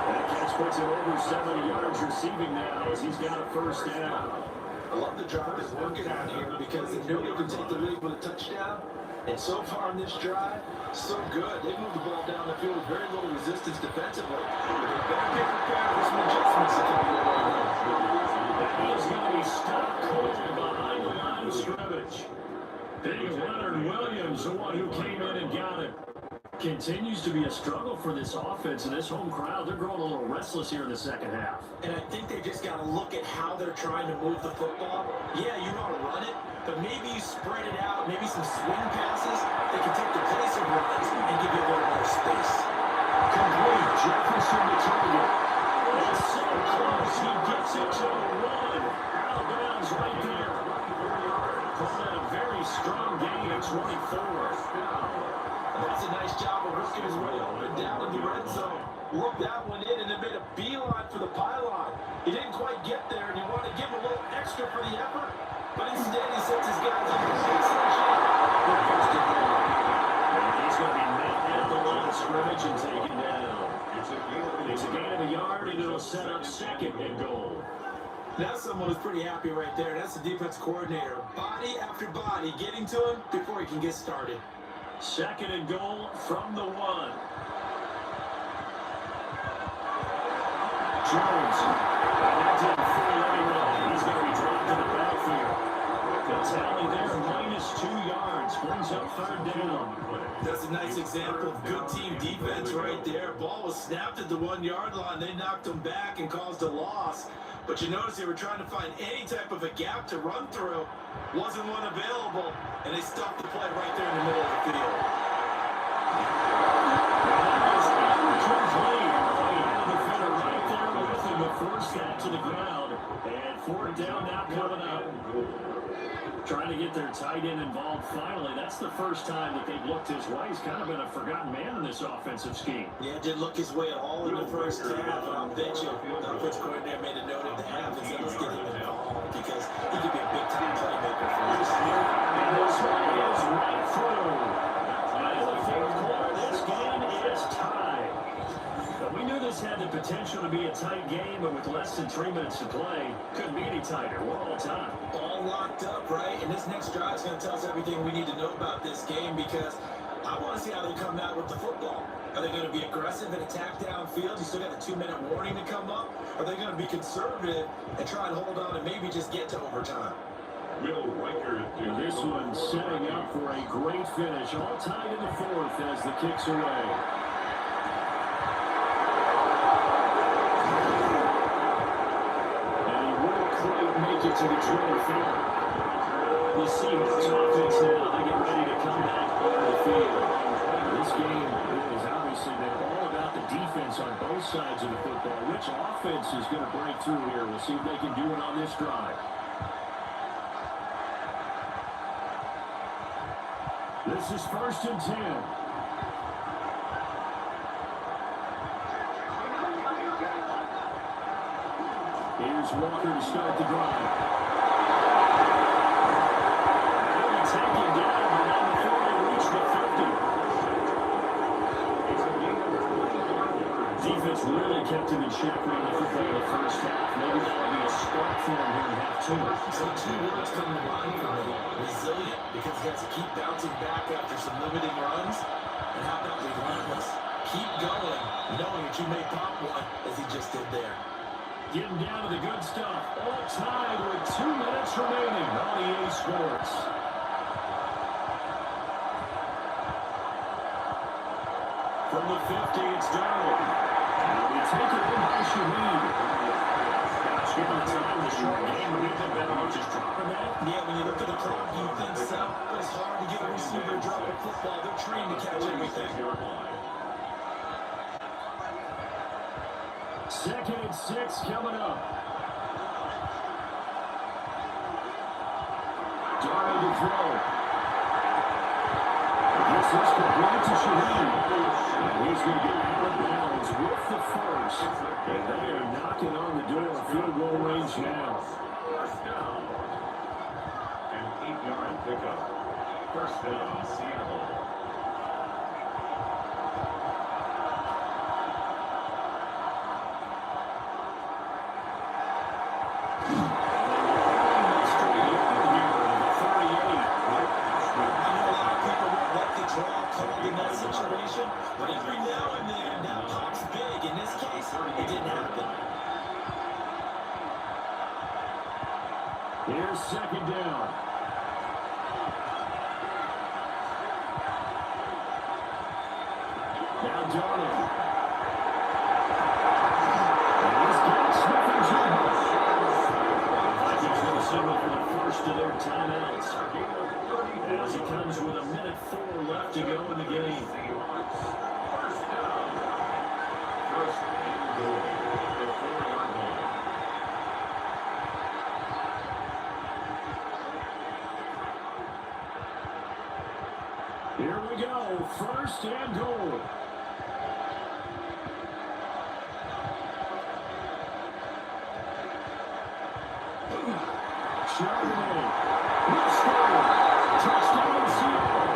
That catch puts him over 70 yards receiving now as he's got a first down. I love the drive is working out here because they knew they could take the lead with a touchdown. And so far on this drive, so good. They moved the ball down the field with very little resistance defensively. They better be prepared for some adjustments to come their way now. He is going to be stopped cold behind the line of scrimmage. Big Leonard Williams, the one who came in and got him. Continues to be a struggle for this offense and this home crowd. They're growing a little restless here in the second half. And I think they just got to look at how they're trying to move the football. Yeah, you want to run it, but maybe you spread it out, maybe some swing passes. They can take the place of runs and give you a little more space. Complete. Jefferson to target. It's so close. He gets it to the one. Out of bounds right there. Calling a very strong gain at 24. That's a nice job of working his way up and down in the red zone. Worked that one in and then made a beeline for the pylon. He didn't quite get there, and you want to give him a little extra for the effort, but instead he sets his guys up in excellent shape. And he's going to be met at the line of scrimmage and taken down. It's a gain of a yard, and it'll set up second and goal. That's someone who's pretty happy right there. That's the defense coordinator. Body after body getting to him before he can get started. Second and goal from the one. Jones. That didn't fool anyone. He's going to be dropped in the backfield. The tally there, -2 yards. Brings up third down. That's a nice example of good team defense right there. Ball was snapped at the 1 yard line. They knocked him back and caused a loss. But you notice they were trying to find any type of a gap to run through. Wasn't one available, and they stopped the play right there in the middle of the field. That is incomplete. The defender right there with him to force that to the ground. And fourth down now coming up. Trying to get their tight end involved finally. That's the first time that they've looked his way. He's kind of been a forgotten man in this offensive scheme. Yeah, didn't look his way at all in the first half, and I'll bet you the offensive coordinator made a note at the half and said, let's get him involved because he could be a big-time playmaker for us. And this one is right through. And in the fourth quarter, this game is tied. But we knew this had the potential to be a tight game, but with less than 3 minutes to play, couldn't be any tighter. We're all time. All locked up, right? And this next drive is going to tell us everything we need to know about this game because I want to see how they come out with the football. Are they going to be aggressive and attack downfield? You still got a 2-minute warning to come up? Are they going to be conservative and try and hold on and maybe just get to overtime? And this one setting up for a great finish. All tied in the fourth as the kick's away. Make it to the 25. The Seahawks offense now, they get ready to come back on the field. This game is obviously been all about the defense on both sides of the football. Which offense is going to break through here? We'll see if they can do it on this drive. This is first and 10. Here's Walker to start the drive. They'll take him down, but not before they reach the 50. Defense really kept him in check running the football in the first half. Maybe that'll be a spark for him here in half two. So 2 words come to mind for me. Resilient, because he has to keep bouncing back after some limiting runs. And how about relentless? keep going, knowing that you may pop one, as he just did there. Getting down to the good stuff. All tied with 2 minutes remaining on EA Sports. From the 50, it's Darnold. And we take it in by Shaheed. Given the time, the short game, we think better off just dropping that. Yeah, when you look at the clock, you think so. But it's hard to get a receiver to drop a football. They're trained to catch everything. 2nd and 6 coming up. Darnold to throw. This is complete to Shaheed. And he's going to get out of bounds with the first. And they are knocking on the door. Field goal range now. First down. An 8-yard pickup. First down, Seattle. In that situation, but every now and then that pops big. In this case, it didn't happen. Here's 2nd down. Now Darnold. And he's got Smith and Jigba. Vikings going to signal for the first of their timeouts. As it comes with 1:04 left to go in the game. First down. First and goal. The 4-yard line. Here we go. First and goal. Chardonnay. Will score. Touchdown, Seattle.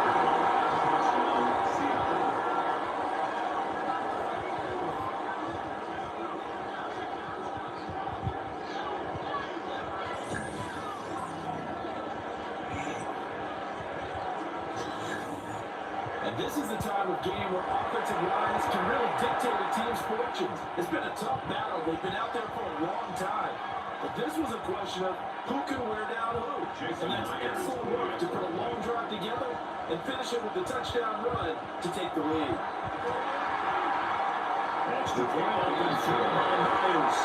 And this is the time of game where offensive lines can really dictate a team's fortunes. It's been a tough battle. They've been out there for a long time. But this was a question of who can wear down who. And that's excellent work to put a long drive together and finish it with a touchdown run to take the lead. Extra point up and through by Myers.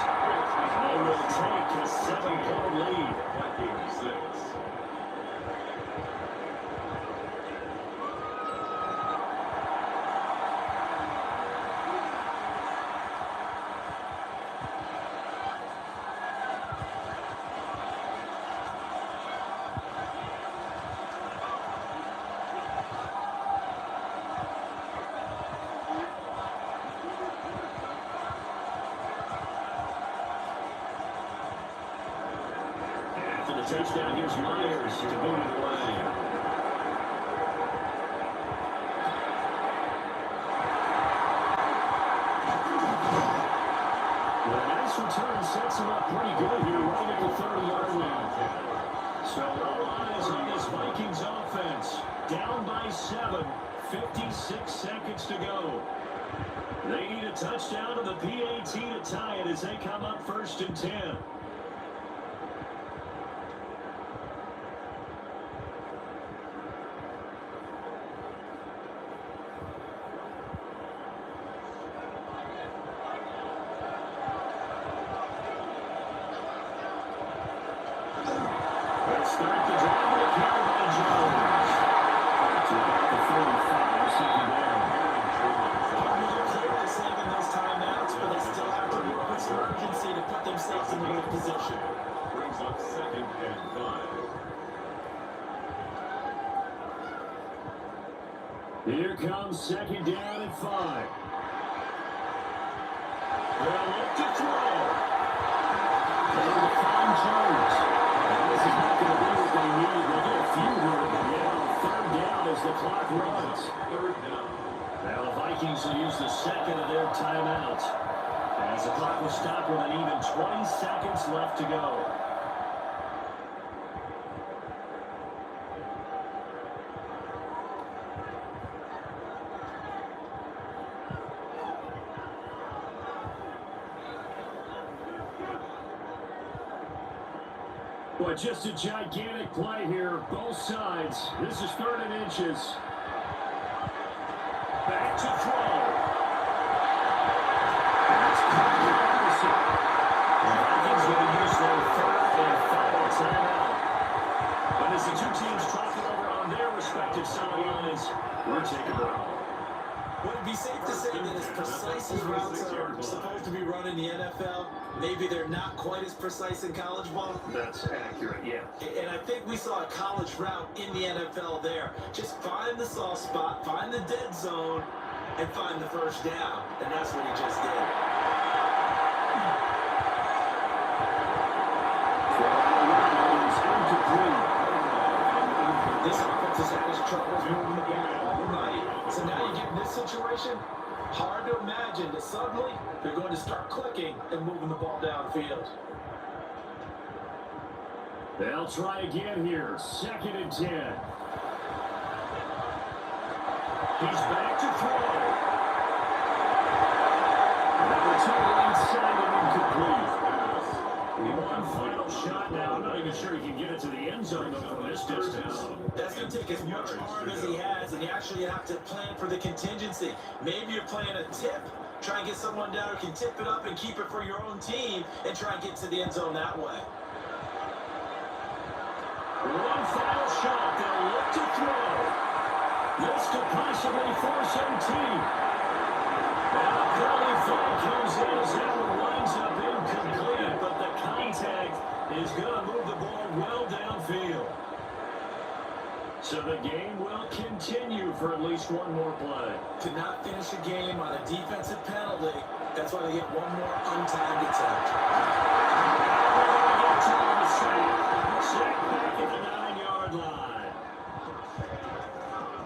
They will take a 7-point lead. Vikings 6. After the touchdown, here's Myers to boot it away. Well, a nice return sets him up pretty good here right at the 30-yard line. So all eyes on this Vikings offense. Down by 7, 56 seconds to go. They need a touchdown to the PAT to tie it as they come up 1st and 10. Let's start the drive with a carry by Jones. To about the 45, 2nd down. They're clearly saving those timeouts, but they still have to work with some urgency to put themselves in a good position. Brings up 2nd and 5. Here comes 2nd down and 5. They'll look to throw. They'll find Jones. And this is not going to be what they need. They'll get a few here, but now 3rd down as the clock runs. 3rd down. Now the Vikings will use the 2nd of their timeouts. As the clock will stop with an even 20 seconds left to go. Well, just a gigantic play here, both sides. This is 3rd and inches. Back to throw. That's Vikings going to use their 3rd and final timeout. But as the two teams talk it over on their respective sidelines, we're taking it off. Would it be safe to say that as precise as routes are supposed to be run in the NFL, maybe they're not quite as precise in college ball? That's accurate, yeah. And I think we saw a college route in the NFL there. Just find the soft spot, find the dead zone, and find the first down. And that's what he just did. This offense has had his troubles moving the ball all night. So now you get in this situation, hard to imagine that suddenly they're going to start clicking and moving the ball downfield. They'll try again here. 2nd and 10. He's back to throw. Number 2 inside and incomplete. One final shot now. I'm not even sure he can get it to the end zone from this distance. That's going to take as much arm as he has, and you actually have to plan for the contingency. Maybe you're playing a tip, try and get someone down who can tip it up and keep it for your own team, and try and get to the end zone that way. One final shot. They'll look to throw. This could possibly force MT. And a penalty flag comes in as that one winds up incomplete, but the contact is going to move the ball well downfield. So the game will continue for at least one more play. To not finish a game on a defensive penalty, that's why they get one more untimed attempt. Sack back at the 9-yard line.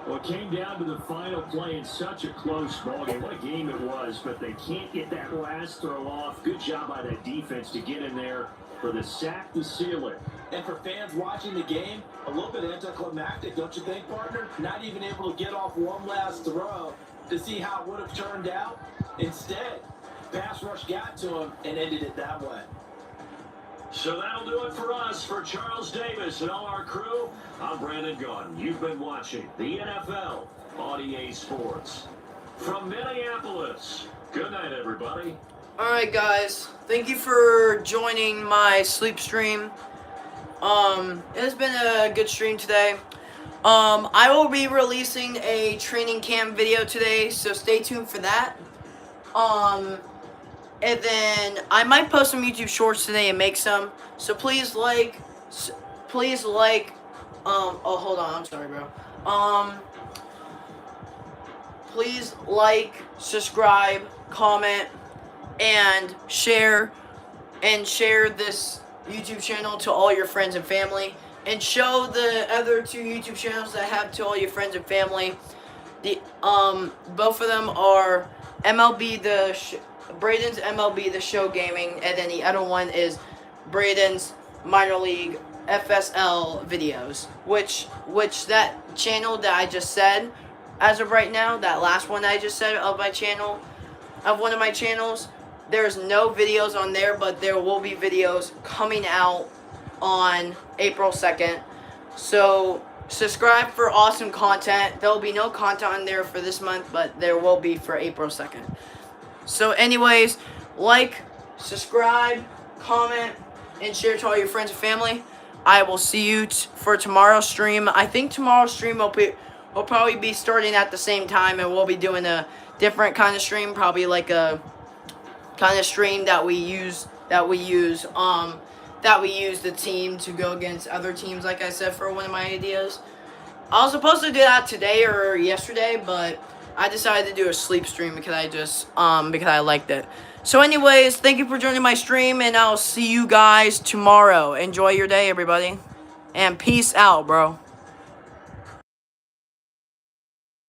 Well, it came down to the final play in such a close ballgame. What a game it was, but they can't get that last throw off. Good job by that defense to get in there for the sack to seal it. And for fans watching the game, a little bit anticlimactic, don't you think, partner? Not even able to get off one last throw to see how it would have turned out. Instead, pass rush got to him and ended it that way. So that'll do it for us. For Charles Davis and all our crew, I'm Brandon Gaudin. You've been watching the NFL on EA Sports. From Minneapolis, good night, everybody. Alright, guys. Thank you for joining my sleep stream. It has been a good stream today. I will be releasing a training camp video today, so stay tuned for that. And then I might post some YouTube shorts today and make some. So please like, oh, hold on, I'm sorry, bro. Please like, subscribe, comment, and share this YouTube channel to all your friends and family. And show the other 2 YouTube channels that I have to all your friends and family. Both of them are Braden's MLB The Show Gaming, and then the other one is Braden's Minor League FSL videos, which that channel that I just said, as of right now, that last one I just said of one of my channels, there's no videos on there, but there will be videos coming out on April 2nd. So subscribe for awesome content. There will be no content on there for this month, but there will be for April 2nd. So anyways, like, subscribe, comment, and share to all your friends and family. I will see you for tomorrow's stream. I think tomorrow's stream will probably be starting at the same time, and we'll be doing a different kind of stream, probably like a kind of stream that we use the team to go against other teams, like I said, for one of my ideas. I was supposed to do that today or yesterday, but I decided to do a sleep stream because I liked it. So anyways, thank you for joining my stream, and I'll see you guys tomorrow. Enjoy your day, everybody. And peace out, bro.